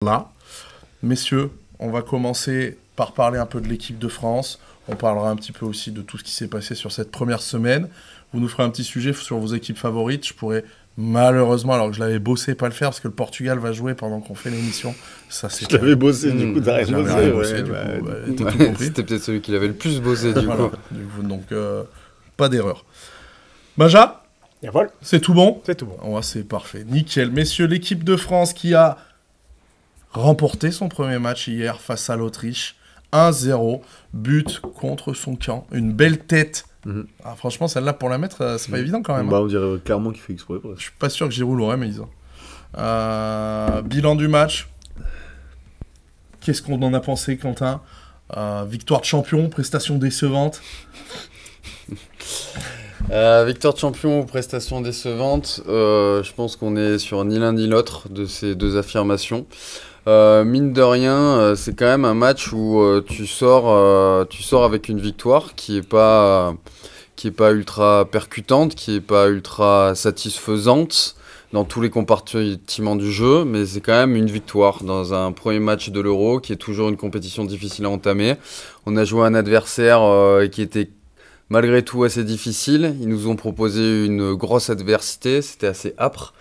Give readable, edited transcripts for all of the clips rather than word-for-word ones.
Là, messieurs, on va commencer par parler un peu de l'équipe de France. On parlera un petit peu aussi de tout ce qui s'est passé sur cette première semaine. Vous nous ferez un petit sujet sur vos équipes favorites. Je pourrais malheureusement, alors que je l'avais bossé, pas le faire parce que le Portugal va jouer pendant qu'on fait l'émission. Ça, c'est. Je l'avais bossé, du coup, t'as rien bossé. C'était peut-être celui qui l'avait le plus bossé, du coup. Donc, pas d'erreur. Maja, voilà. c'est tout bon? C'est tout bon. Ouais, c'est parfait. Nickel. Messieurs, l'équipe de France qui a remporté son premier match hier face à l'Autriche. 1-0, but contre son camp. Une belle tête. Ah, franchement, celle-là, pour la mettre, c'est pas évident quand même. Bah, on dirait clairement qu'il fait exprès. Je suis pas sûr que Giroud l'aurait mise. Bilan du match. Qu'est-ce qu'on en a pensé, Quentin? Victoire de champion, prestation décevante. Victoire de champion ou prestation décevante, je pense qu'on est sur ni l'un ni l'autre de ces deux affirmations. Mine de rien, c'est quand même un match où tu sors avec une victoire qui est pas ultra percutante, qui est pas ultra satisfaisante dans tous les compartiments du jeu, mais c'est quand même une victoire dans un premier match de l'Euro qui est toujours une compétition difficile à entamer. On a joué un adversaire qui était malgré tout assez difficile. Ils nous ont proposé une grosse adversité, c'était assez âpre.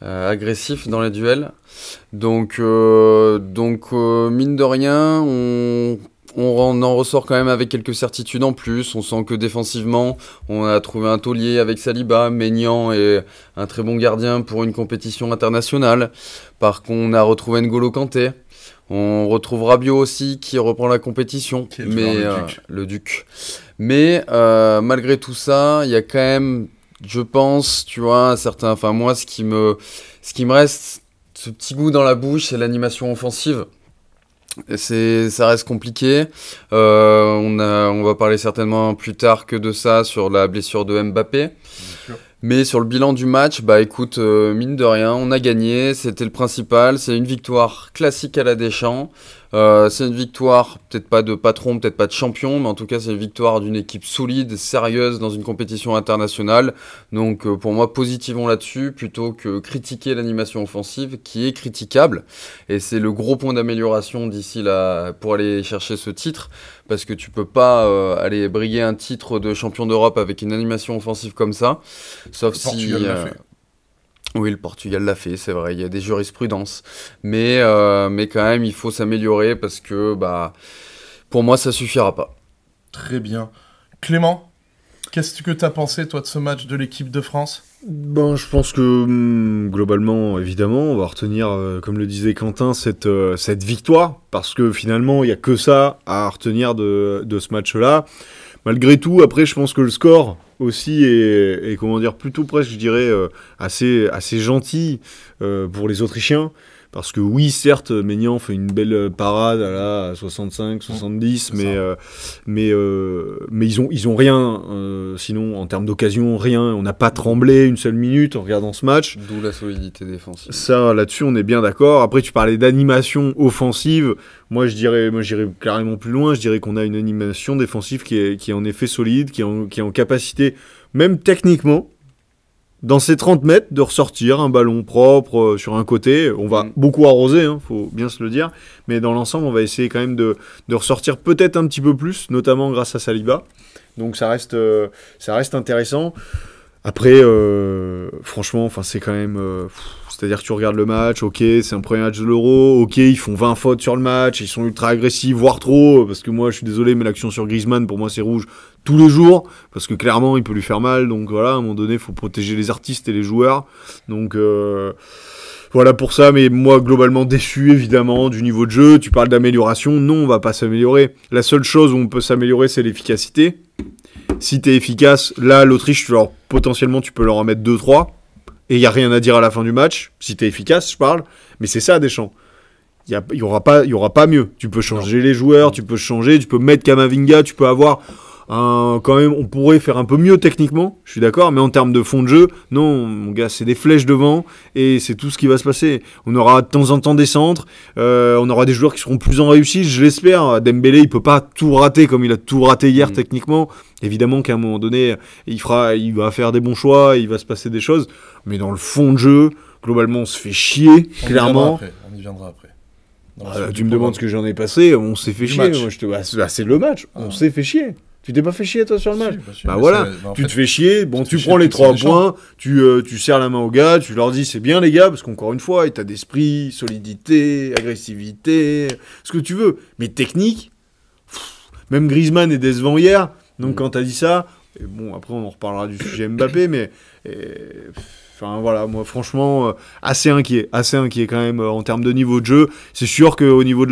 Agressif dans les duels. Donc mine de rien, on en ressort quand même avec quelques certitudes en plus. On sent que défensivement, on a trouvé un taulier avec Saliba, Maignan et un très bon gardien pour une compétition internationale. Par contre, on a retrouvé N'Golo Kanté. On retrouve Rabiot aussi qui reprend la compétition. Le Duc. Mais malgré tout ça, il y a quand même, je pense, tu vois, moi, ce qui me reste, ce petit goût dans la bouche, c'est l'animation offensive. Ça reste compliqué. On va parler certainement plus tard que de ça sur la blessure de Mbappé. Mais sur le bilan du match, bah écoute, mine de rien, on a gagné, c'était le principal. C'est une victoire classique à la Deschamps. C'est une victoire, peut-être pas de patron, peut-être pas de champion, mais en tout cas c'est une victoire d'une équipe solide, sérieuse dans une compétition internationale. Donc pour moi, positivons là-dessus plutôt que critiquer l'animation offensive qui est critiquable. Et c'est le gros point d'amélioration d'ici là pour aller chercher ce titre, parce que tu peux pas aller briguer un titre de champion d'Europe avec une animation offensive comme ça, sauf si... Oui, le Portugal l'a fait, c'est vrai, il y a des jurisprudences. Mais quand même, il faut s'améliorer parce que, pour moi, ça suffira pas. Très bien. Clément, qu'est-ce que tu as pensé, toi, de ce match de l'équipe de France ? Je pense que, globalement, évidemment, on va retenir, comme le disait Quentin, cette victoire. Parce que, finalement, il n'y a que ça à retenir de ce match-là. Malgré tout, après, je pense que le score aussi est comment dire, plutôt presque, je dirais, assez gentil pour les Autrichiens. Parce que oui, certes, Maignan fait une belle parade à 65, 70, mais ils ont rien, sinon en termes d'occasion, rien. On n'a pas tremblé une seule minute en regardant ce match. D'où la solidité défensive. Ça, là-dessus, on est bien d'accord. Après, tu parlais d'animation offensive. Moi, j'irais carrément plus loin. Je dirais qu'on a une animation défensive qui est en effet solide, qui est en capacité, même techniquement, dans ces 30 mètres, de ressortir un ballon propre sur un côté. On va beaucoup arroser, faut bien se le dire. Mais dans l'ensemble, on va essayer quand même de ressortir peut-être un petit peu plus, notamment grâce à Saliba. Donc ça reste intéressant. Après, franchement, c'est quand même... c'est-à-dire que tu regardes le match, ok, c'est un premier match de l'Euro, ok, ils font 20 fautes sur le match, ils sont ultra agressifs, voire trop, parce que moi, je suis désolé, mais l'action sur Griezmann, pour moi, c'est rouge tous les jours, parce que clairement, il peut lui faire mal, donc voilà, à un moment donné, il faut protéger les artistes et les joueurs, donc... Voilà pour ça, mais moi, globalement déçu, évidemment, du niveau de jeu. Tu parles d'amélioration, non, on va pas s'améliorer. La seule chose où on peut s'améliorer, c'est l'efficacité. Si t'es efficace, là, l'Autriche, potentiellement, tu peux leur en mettre 2-3, et il n'y a rien à dire à la fin du match, si t'es efficace, je parle, mais c'est ça, Deschamps. Il y aura pas mieux. Tu peux changer les joueurs, tu peux mettre Camavinga, tu peux avoir... quand même, on pourrait faire un peu mieux techniquement, je suis d'accord, mais en termes de fond de jeu, non, mon gars, c'est des flèches devant et c'est tout ce qui va se passer. On aura de temps en temps des centres, on aura des joueurs qui seront plus en réussite, je l'espère. Dembélé, il peut pas tout rater comme il a tout raté hier techniquement. Évidemment qu'à un moment donné, il va faire des bons choix, il va se passer des choses, mais dans le fond de jeu, globalement, on se fait chier, clairement. On y viendra après. Tu me demandes ce que j'en ai passé, on s'est fait chier. Moi, c'est le match, on s'est fait chier. Tu t'es pas fait chier toi sur le match? Bah voilà, tu te fais chier, bon tu prends les 3 points, tu serres la main aux gars, tu leur dis c'est bien les gars, parce qu'encore une fois, état d'esprit, solidité, agressivité, ce que tu veux. Mais technique, même Griezmann est décevant hier, donc quand t'as dit ça, et bon après on en reparlera du sujet Mbappé, mais... Enfin voilà, moi franchement assez inquiet quand même en termes de niveau de jeu. C'est sûr qu'au niveau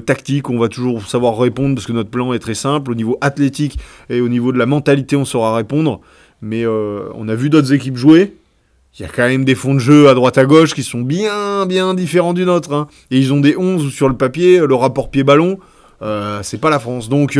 tactique, on va toujours savoir répondre parce que notre plan est très simple. Au niveau athlétique et au niveau de la mentalité, on saura répondre. Mais on a vu d'autres équipes jouer. Il y a quand même des fonds de jeu à droite à gauche qui sont bien différents du nôtre. Hein. Et ils ont des 11 où sur le papier, le rapport pied-ballon, c'est pas la France. Donc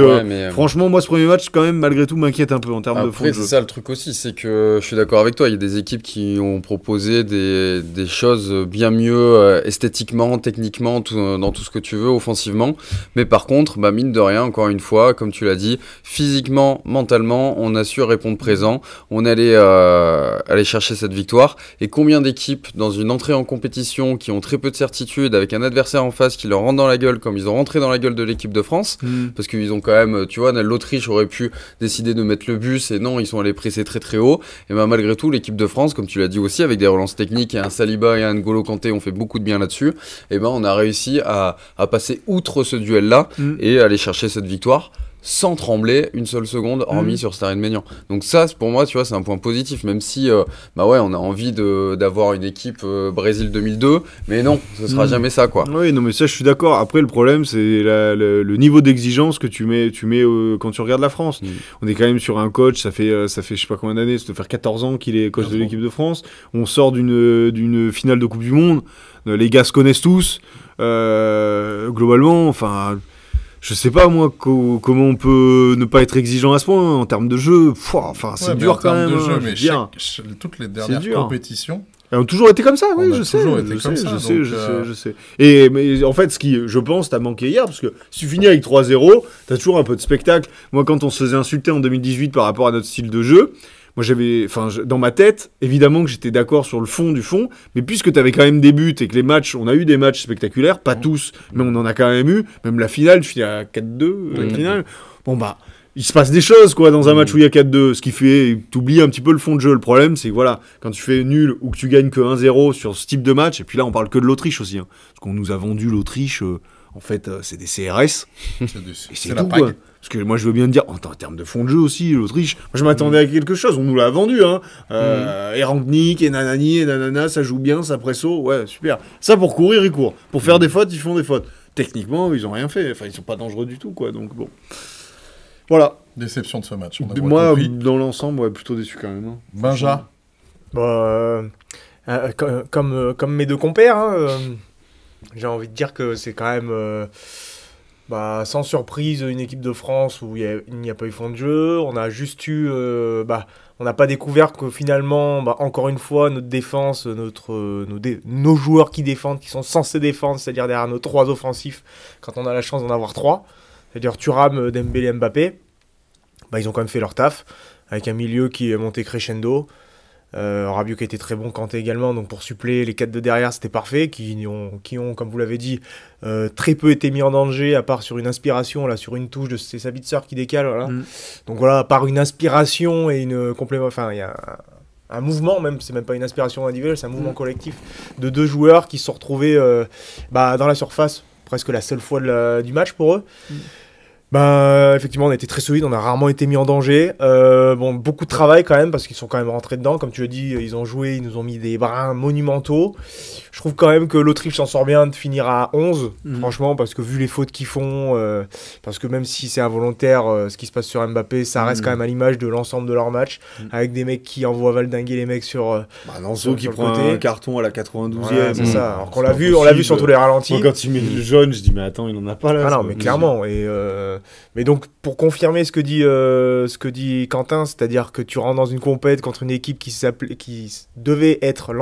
franchement moi ce premier match quand même malgré tout m'inquiète un peu en termes de fond de jeu. C'est ça le truc aussi, c'est que je suis d'accord avec toi, il y a des équipes qui ont proposé des choses bien mieux esthétiquement, techniquement, dans tout ce que tu veux, offensivement, mais par contre mine de rien, encore une fois, comme tu l'as dit, physiquement, mentalement, on a su répondre présent, on allait aller chercher cette victoire. Et combien d'équipes dans une entrée en compétition qui ont très peu de certitude avec un adversaire en face qui leur rentre dans la gueule comme ils ont rentré dans la gueule de l'équipe de France, parce qu'ils ont quand même, tu vois, l'Autriche aurait pu décider de mettre le bus et non, ils sont allés presser très très haut. Et malgré tout, l'équipe de France, comme tu l'as dit aussi, avec des relances techniques et un Saliba et un N'Golo Kanté ont fait beaucoup de bien là-dessus, et on a réussi à passer outre ce duel-là et aller chercher cette victoire sans trembler une seule seconde, hormis sur Stade-Maignan. Donc ça, pour moi, tu vois, c'est un point positif, même si, on a envie d'avoir une équipe Brésil 2002, mais non, ce sera jamais ça, quoi. Oui, non, mais ça, je suis d'accord. Après, le problème, c'est le niveau d'exigence que tu mets quand tu regardes la France. On est quand même sur un coach, ça fait je sais pas combien d'années, ça doit faire 14 ans qu'il est coach de l'équipe de France. On sort d'une finale de Coupe du Monde, les gars se connaissent tous, globalement, enfin... Je sais pas moi comment on peut ne pas être exigeant à ce point en termes de jeu. Enfin, c'est dur quand même. En termes de jeu, mais toutes les dernières compétitions ont toujours été comme ça. Oui, je sais. Je sais. Mais en fait, ce qui, je pense, t'a manqué hier, parce que si tu finis avec 3-0, t'as toujours un peu de spectacle. Moi, quand on se faisait insulter en 2018 par rapport à notre style de jeu. Moi, dans ma tête, évidemment que j'étais d'accord sur le fond du fond, mais puisque tu avais quand même des buts et que on a eu des matchs spectaculaires, pas tous, mais on en a quand même eu, même la finale, je finis à 4-2, la finale. Bon, il se passe des choses, quoi, dans un match où il y a 4-2, ce qui fait, t'oublies un petit peu le fond de jeu. Le problème, c'est que voilà, quand tu fais nul ou que tu gagnes que 1-0 sur ce type de match, et puis là, on parle que de l'Autriche aussi, hein, parce qu'on nous a vendu l'Autriche, en fait, c'est des CRS, et c'est tout, quoi. Parce que moi, je veux bien te dire, en termes de fond de jeu aussi, l'Autriche, moi, je m'attendais à quelque chose, on nous l'a vendu, hein. Et Rangnick, et nanani, et nanana, ça joue bien, ça presso, ouais, super. Ça, pour courir, ils courent. Pour faire des fautes, ils font des fautes. Techniquement, ils ont rien fait. Enfin, ils sont pas dangereux du tout, quoi. Donc, bon. Voilà. Déception de ce match. Moi, dans l'ensemble, plutôt déçu quand même. Hein. Benja. Comme mes deux compères, hein, j'ai envie de dire que c'est quand même... sans surprise, une équipe de France où il n'y a pas eu fond de jeu. On a juste eu... on n'a pas découvert que finalement, encore une fois, notre défense, nos joueurs qui défendent, qui sont censés défendre, c'est-à-dire derrière nos 3 offensifs, quand on a la chance d'en avoir 3, c'est-à-dire Thuram, Dembélé, Mbappé, ils ont quand même fait leur taf, avec un milieu qui est monté crescendo. Rabiot qui a été très bon, Kanté également, donc pour suppléer les 4 de derrière c'était parfait, qui ont comme vous l'avez dit très peu été mis en danger, à part sur une inspiration, là sur une touche de Sabitzer qui décale, voilà. Donc voilà, à part une inspiration et une complément, enfin il y a un mouvement, même c'est même pas une inspiration individuelle, c'est un mouvement collectif de 2 joueurs qui se sont retrouvés dans la surface presque la seule fois du match pour eux. Effectivement, on a été très solide, on a rarement été mis en danger. Beaucoup de travail quand même, parce qu'ils sont quand même rentrés dedans. Comme tu l'as dit, ils ont joué, ils nous ont mis des brins monumentaux. Je trouve quand même que l'Autriche s'en sort bien de finir à 11, franchement, parce que vu les fautes qu'ils font, parce que même si c'est involontaire, ce qui se passe sur Mbappé, ça reste quand même à l'image de l'ensemble de leur match, avec des mecs qui envoient valdinguer les mecs sur Nanso qui prend un carton à la 92e. Ouais, c'est ça. Alors qu'on l'a vu sur tous les ralentis. Moi, quand il met le jaune, je dis mais attends, il en a pas là. Ah non, mais clairement. Mais donc, pour confirmer ce que dit Quentin, c'est-à-dire que tu rentres dans une compète contre une équipe qui devait être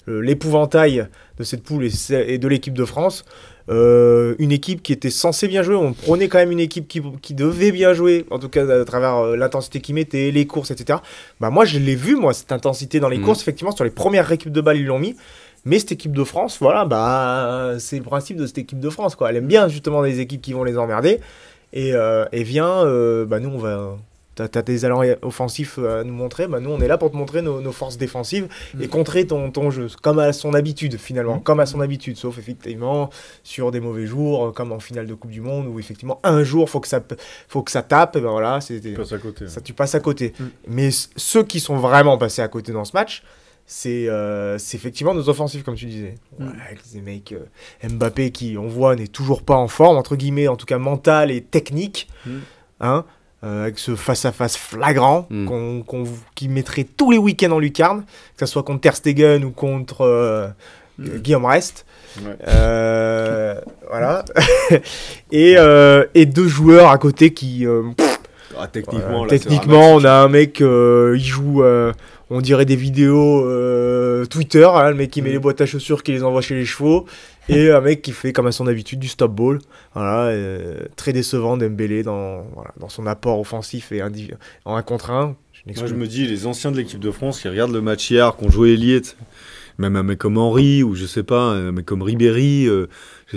l'épouvantail de cette poule et de l'équipe de France, une équipe qui était censée bien jouer. On prenait quand même une équipe qui devait bien jouer, en tout cas à travers l'intensité qu'ils mettaient, les courses, etc. Moi, je l'ai vu, cette intensité dans les courses, effectivement, sur les premières récup de balles, ils l'ont mis. Mais cette équipe de France, voilà, c'est le principe de cette équipe de France, quoi. Elle aime bien justement des équipes qui vont les emmerder. Et vient, nous, on va... T'as des talents offensifs à nous montrer, nous on est là pour te montrer nos forces défensives et contrer ton jeu, comme à son habitude finalement, comme à son habitude, sauf effectivement sur des mauvais jours, comme en finale de Coupe du Monde, où effectivement un jour faut que ça tape, et voilà, tu passes à côté. Mais ceux qui sont vraiment passés à côté dans ce match, c'est effectivement nos offensifs, comme tu disais. Avec des mecs, Mbappé qui, on voit, n'est toujours pas en forme, entre guillemets, en tout cas mental et technique, avec ce face-à-face flagrant qui mettrait tous les week-ends en lucarne, que ce soit contre Ter Stegen ou contre Guillaume Rest. Voilà. Et deux joueurs à côté qui... techniquement, on a un mec, il joue... on dirait des vidéos Twitter, le mec qui met les boîtes à chaussures, qui les envoie chez les chevaux, et un mec qui fait comme à son habitude du stop ball, très décevant Dembélé dans son apport offensif et en 1 contre 1. Moi je me dis, les anciens de l'équipe de France qui regardent le match hier, qui ont joué ailier, même un mec comme Henry, ou je sais pas, un mec comme Ribéry,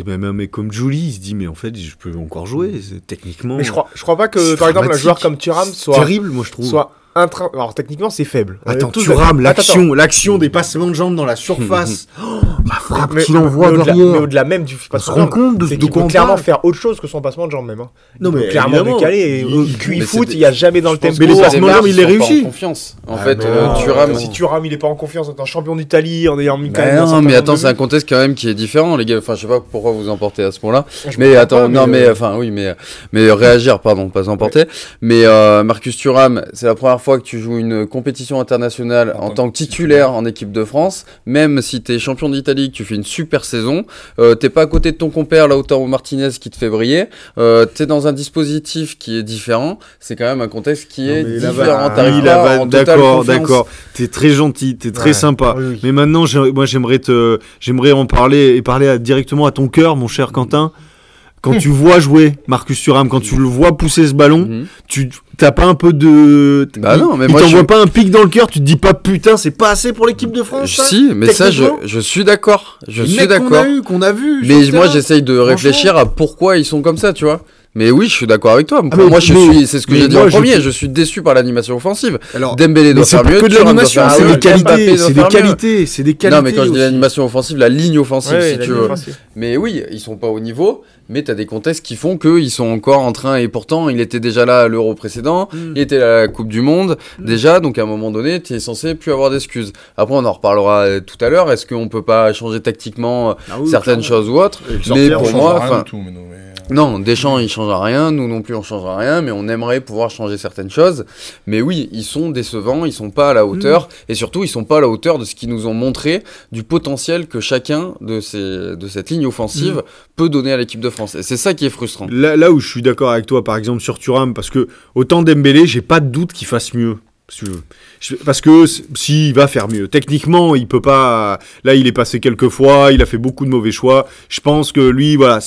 même un mec comme Juli, il se dit mais en fait je peux encore jouer, techniquement. Mais je crois pas que par exemple un joueur comme Thuram soit terrible, moi je trouve. Alors techniquement c'est faible. Attends, Thuram, l'action des passements de jambes dans la surface, la frappe qu'il envoie derrière. Mais au-delà même du passement de jambes, c'est qu'il peut clairement faire autre chose que son passement de jambes même. Non mais clairement décalé. Il foot, il y a jamais dans le tempo. Mais les passements de jambes, il les réussit. Confiance. En fait, Thuram. Si Thuram il est pas en confiance, en tant que champion d'Italie, en ayant mis. Non, mais attends, c'est un contexte quand même qui est différent, les gars. Enfin, je sais pas pourquoi vous emportez à ce point-là. Mais attends, non, mais enfin, oui, mais réagir, pardon, pas emporter. Mais Marcus Thuram, c'est la première fois que tu joues une compétition internationale en tant que titulaire en équipe de France. Même si t'es champion d'Italie, que tu fais une super saison, t'es pas à côté de ton compère Lautaro Martinez qui te fait briller. T'es dans un dispositif qui est différent. C'est quand même un contexte qui est différent. T'arrives pas en totale confiance. D'accord. T'es très gentil, t'es très sympa. Oui. Mais maintenant, moi, j'aimerais en parler et parler directement à ton cœur, mon cher Quentin. Quand tu vois jouer Marcus Thuram, quand tu le vois pousser ce ballon, t'as pas un peu de... non, mais il t'envoie pas un pic dans le cœur, tu te dis pas putain, c'est pas assez pour l'équipe de France, ça Si, mais ça, je suis d'accord. Je suis d'accord. Qu'on a vu. Mais moi, j'essaye de réfléchir à pourquoi ils sont comme ça, tu vois. Mais oui, je suis d'accord avec toi. Moi, c'est ce que j'ai dit en premier. Je suis déçu par l'animation offensive. Alors, Dembélé doit faire mieux. Que de l'animation, c'est des qualités. Non, mais quand je dis l'animation offensive, la ligne offensive, si tu veux. Mais oui, ils sont pas au niveau. Mais t'as des contextes qui font qu'ils sont encore en train, et pourtant il était déjà là à l'Euro précédent, il était là à la Coupe du Monde déjà, donc à un moment donné t'es censé plus avoir d'excuses. Après on en reparlera tout à l'heure, est-ce qu'on peut pas changer tactiquement certaines choses ou autres, mais pour moi, non, Deschamps il changera rien, nous non plus on changera rien, mais on aimerait pouvoir changer certaines choses. Mais oui, ils sont décevants, ils sont pas à la hauteur, et surtout ils sont pas à la hauteur de ce qu'ils nous ont montré, du potentiel que chacun de cette ligne offensive peut donner à l'équipe de France. Et c'est ça qui est frustrant. Là où je suis d'accord avec toi, par exemple sur Thuram, parce que autant Dembélé, j'ai pas de doute qu'il fasse mieux. Parce que s'il va faire mieux, techniquement il peut pas. Là il est passé quelques fois, il a fait beaucoup de mauvais choix. Je pense que lui, voilà,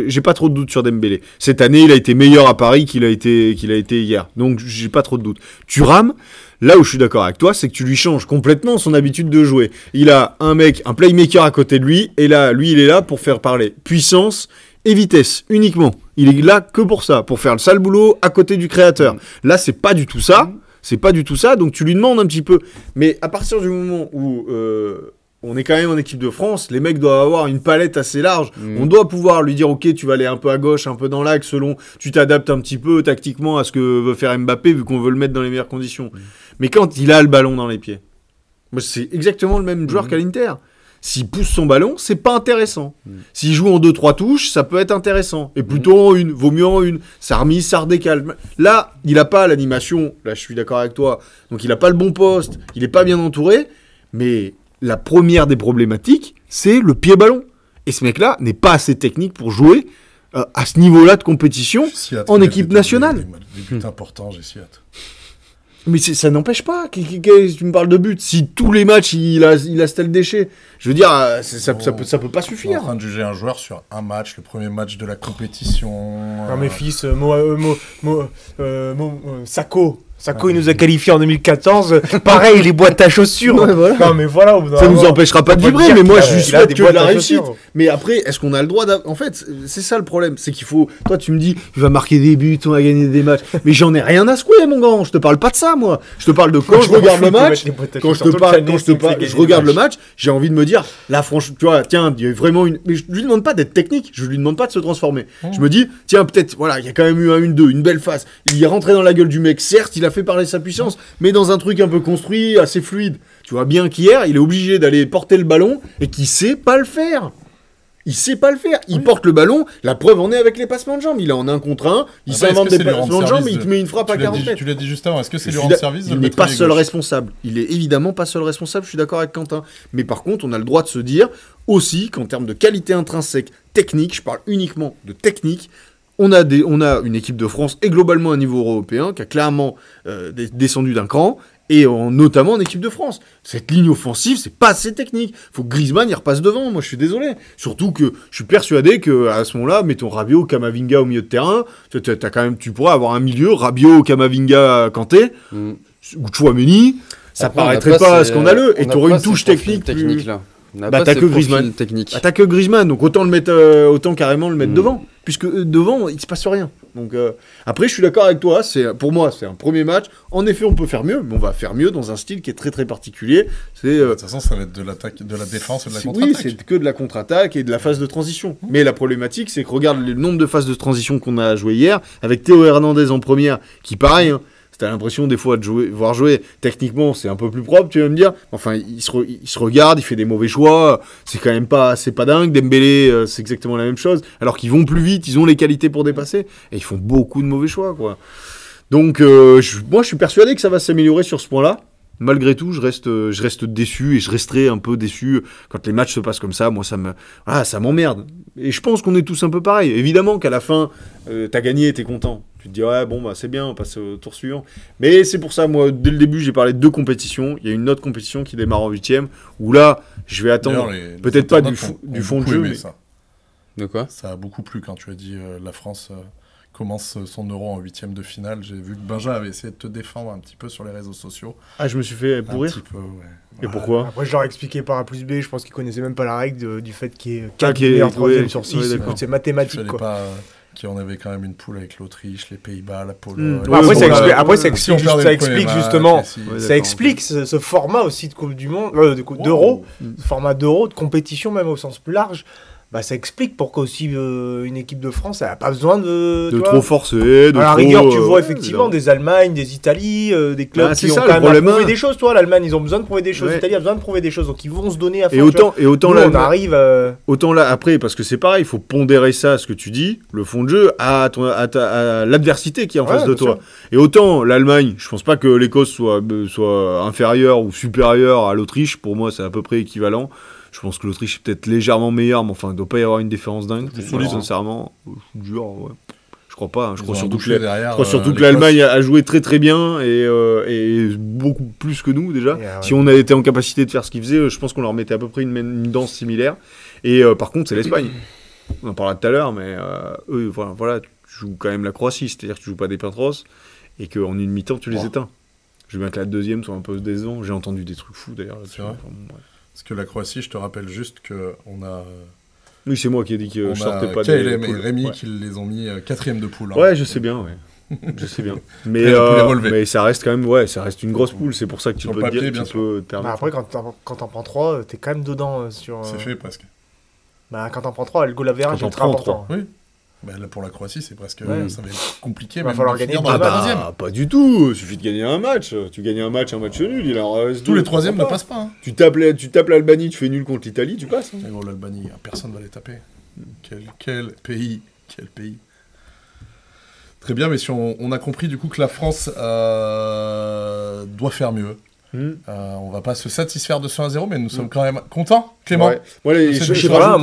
j'ai pas trop de doute sur Dembélé. Cette année il a été meilleur à Paris qu'il a été hier, donc j'ai pas trop de doute. Thuram, là où je suis d'accord avec toi, c'est que tu lui changes complètement son habitude de jouer. Il a un playmaker à côté de lui, et là lui il est là pour faire parler puissance et vitesse uniquement. Il est là que pour ça, pour faire le sale boulot à côté du créateur. Là c'est pas du tout ça. C'est pas du tout ça, donc tu lui demandes un petit peu. Mais à partir du moment où on est quand même en équipe de France, les mecs doivent avoir une palette assez large. On doit pouvoir lui dire, ok, tu vas aller un peu à gauche, un peu dans l'axe, selon, tu t'adaptes un petit peu tactiquement à ce que veut faire Mbappé, vu qu'on veut le mettre dans les meilleures conditions. Mais quand il a le ballon dans les pieds, moi, c'est exactement le même joueur qu'à l'Inter. S'il pousse son ballon, c'est pas intéressant. S'il joue en 2-3 touches, ça peut être intéressant. Et plutôt en une, vaut mieux en une. Ça remise, ça redécale. Là, il a pas l'animation. Là, je suis d'accord avec toi. Donc, il a pas le bon poste. Il est pas bien entouré. Mais la première des problématiques, c'est le pied-ballon. Et ce mec-là n'est pas assez technique pour jouer à ce niveau-là de compétition en équipe nationale. Des buts importants, j'ai si hâte. Mais ça n'empêche pas. Tu me parles de but. Si tous les matchs, il a ce tel déchet, je veux dire, ça peut pas suffire. On est en train de juger un joueur sur un match, le premier match de la compétition. Non, mes fils, Sako. Sako, il nous a qualifiés en 2014. Pareil, les boîtes à chaussures. Ouais, voilà. Non, mais voilà. Ça nous empêchera pas de vibrer, mais moi je souhaite que de la réussite. Chaussures. Mais après, est-ce qu'on a le droit En fait, c'est ça le problème, c'est qu'il faut. Toi, tu me dis, tu vas marquer des buts, on va gagner des matchs. Mais j'en ai rien à secouer, mon grand. Je te parle pas de ça, moi. Je te parle de quand je regarde le match. Quand je regarde le match, j'ai envie de me dire, là, franchement, tu vois, tiens, il y a vraiment une. Mais je lui demande pas d'être technique, je lui demande pas de se transformer. Je me dis, tiens, peut-être, voilà, il y a quand même eu un 1-2, une belle phase. Il est rentré dans la gueule du mec, certes, il a fait parler sa puissance, mais dans un truc un peu construit, assez fluide. Tu vois bien qu'hier, il est obligé d'aller porter le ballon et qu'il sait pas le faire. Il sait pas le faire. Il porte le ballon. La preuve en est avec les passements de jambes. Il est en 1 contre 1. Il s'invente des passements de jambes et il te met une frappe à 40 mètres. Tu l'as dit juste avant. Est-ce que c'est lui rendre service? Il n'est pas seul responsable. Il est évidemment pas seul responsable. Je suis d'accord avec Quentin. Mais par contre, on a le droit de se dire aussi qu'en termes de qualité intrinsèque, technique, je parle uniquement de technique, on a une équipe de France et globalement un niveau européen qui a clairement descendu d'un cran. Et notamment en équipe de France. Cette ligne offensive, c'est pas assez technique. Faut que Griezmann y repasse devant. Moi, je suis désolé. Surtout que je suis persuadé qu'à ce moment-là, mettons Rabiot, Camavinga au milieu de terrain. Tu pourrais avoir un milieu, Rabiot, Camavinga, Kanté, ou Chouameni. Ça paraîtrait pas scandaleux. Et tu aurais une touche technique. Là. T'as que Griezmann. T'as que Griezmann. Donc autant carrément le mettre devant. Puisque devant, il se passe rien. Donc après, je suis d'accord avec toi. Pour moi, c'est un premier match. En effet, on peut faire mieux, mais on va faire mieux dans un style qui est très très particulier. De toute façon, ça va être de l'attaque, de la défense et de la contre-attaque. Oui, c'est que de la contre-attaque et de la phase de transition. Mais la problématique, c'est que regarde le nombre de phases de transition qu'on a joué hier, avec Théo Hernandez en première, qui pareil. T'as l'impression des fois de voir jouer. Techniquement, c'est un peu plus propre, tu vas me dire. Enfin, il se regarde, il fait des mauvais choix. C'est quand même pas dingue. Dembélé, c'est exactement la même chose. Alors qu'ils vont plus vite, ils ont les qualités pour dépasser. Et ils font beaucoup de mauvais choix, quoi. Donc, moi, je suis persuadé que ça va s'améliorer sur ce point-là. Malgré tout, je reste déçu et je resterai un peu déçu quand les matchs se passent comme ça. Moi, ça m'emmerde. Et je pense qu'on est tous un peu pareil. Évidemment qu'à la fin, t'as gagné et t'es content. Tu te dis, ouais, bon, bah, c'est bien, on passe au tour suivant. Mais c'est pour ça, moi, dès le début, j'ai parlé de 2 compétitions. Il y a une autre compétition qui démarre en 8e, où là, je vais attendre, peut-être pas du fond de jeu. Mais... Ça. De quoi? Ça a beaucoup plu quand tu as dit la France commence son Euro en 8e de finale. J'ai vu que Benjamin avait essayé de te défendre un petit peu sur les réseaux sociaux. Ah, je me suis fait pourrir? Un petit peu, ouais. Et pourquoi? Après, je leur ai expliqué par A plus B, je pense qu'ils connaissaient même pas la règle du fait qu'il y ait 4 meilleurs 3e sur 6. C'est mathématique, quoi. On avait quand même une poule avec l'Autriche, les Pays-Bas, la Pologne. Après, ça explique justement. Ça explique ce format aussi de Coupe du Monde, d'Euro, format d'Euro, de compétition même au sens plus large. Bah, ça explique pourquoi aussi une équipe de France, elle n'a pas besoin de trop forcer. À la rigueur, tu vois effectivement des Allemagnes, des Italies, des clubs qui ont quand même prouvé des choses. L'Allemagne, ils ont besoin de prouver des choses. L'Italie a besoin de prouver des choses. Donc ils vont se donner à fond. Et autant là, on arrive. Autant là, après, parce que c'est pareil, il faut pondérer ça, ce que tu dis, le fond de jeu, à l'adversité qui est en face de toi. Et autant l'Allemagne, je pense pas que l'Écosse soit inférieure ou supérieure à l'Autriche. Pour moi, c'est à peu près équivalent. Je pense que l'Autriche est peut-être légèrement meilleure, mais enfin, il ne doit pas y avoir une différence dingue. Sincèrement, dur, ouais. Je crois pas. Je crois surtout que l'Allemagne a joué très très bien et beaucoup plus que nous déjà. Si on a été en capacité de faire ce qu'ils faisaient, je pense qu'on leur mettait à peu près une danse similaire. Et par contre, c'est l'Espagne. On en parlera tout à l'heure, mais eux, voilà, tu joues quand même la Croatie, c'est-à-dire que tu joues pas des Pintros et qu'en une mi-temps, tu les éteins. Je veux bien que la deuxième soit un peu décevant. J'ai entendu des trucs fous d'ailleurs. C'est vrai. Parce que la Croatie, je te rappelle juste qu'on a... Oui, c'est moi qui ai dit que je sortais pas des poules. Et Rémi qui les ont mis 4e de poule. Ouais, je sais bien, ouais. Je sais bien. Mais ça reste quand même, ça reste une grosse poule. C'est pour ça que tu peux papier, dire que tu peux terminer. Après, quand t'en prends 3, t'es quand même dedans sur... C'est fait presque. Quand t'en prends 3, le goal average est très important. Oui. Là, pour la Croatie, c'est presque ça va être compliqué. Il va falloir gagner dans la deuxième. Pas du tout. Il suffit de gagner un match. Tu gagnes un match nul. Tous les 3e ne passent pas. Hein. Tu tapes l'Albanie, tu fais nul contre l'Italie, tu passes. Hein. L'Albanie, personne ne va les taper. Quel pays. Très bien, mais si on a compris du coup que la France doit faire mieux. On va pas se satisfaire de ce 1-0, mais nous sommes quand même contents Clément. Moi,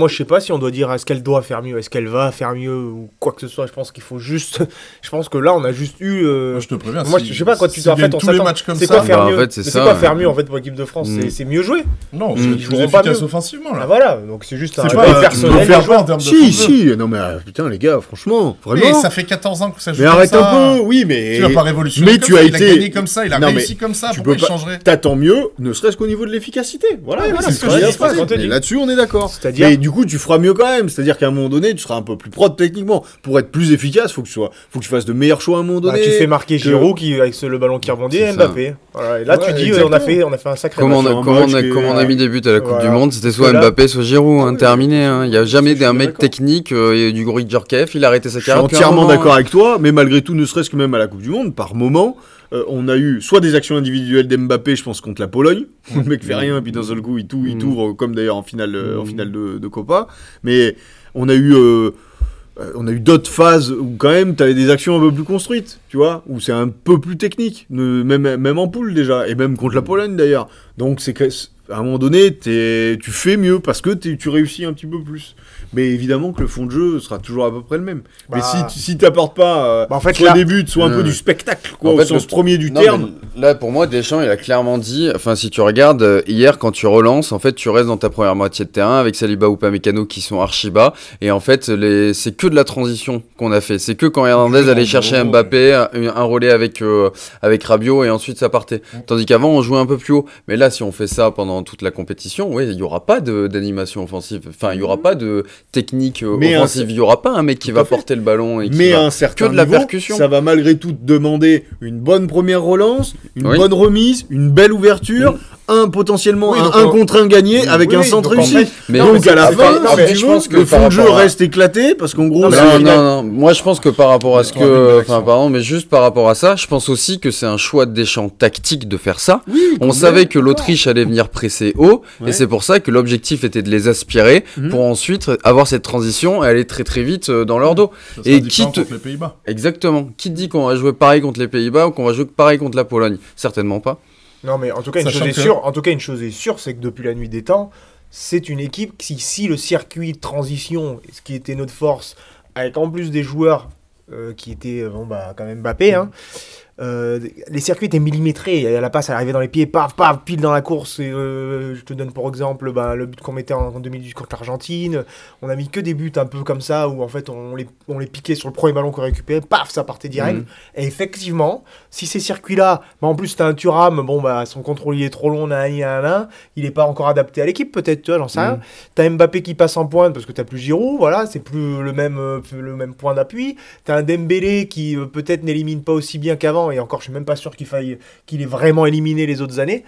je sais pas si on doit dire est-ce qu'elle doit faire mieux, est-ce qu'elle va faire mieux ou quoi que ce soit. Je pense qu'il faut juste. Je pense que là, on a juste eu. Moi, je te préviens. Moi, je sais pas quoi tu dois. En fait, on tous les matchs comme c'est ça. quoi faire mieux? En fait, c'est c'est quoi faire mieux en fait pour l'équipe de France? C'est mieux jouer. Non, Ils c'est plus joueront pas efficace mieux. offensivement là. Ah, voilà, donc c'est juste un C'est détail pas personnel. faire pas en termes de Si, non mais putain les gars, franchement, vraiment. Mais ça fait 14 ans que ça joue Mais comme arrête ça. un peu, oui, mais. Tu l'as pas révolutionné. Mais comme tu ça, as il a été. gagné comme ça, il a Non, réussi mais comme ça. tu Pourquoi peux il pas. changerait? T'attends mieux, ne serait-ce qu'au niveau de l'efficacité. Voilà, Oui, voilà, c'est ce que je dis, pas. quand tu dis. Et là-dessus, on est d'accord. C'est-à-dire. Mais du coup, tu feras mieux quand même. C'est-à-dire qu'à un moment donné, tu seras un peu plus prod techniquement. Pour être plus efficace, faut que tu fasses de meilleurs choix à un moment donné. Tu fais marquer Giroud avec le ballon qui rebondit et Mbappé. Voilà, et là, tu dis, on a fait un sacré Comme on match. a mis des buts à la Coupe du Voilà. Monde, c'était soit Là- Mbappé, soit Giroud, terminé. Il n'y a jamais je suis d'un mec d'accord. technique, il y a eu du Gori Djorkaeff, il a arrêté sa Je suis carrière. depuis un entièrement moment. d'accord avec toi, mais malgré tout, ne serait-ce que même à la Coupe du Monde, par moment, on a eu soit des actions individuelles d'Mbappé, je pense, contre la Pologne, où le mec fait rien, et puis d'un seul coup, il tourne, comme d'ailleurs en finale de Copa, mais on a eu d'autres phases où quand même tu avais des actions un peu plus construites, tu vois, où c'est un peu plus technique, même en poule déjà, et même contre la Pologne d'ailleurs. Donc c'est que à un moment donné, tu fais mieux parce que tu réussis un petit peu plus. Mais évidemment que le fond de jeu sera toujours à peu près le même. Bah, mais si t'apportes pas en fait, soit là- des buts, soit un peu du spectacle, quoi, En au fait, sens premier du Non, terme. mais là, pour moi, Deschamps, il a clairement dit, enfin, si tu regardes, hier, quand tu relances, en fait, tu restes dans ta première moitié de terrain avec Saliba ou Upamecano qui sont archi bas. Et en fait, c'est que de la transition qu'on a fait. C'est que quand Hernandez allait chercher Mbappé, un relais avec Rabiot et ensuite ça partait. Tandis qu'avant, on jouait un peu plus haut. Mais là, si on fait ça pendant toute la compétition, oui, il n'y aura pas d'animation offensive. Enfin, il n'y aura pas de technique offensive. Il n'y aura pas un mec qui va porter le ballon et qui Mais va... à un certain que de la niveau, percussion. ça va malgré tout te demander une bonne première relance, une Oui. bonne remise, une belle ouverture, potentiellement Oui, donc un on- contre un gagné avec oui, un centre donc en réussi. fait- Mais donc à la après- fin, après, si tu je veux, pense que le par fond de jeu rapport à- reste éclaté parce qu'en gros, Non, c'est- non. Moi, je pense que par rapport à ce Trois buts de que, l'action. enfin, pardon, mais juste par rapport à ça, je pense aussi que c'est un choix de Deschamps tactique de faire ça. Oui, On complètement, savait que d'accord. l'Autriche allait venir presser haut, Ouais. et c'est pour ça que l'objectif était de les aspirer Mhm. pour ensuite avoir cette transition et aller très très vite dans leur dos. Ça sera Et différent quitte- contre les Pays-Bas. Exactement. Qui te dit qu'on va jouer pareil contre les Pays-Bas ou qu'on va jouer pareil contre la Pologne? Certainement pas. Non, mais en tout cas, une Sachant chose est que- sûre. En tout cas, une chose est sûre, c'est que depuis la nuit des temps, c'est une équipe qui, si le circuit de transition, ce qui était notre force, avec en plus des joueurs qui étaient quand même Mbappé, hein, les circuits étaient millimétrés. La passe, elle arrivait dans les pieds, paf, paf, pile dans la course. Et, je te donne pour exemple le but qu'on mettait en 2018 contre l'Argentine. On a mis que des buts un peu comme ça, où en fait on les piquait sur le premier ballon qu'on récupérait, paf, ça partait direct. Mhm. Et effectivement, si ces circuits-là, en plus t'as un Thuram, son contrôle il est trop long, il est pas encore adapté à l'équipe, peut-être, tu vois, j'en sais rien. T'as Mbappé qui passe en pointe parce que t'as plus Giroud, voilà, c'est plus le même point d'appui. T'as un Dembélé qui peut-être n'élimine pas aussi bien qu'avant, et encore je suis même pas sûr qu'il ait vraiment éliminé les autres années.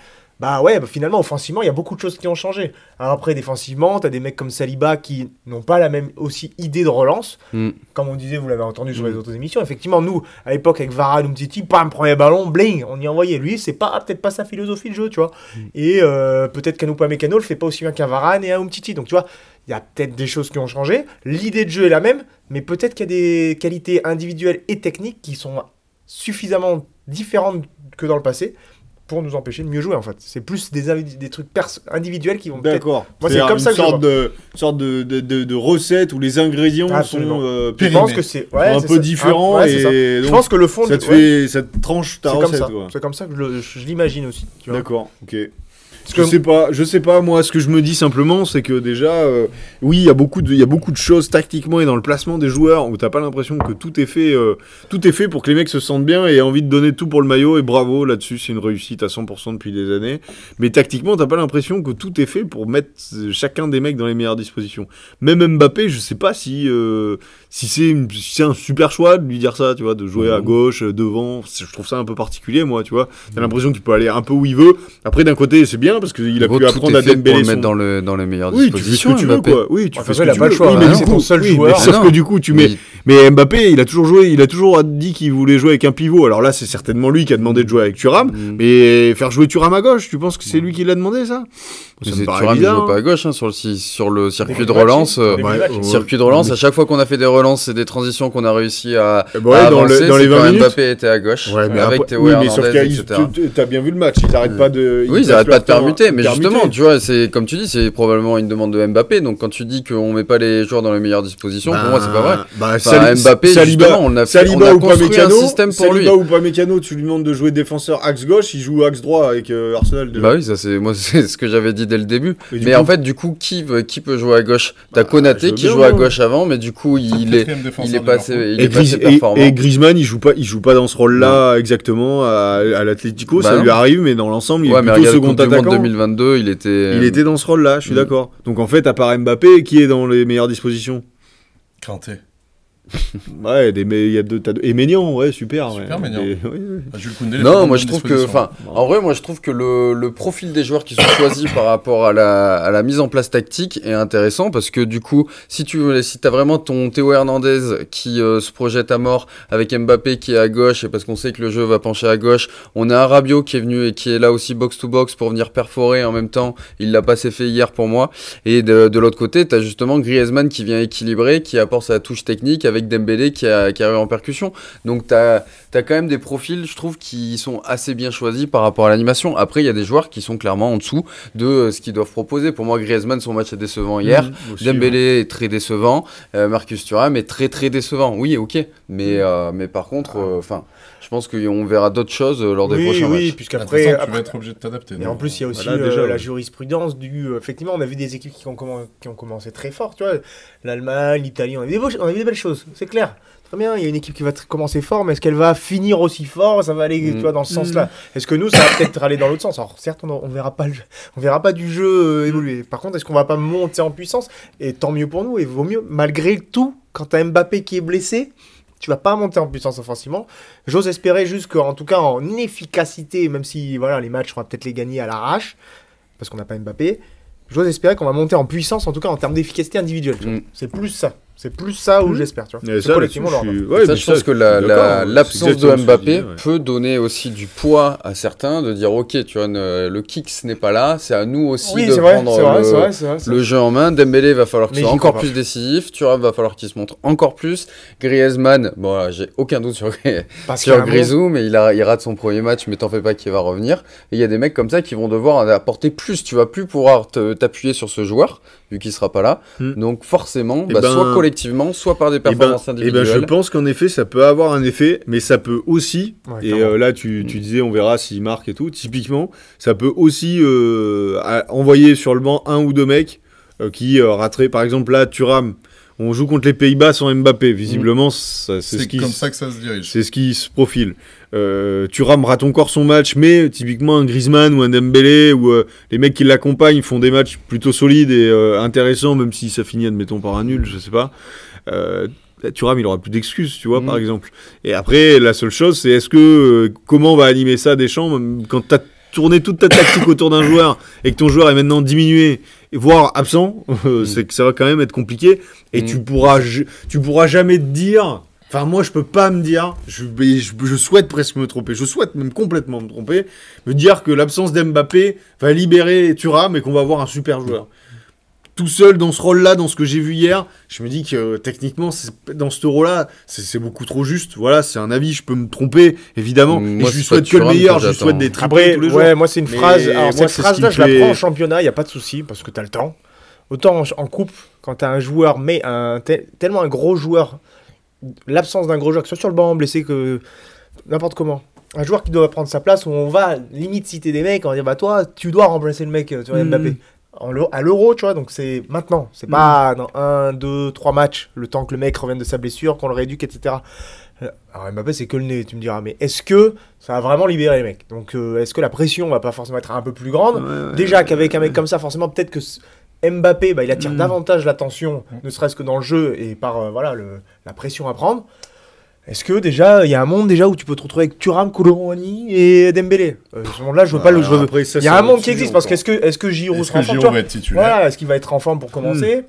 Finalement, offensivement, il y a beaucoup de choses qui ont changé. Alors après, défensivement, t'as des mecs comme Saliba qui n'ont pas la même aussi idée de relance. Mm. Comme on disait, vous l'avez entendu sur les autres émissions. Effectivement, nous, à l'époque, avec Varane ou Umtiti, bam, premier ballon, bling, on y envoyait. Lui, c'est peut-être pas sa philosophie de jeu, tu vois. Et peut-être qu'un Upamecano le fait pas aussi bien qu'un Varane et un Umtiti. Donc, tu vois, il y a peut-être des choses qui ont changé. L'idée de jeu est la même, mais peut-être qu'il y a des qualités individuelles et techniques qui sont suffisamment différentes que dans le passé pour nous empêcher de mieux jouer, en fait. C'est plus des trucs individuels qui vont peut-être... D'accord. Moi, c'est comme ça que je sorte de recette où les ingrédients Absolument. sont Je pense que c'est un peu différents c'est ça. et Je donc pense que le fond ça te tranche ta c'est comme recette. ça. quoi. C'est comme ça que je l'imagine aussi. Tu vois. D'accord. Ok. Parce que- Je sais pas, moi, ce que je me dis simplement, c'est que déjà, oui, il y a beaucoup de choses tactiquement et dans le placement des joueurs où t'as pas l'impression que tout est fait pour que les mecs se sentent bien et aient envie de donner tout pour le maillot, et bravo, là-dessus, c'est une réussite à 100% depuis des années. Mais tactiquement, t'as pas l'impression que tout est fait pour mettre chacun des mecs dans les meilleures dispositions. Même Mbappé, je sais pas si c'est un super choix de lui dire ça, tu vois, de jouer à gauche, devant, je trouve ça un peu particulier, moi, tu vois. T'as l'impression qu'il peut aller un peu où il veut. Après, d'un côté, c'est bien parce qu'il a pu Tout apprendre est à fait Dembélé pour le mettre dans les meilleures oui, tu fais ce dispositions. que tu veux, Mbappé. quoi. Oui, tu fais ce il que a tu pas veux. le choix, Oui, hein, mais c'est du ton coup, seul oui, joueur. mais sauf Ah que non. du coup, tu mets. Mais Mbappé, il a toujours dit qu'il voulait jouer avec un pivot. Alors là, c'est certainement lui qui a demandé de jouer avec Thuram. Mais faire jouer Thuram à gauche, tu penses que c'est lui qui l'a demandé, ça? Mais Thuram, il joue pas à gauche, hein, sur le circuit de relance. Circuit de relance, à chaque fois qu'on a fait des relances et des transitions qu'on a réussi à avancer, dans les 20 minutes, Mbappé était à gauche, mais avec Théo Hernandez, etc. T'as bien vu le match, ils arrêtent pas de... Oui, ils arrêtent pas de permuter, mais justement, tu vois, c'est comme tu dis, c'est probablement une demande de Mbappé, donc quand tu dis qu'on met pas les joueurs dans les meilleures dispositions, pour moi, c'est pas vrai. Mbappé, justement, on a construit un système pour lui. Saliba ou pas Mécano, tu lui demandes de jouer défenseur axe gauche, il joue axe droit avec Arsenal. Bah oui, ça c'est ce que j'avais dit dès le début. Mais en fait, du coup, qui peut jouer à gauche? T'as Konaté qui jouait à gauche avant, mais du coup, il est passé performant. Et Griezmann, il joue pas dans ce rôle-là exactement à l'Atlético, ça lui arrive, mais dans l'ensemble, il est plutôt second attaquant. 2022, il était dans ce rôle-là, je suis d'accord. Donc en fait, à part Mbappé, qui est dans les meilleures dispositions? Kanté. Ouais, il y a deux et Maignan, ouais, super. Maignan. Jules Koundé, non, moi je trouve que, en vrai, moi je trouve que le profil des joueurs qui sont choisis par rapport à la mise en place tactique est intéressant parce que du coup, si t'as vraiment ton Théo Hernandez qui se projette à mort avec Mbappé qui est à gauche et parce qu'on sait que le jeu va pencher à gauche, on a un Rabiot qui est venu et qui est là aussi box to box pour venir perforer en même temps. Il l'a pas assez fait hier pour moi. Et de l'autre côté, t'as justement Griezmann qui vient équilibrer, qui apporte sa touche technique avec Dembélé qui arrive en percussion. Donc t'as quand même des profils, je trouve, qui sont assez bien choisis par rapport à l'animation. Après, il y a des joueurs qui sont clairement en dessous de ce qu'ils doivent proposer. Pour moi, Griezmann, son match est décevant hier. Aussi, Dembélé est très décevant. Marcus Thuram est très très décevant. Oui, ok. Mais par contre, je pense qu'on verra d'autres choses lors des prochains matchs. Oui, puisqu'après, tu vas être obligé de t'adapter. Et en plus, il y a aussi la jurisprudence effectivement, on a vu des équipes qui ont commencé très fort. Tu vois, l'Allemagne, l'Italie, on a vu des belles choses. C'est clair. Très bien, il y a une équipe qui va commencer fort, mais est-ce qu'elle va finir aussi fort? Ça va aller tu vois, dans ce sens-là. Est-ce que nous, ça va peut-être aller dans l'autre sens? Alors certes, on verra pas du jeu évoluer. Par contre, est-ce qu'on va pas monter en puissance? Et tant mieux pour nous, et vaut mieux, malgré tout, quand tu as Mbappé qui est blessé, tu vas pas monter en puissance offensivement. J'ose espérer juste qu'en tout cas en efficacité, même si voilà, les matchs on va peut-être les gagner à l'arrache, parce qu'on n'a pas Mbappé, j'ose espérer qu'on va monter en puissance, en tout cas en termes d'efficacité individuelle. C'est plus ça. C'est plus ça où j'espère, tu vois. Collectivement, je pense que l'absence de Mbappé peut donner aussi du poids à certains, de dire ok, tu vois, le kick n'est pas là, c'est à nous aussi de prendre le jeu en main. Dembélé va falloir qu'il soit encore plus décisif, Thuram va falloir qu'il se montre encore plus. Griezmann, bon voilà, j'ai aucun doute sur Grisou, mais il rate son premier match, mais t'en fais pas qu'il va revenir. Et il y a des mecs comme ça qui vont devoir apporter plus, tu vas plus pouvoir t'appuyer sur ce joueur, vu qu'il sera pas là. Donc forcément, soit collectivement, soit par des performances individuelles. Je pense qu'en effet, ça peut avoir un effet, mais ça peut aussi, là tu disais, on verra s'il marque et tout, typiquement, ça peut aussi envoyer sur le banc un ou deux mecs qui rateraient, par exemple là, Thuram, on joue contre les Pays-Bas sans Mbappé, visiblement, c'est comme ça que ça se dirige. C'est ce qui se profile. Thuram rate encore son match, mais typiquement un Griezmann ou un Dembélé ou les mecs qui l'accompagnent font des matchs plutôt solides et intéressants, même si ça finit, admettons, par un nul, je sais pas. Thuram, il aura plus d'excuses, tu vois, par exemple. Et après, la seule chose, c'est comment on va animer ça Deschamps quand t'as tourné toute ta tactique autour d'un joueur et que ton joueur est maintenant diminué, voire absent, c'est que ça va quand même être compliqué. Et tu pourras jamais te dire. Enfin, moi, je peux pas me dire, je souhaite presque me tromper, je souhaite même complètement me tromper, me dire que l'absence d'Mbappé va libérer Thuram et qu'on va avoir un super joueur. Tout seul dans ce rôle-là, dans ce que j'ai vu hier, je me dis que techniquement, dans ce rôle-là, c'est beaucoup trop juste. Voilà, c'est un avis, je peux me tromper, évidemment. Moi, et je lui souhaite que le meilleur, je lui souhaite des triplés tous les jours. Ouais, moi, c'est une phrase. Alors, cette phrase-là, je la prends en championnat, il n'y a pas de souci, parce que tu as le temps. Autant en coupe, quand tu as un joueur, mais tellement un gros joueur, l'absence d'un gros joueur, que ce soit sur le banc, blessé, que n'importe comment. Un joueur qui doit prendre sa place, où on va limite citer des mecs, on va dire, bah toi, tu dois remplacer le mec, tu vois, Mbappé. À l'Euro, tu vois, donc c'est maintenant. C'est pas dans 1, 2, 3 matchs, le temps que le mec revienne de sa blessure, qu'on le rééduque, etc. Alors Mbappé, c'est que le nez, tu me diras. Mais est-ce que ça va vraiment libérer les mecs? Donc est-ce que la pression va pas forcément être un peu plus grande? Déjà qu'avec un mec comme ça, forcément, peut-être que Mbappé, il attire davantage l'attention, ne serait-ce que dans le jeu, et par la pression à prendre. Est-ce que déjà, il y a un monde déjà où tu peux te retrouver avec Thuram, Koulibaly et Dembélé? Ce monde-là, je veux pas le jeu. Il y a un monde qui existe, parce qu'est-ce que Giroud sera en forme? Voilà, est-ce qu'il va être en forme pour commencer?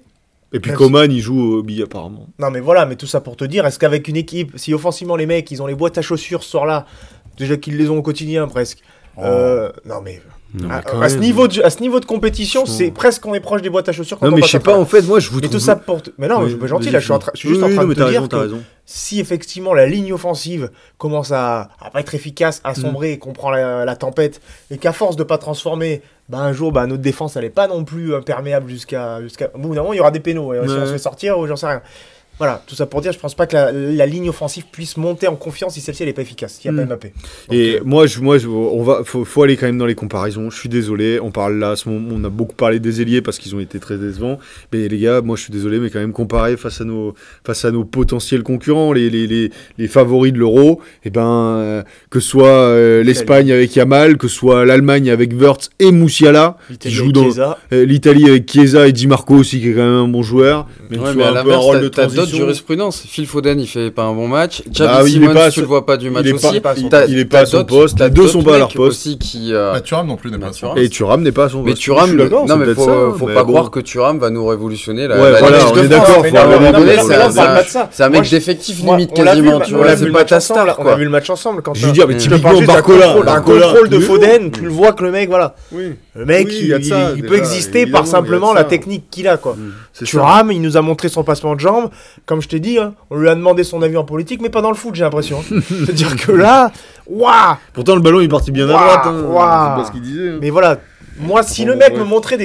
Et puis Même Coman, il joue au billet apparemment. Non, mais voilà, mais tout ça pour te dire, est-ce qu'avec une équipe, si offensivement les mecs, ils ont les boîtes à chaussures ce soir-là, déjà qu'ils les ont au quotidien presque. Non, mais. Non, mais À quand ce même. niveau de compétition, Franchement. c'est presque on est proche des boîtes à chaussures. Quand Non, on mais passe je sais à pas, travers. en fait, moi je vous Mais trouve. tout ça porte. Mais non, Oui, je suis gentil, vas-y, là, je suis juste en train de te t'as dire raison, t'as que raison. si effectivement la ligne offensive commence à pas être efficace, à sombrer et qu'on prend la tempête, et qu'à force de pas transformer, bah un jour, bah notre défense elle est pas non plus imperméable jusqu'à. Au bout d'un moment, il y aura des pénaux. Et si on Ouais. se fait sortir, ou j'en sais rien. Voilà, tout ça pour dire, je pense pas que la ligne offensive puisse monter en confiance si celle-ci elle est pas efficace, s'il n'y a pas Mbappé. Et moi, faut aller quand même dans les comparaisons. Je suis désolé, on parle là, on a beaucoup parlé des ailiers parce qu'ils ont été très décevants. Mais les gars, moi je suis désolé, mais quand même comparé face à nos potentiels concurrents, les favoris de l'Euro, et que ce soit l'Espagne avec Yamal, que ce soit l'Allemagne avec Wirtz et Moussiala, qui joue dans l'Italie avec Chiesa et Di Marco aussi, qui est quand même un bon joueur. Mais Ouais, tu mais vois, à un peu un l'inverse, rôle de t'as d'autres transition. jurisprudences. Phil Foden, il fait pas un bon match. Ah Xavi oui, il est Simons, pas à tu le son- vois pas du match il est aussi. pas- T'as- il est pas t'as à son d'autres- poste, t'as les deux d'autres sont pas à leur mecs poste. aussi qui. Bah, Thuram non plus n'est Bah, pas sûr. Thuram. Et Thuram n'est pas à son Mais poste. Thuram, Je suis d'accord, non c'est mais peut-être faut ça, pas bon. croire que Thuram va nous révolutionner la Ouais, la voilà, Ligue on de est France. d'accord, mais faut non, aller mais au non, bout, mais faut là, aller c'est au là, bout. on parle pas de ça. C'est un Moi, mec d'effectif Moi, limite on l'a vu, quasiment, tu on vois, l'a vu c'est le pas match ta ensemble, star on a quoi. vu le match ensemble quand Je veux dire, mais tu typiquement, parles juste d'un Barcola, contrôle Barcola, de tous les Foden, jours. tu le vois que le mec, voilà. Oui. Le mec, Oui, il y a de ça, il déjà, peut exister évidemment, par simplement il y a de la ça. technique qu'il a, quoi. C'est ça. Thuram, il nous a montré son passement de jambes. Comme je t'ai dit, hein, on lui a demandé son avis en politique, mais pas dans le foot, j'ai l'impression. C'est-à-dire que là, waouh. Pourtant, le ballon il est parti bien à Waouh, droite. Hein. waouh. C'est pas ce qu'il disait. hein. Mais voilà, moi, si Bon, le mec ouais. me montrait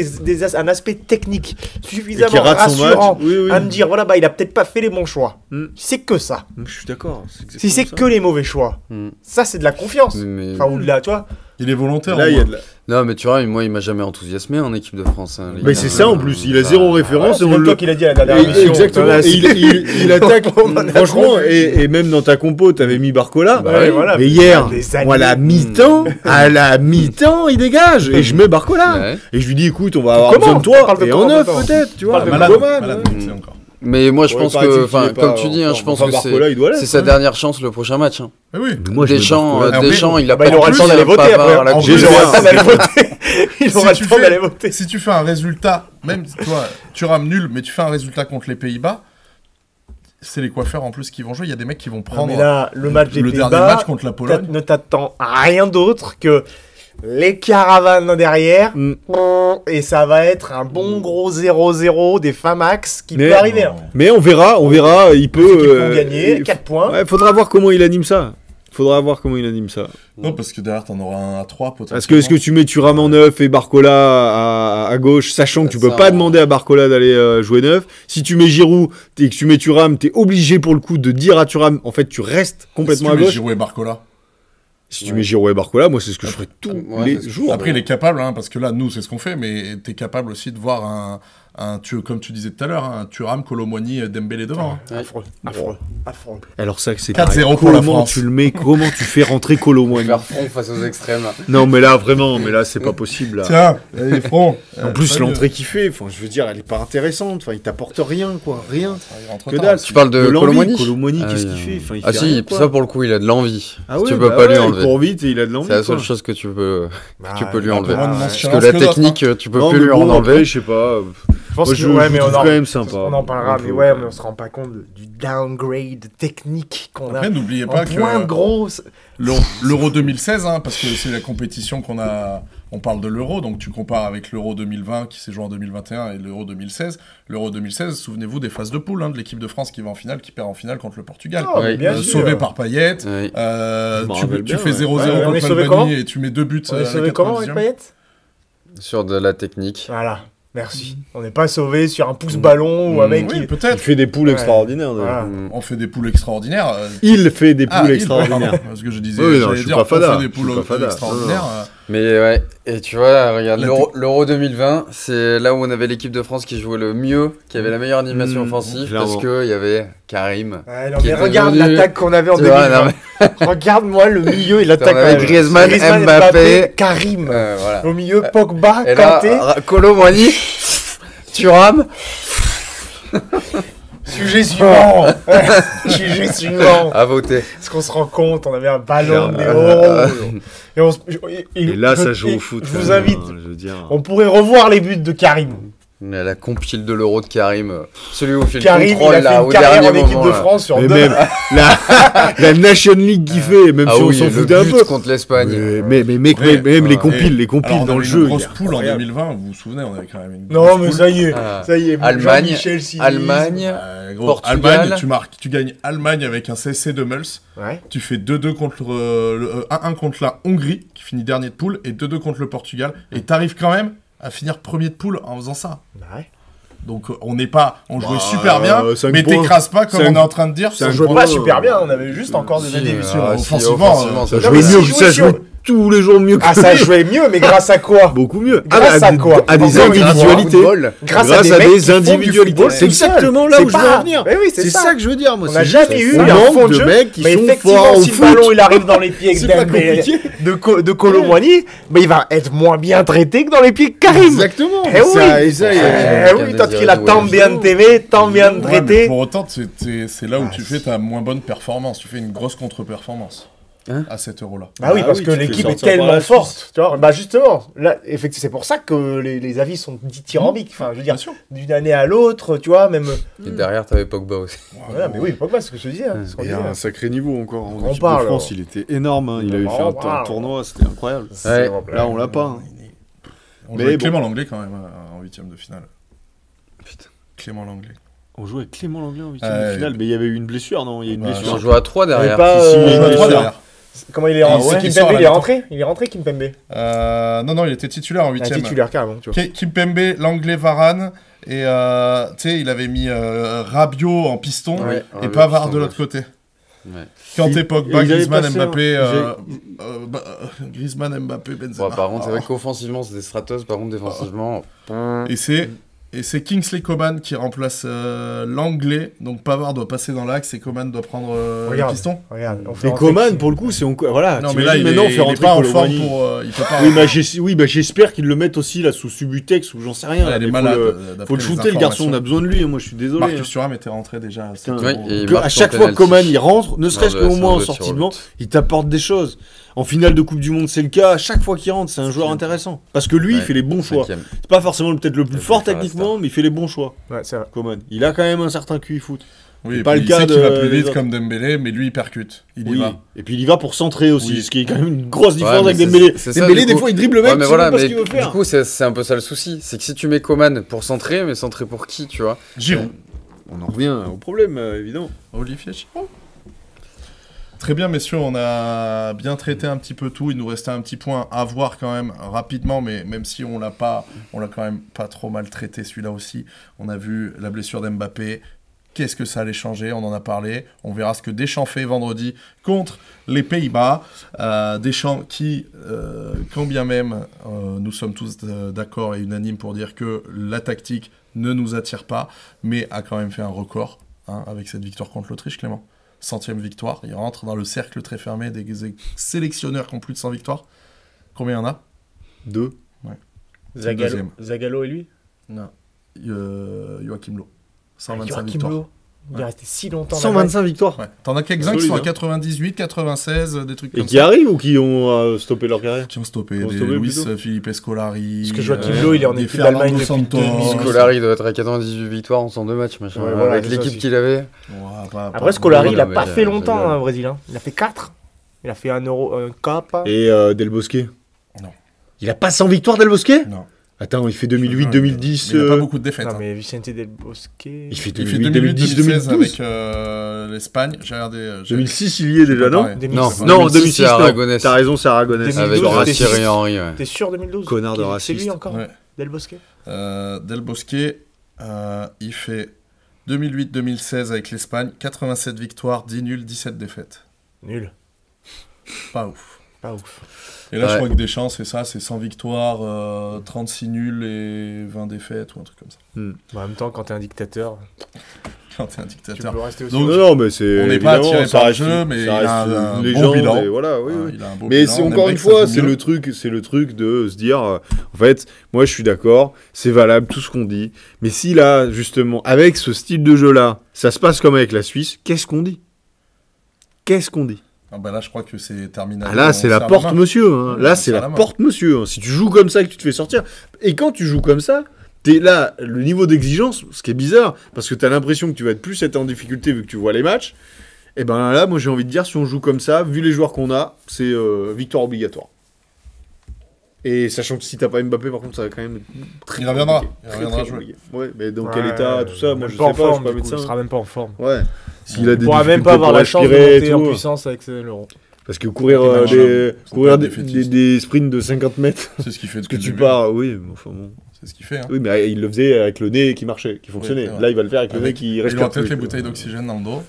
un aspect technique Et qui suffisamment rate son match. rassurant Oui, oui. à me dire, voilà, bah, il a peut-être pas fait les bons choix. Mm. C'est que ça. Je suis d'accord. Si c'est que les mauvais choix, Mm. ça, c'est de la confiance. Mais- Enfin, ou de la, tu vois. Il est volontaire. Là, au il y a moins. de la... Non mais Thuram, moi il m'a jamais enthousiasmé en équipe de France. hein, les Mais gars. c'est ça en plus. Il a zéro référence. C'est et on même le- toi qui l'a dit à la dernière émission. Exactement. Et il attaque. On en a Franchement, compris. et même dans ta compo, t'avais mis Barcola. Bah oui, voilà. Mais hier, Des années. moi, à la mi-temps, il dégage. Et je mets Barcola. Ouais. Et je lui dis, écoute, on va avoir Comment besoin de toi. Parle de Et comment en neuf, maintenant peut-être, tu vois. Parle de Même Malade, Coman, malade, ouais. c'est encore. Mais moi je Ouais, pense paraît-il que, qu'il enfin est pas comme tu dis, hein, je en- pense enfin, que Barcola, il doit l'être, c'est sa hein. dernière chance le prochain match. hein. Mais oui. Moi, je mets Deschamps, Barcola. Deschamps, il a Bah, pas il aura de le temps plus, d'aller hein, voter Pavard, après. la En coupe plus, il du aura Roi. le temps d'aller voter. Il Si aura tu le temps fais- d'aller voter. Si tu fais un résultat, même toi, tu rames nul, mais tu fais un résultat contre les Pays-Bas, c'est les coiffeurs en plus qui vont jouer. Il y a des mecs qui vont Non, prendre mais là, le match des le dernier Pays-Bas, match contre la Pologne. ne t'attends à rien d'autre que les caravanes derrière. Mm. Et ça va être un bon gros 0-0 des Famax qui Mais- peut arriver. Hein. Mais on verra, il Les peut. équipes vont gagner 4 points. Ouais, faudra voir comment il anime ça. Non, parce que derrière, t'en auras un à 3 potentiellement. Parce que est-ce que tu mets Thuram en neuf et Barcola à gauche, sachant que tu Ça, peux pas demander à Barcola d'aller jouer neuf. Si tu mets Giroud et que tu mets Thuram, t'es obligé pour le coup de dire à Thuram, en fait, tu restes si complètement tu à mets gauche. Giroud et Barcola. Si tu mets Giroud et Barcola, moi c'est ce que je ferais tous ouais, les c'est ce que jours. Après, il est capable, hein, parce que là, nous, c'est ce qu'on fait, mais t'es capable aussi de voir comme tu disais tout à l'heure, un Thuram, Colomboigny, Dembélé devant. hein. Affreux, affreux, affreux. Alors ça, c'est 4-0 pareil. pour la Comment France. tu le mets, comment tu fais rentrer Colomboigny? Faire front face aux extrêmes. Non, mais là vraiment, c'est pas possible là. Tiens, les fronts. En plus, l'entrée qu'il fait, enfin, je veux dire, elle est pas intéressante. Enfin, il t'apporte rien, quoi, rien. Que Que dalle. Tu parles de l'envie. Colomboigny Colomboigny, Ah qu'est-ce oui, qu'il fait? Enfin, il Ah fait si, rien, quoi. ça pour le coup, il a de l'envie. Ah ouais, tu peux bah pas lui ouais, enlever. Il court vite et il a de l'envie. C'est la seule quoi. chose que tu peux lui bah, enlever. moins de ouais. Parce que nonchalance la que d'autres, technique, tu peux Non, plus mais lui bon, en après, enlever. je sais pas. Je pense Moi, que je ouais, mais trouve on quand en, même sympa. on en parlera, Un mais peu, ouais, ouais. mais on se rend pas compte du downgrade technique qu'on a. Après, n'oubliez En pas que point de gros. l'Euro 2016, hein, parce que c'est la compétition qu'on a. On parle de l'Euro, donc tu compares avec l'Euro 2020 qui s'est joué en 2021 et l'Euro 2016. L'Euro 2016, souvenez-vous des phases de poule, hein, de l'équipe de France qui va en finale, qui perd en finale contre le Portugal. Oh, Oui. bien sûr. Sauvé par Payet. Oui. Je m'en rappelle Tu bien, fais ouais. 0-0 Ouais, on est contre sauvé l'Albanie et tu mets 2 buts. On est à sauvé la comment avec 90e. Payet? Sur de la technique. Voilà, merci. On n'est pas sauvé sur un pouce-ballon ou un mec Oui, qui. Il peut-être. fait des poules Ouais. extraordinaires. d'ailleurs. Voilà. On fait des poules extraordinaires. Il fait des Ah, poules il, extraordinaires. pardon, parce que je disais, Oui, non, j'allais je suis dire, pas on fada. fait des Je suis poules pas fada. extraordinaires. Mais ouais, et tu vois, regarde, La l'Euro 2020, c'est là où on avait l'équipe de France qui jouait le mieux, qui avait la meilleure animation offensive, clairement. parce qu'il y avait Karim. Ouais, non, Qui mais était regarde devenu- l'attaque qu'on avait en Tu vois, 2020. non, Regarde-moi le milieu et l'attaque. On avait qu'on avait. Griezmann, Mbappé. Karim. voilà. Au milieu, Pogba, Et là, Kanté. Colomboigny, Thuram, Sujet suivant. Sujet suivant. à voter. Est-ce qu'on se rend compte, on avait un ballon, Clairement. des euros. Et Et là, ça joue au foot. Je quand vous même, invite. hein, je veux dire. On pourrait revoir les buts de Karim. La compile de l'Euro de Karim, celui où il fait Karim, le contrôle il a fait là, une au carrière dernier en équipe moment. de là. France sur Mais 2 même la Nation League qu'il fait, même Ah si on oui, s'en le foutait un but peu. contre l'Espagne. Mais mec, Ouais, même les et- compiles Alors, on dans le avait jeu. une grosse il est poule en incroyable. 2020, vous vous souvenez, on avait quand même une Non, grosse mais poule. ça y est, Ah. ça y est. Allemagne, Jean-Michel Cinisme. Allemagne, Gros, Portugal. Allemagne, tu gagnes Allemagne avec un CC de Meuls. Ouais. Tu fais 2-2 contre 1-1 contre la Hongrie, qui finit dernier de poule, et 2-2 contre le Portugal. Et t'arrives quand même à finir premier de poule en faisant ça. Ouais. Donc on jouait Bah, super bien, 5 mais points. t'écrases pas comme 5 on est en train de dire. c'est On un jouait point, pas super bien, on avait juste encore des Si, déviations. si, Offensivement, ça Non, jouait mais mieux, si, ça si, jouait tous les jours mieux que Ah, ça jouait mieux, mais grâce à quoi? beaucoup mieux. Grâce à quoi? À des Encore une fois, individualités. Football. Grâce à mecs qui des font du individualités. football C'est tout seul. exactement là C'est où je veux pas- en venir. Mais oui, C'est ça que je veux dire, moi. On n'a c'est jamais juste eu un un fond manque de de jeu, mecs qui mais sont effectivement, forts au si le foot. ballon il arrive dans les pieds C'est pas de compliqué. de Colomboigny, bah, il va être moins bien traité que dans les pieds de Karim. Exactement. Eh oui. Et ça, Eh oui, toi qui l'as tant bien TV, tant bien Ouais, mais traité. pour autant, c'est là où tu fais ta moins bonne performance. Tu fais une grosse contre-performance Hein à cet euro-là. Bah oui, Ah parce oui, que tu fais l'équipe est sortir par la tellement Suisse. forte. Tu vois, bah justement, là, effectivement, c'est pour ça que les avis sont dithyrambiques. Enfin, je veux dire, Bien sûr. d'une année à l'autre, tu vois, même. Et derrière, t'avais Pogba aussi. Voilà, mais oui, Pogba, c'est ce que je te disais. hein, c'est ce qu'on Il y a disait. un sacré niveau encore. En On équipe parle, de France, alors. il était énorme. hein. Il avait fait On parle. un tournoi, c'était incroyable. Ouais. Là, on l'a pas. hein. On Mais jouait bon. Clément Langlais quand même en huitième de finale. Putain. Clément Langlais. On jouait avec Clément Langlais en 8 Ouais. de finale, mais il y avait eu une blessure, non? Il y a eu une Ouais, blessure. On joue à 3 Il y avait derrière. pas, Si, si, On il jouait y à avait trois ça. derrière. Comment il est Ah rentré? ouais. Kimpembe, Il sort à il est la rentré? Il est rentré, Kimpembe. Non, il était titulaire en Un huitième. titulaire carrément, tu vois. Kimpembe, Langlais, Varane. Et tu sais, il avait mis Rabiot en piston Ouais, et Rabiot Pavard piston de l'autre gauche. côté. Ouais. Kanté, Et Pogba, ils avaient Griezmann, passé Mbappé. un- Griezmann, Mbappé, Benzema. Ouais, par contre, c'est vrai qu'offensivement, c'était Stratos. Par contre, défensivement. Et c'est Kingsley Coman qui remplace Langlais. Donc Pavard doit passer dans l'axe et Coman doit prendre le Regarde. piston. Regarde, on fait Et rentrer Coman, qui pour le coup, c'est voilà. Non, mais là, t'imagines, il maintenant, on fait est rentrer pas en forme Colomboigny. pour. Il peut pas. Oui, bah, j'espère qu'ils le mettent aussi là sous Subutex ou j'en sais rien. Ouais, là, il est mais malade. faut d'après le les shooter, le garçon, on a informations. besoin de lui. Moi, je suis désolé. Marcus hein. Thuram était rentré déjà. à cet Putain. Oui, Euro. et il Que marque à son chaque fois que penalty. Coman il rentre, ne serait-ce Lors de qu'au la moins en séance de sortie tir de au banc, but. il t'apporte des choses. En finale de Coupe du Monde, c'est le cas. À chaque fois qu'il rentre, c'est un joueur intéressant. Parce que lui, il Ouais, fait les bons choix. 5e. C'est pas forcément peut-être le plus Il fort fait faire la techniquement, star. mais il fait les bons choix. Ouais, c'est vrai. Coman. Il a quand même un certain QI foot. Oui, C'est et pas puis le il cas sait qu'il va de- plus des vite autres. comme Dembélé, mais lui il percute. Il y Oui. va. Et puis il y va pour centrer aussi, Oui. ce qui est quand même une grosse différence Ouais, mais avec c'est- Dembélé. c'est ça, Dembélé, du des coup. fois, il dribble le mec, Ouais, mais tu sais voilà, même pas ce mais qu'il veut du faire. coup, c'est un peu ça le souci. C'est que si tu mets Coman pour centrer, mais centrer pour qui, tu vois? Giroud. On en revient au problème, évidemment. Olivier Giroud. Très bien, messieurs, on a bien traité un petit peu tout. Il nous restait un petit point à voir quand même rapidement, mais même si on l'a quand même pas trop mal traité celui-là aussi. On a vu la blessure d'Mbappé. Qu'est-ce que ça allait changer? On en a parlé. On verra ce que Deschamps fait vendredi contre les Pays-Bas. Deschamps qui, quand bien même nous sommes tous d'accord et unanimes pour dire que la tactique ne nous attire pas, mais a quand même fait un record avec cette victoire contre l'Autriche, Clément. 100e victoire. Il rentre dans le cercle très fermé des sélectionneurs qui ont plus de 100 victoires. Combien il y en a? 2. deuxième. Zagalo et lui? Non. Joachim Löw. 125 Joachim victoires. Löw. Il est Ouais. resté si longtemps. 125 victoires. Ouais. T'en as quelques-uns qui Solide, sont à hein. 98, 96, des trucs Et comme qui ça. arrivent ou qui ont stoppé leur carrière? Qui ont stoppé. Qui ont Des stoppé Luis plutôt. Philippe Scolari. Parce que Joachim Löw, il est en des équipe d'Allemagne Fernando depuis Santos. 2000. Scolari doit être à 98 victoires en 102 matchs, machin. Ouais, voilà, avec c'est ça l'équipe aussi. qu'il avait. Ouais, Après, Scolari, non, il a mais pas j'ai- fait longtemps, j'ai- hein, au Brésil. Hein. Il a fait 4. Il a fait un cap. Et Del Bosque? Non. Il a pas 100 victoires, Del Bosque? Non. Attends, il fait 2008, 2010. Mais il n'y a pas beaucoup de défaites. Non, hein. mais Vicente Del Bosque. Il fait Il fait 2008, 2010, 2016 2012. avec l'Espagne. J'ai regardé. 2006, il y est déjà, non? Non, Non, 2006, 2006, c'est non. Aragonès. T'as raison, c'est Aragonès. 2012, Avec Genre Thierry raciste. Henry, ouais. T'es sûr 2012? Connard de C'est raciste. lui encore? Ouais. Del Bosque? Del Bosque, il fait 2008-2016 avec l'Espagne. 87 victoires, 10 nuls, 17 défaites. Nul. Pas ouf. Pas ouf. Et là, je Ouais. crois que Deschamps, c'est ça, c'est 100 victoires, 36 nuls et 20 défaites ou un truc comme ça. Bon, en même temps, quand t'es un dictateur, Quand t'es un tu dictateur. peux rester aussi. Donc, Non, non, mais c'est. on n'est pas évidemment, attiré ça par le reste- jeu, mais ça il a reste un une bon légende, bilan. et voilà, oui, oui. Il a un beau Mais bilan, c'est on encore aimerait une que ça fois, joue c'est mieux. le truc de se dire, en fait, moi je suis d'accord, c'est valable tout ce qu'on dit, mais si là, justement, avec ce style de jeu-là, ça se passe comme avec la Suisse, qu'est-ce qu'on dit? Qu'est-ce qu'on dit? Ah bah là, je crois que c'est terminé. Ah là, c'est la porte, monsieur. Hein. Ouais, Là, on c'est serre la la main. porte, monsieur. Si tu joues comme ça, que tu te fais sortir, et quand tu joues comme ça, t'es là, le niveau d'exigence, ce qui est bizarre, parce que t'as l'impression que tu vas plus être en difficulté vu que tu vois les matchs. Et ben là, moi j'ai envie de dire, si on joue comme ça, vu les joueurs qu'on a, c'est victoire obligatoire. Et sachant que si t'as pas Mbappé, par contre, ça va quand même Il reviendra. compliqué. Il reviendra Très jouer. compliqué. Ouais, mais dans quel état, tout ça, moi je sais pas en pas, je suis forme, pas du coup, médecin. il sera même pas en forme. Ouais. S'il a Il des pourra même difficultés pas avoir pour la chance de respirer et monter en tout. puissance avec l'Euro. Parce que courir, Des matchs, courir des des, fétichistes. des sprints de 50 mètres, C'est ce qu'il fait parce que depuis tu le début. pars, oui, mais enfin bon. C'est ce qu'il fait. Hein. Oui, mais il le faisait avec le nez qui marchait, qui fonctionnait. c'est vrai. Là, il va le faire avec le nez Avec- qui Il respire. aura peut-être plus. les bouteilles d'oxygène dans le dos,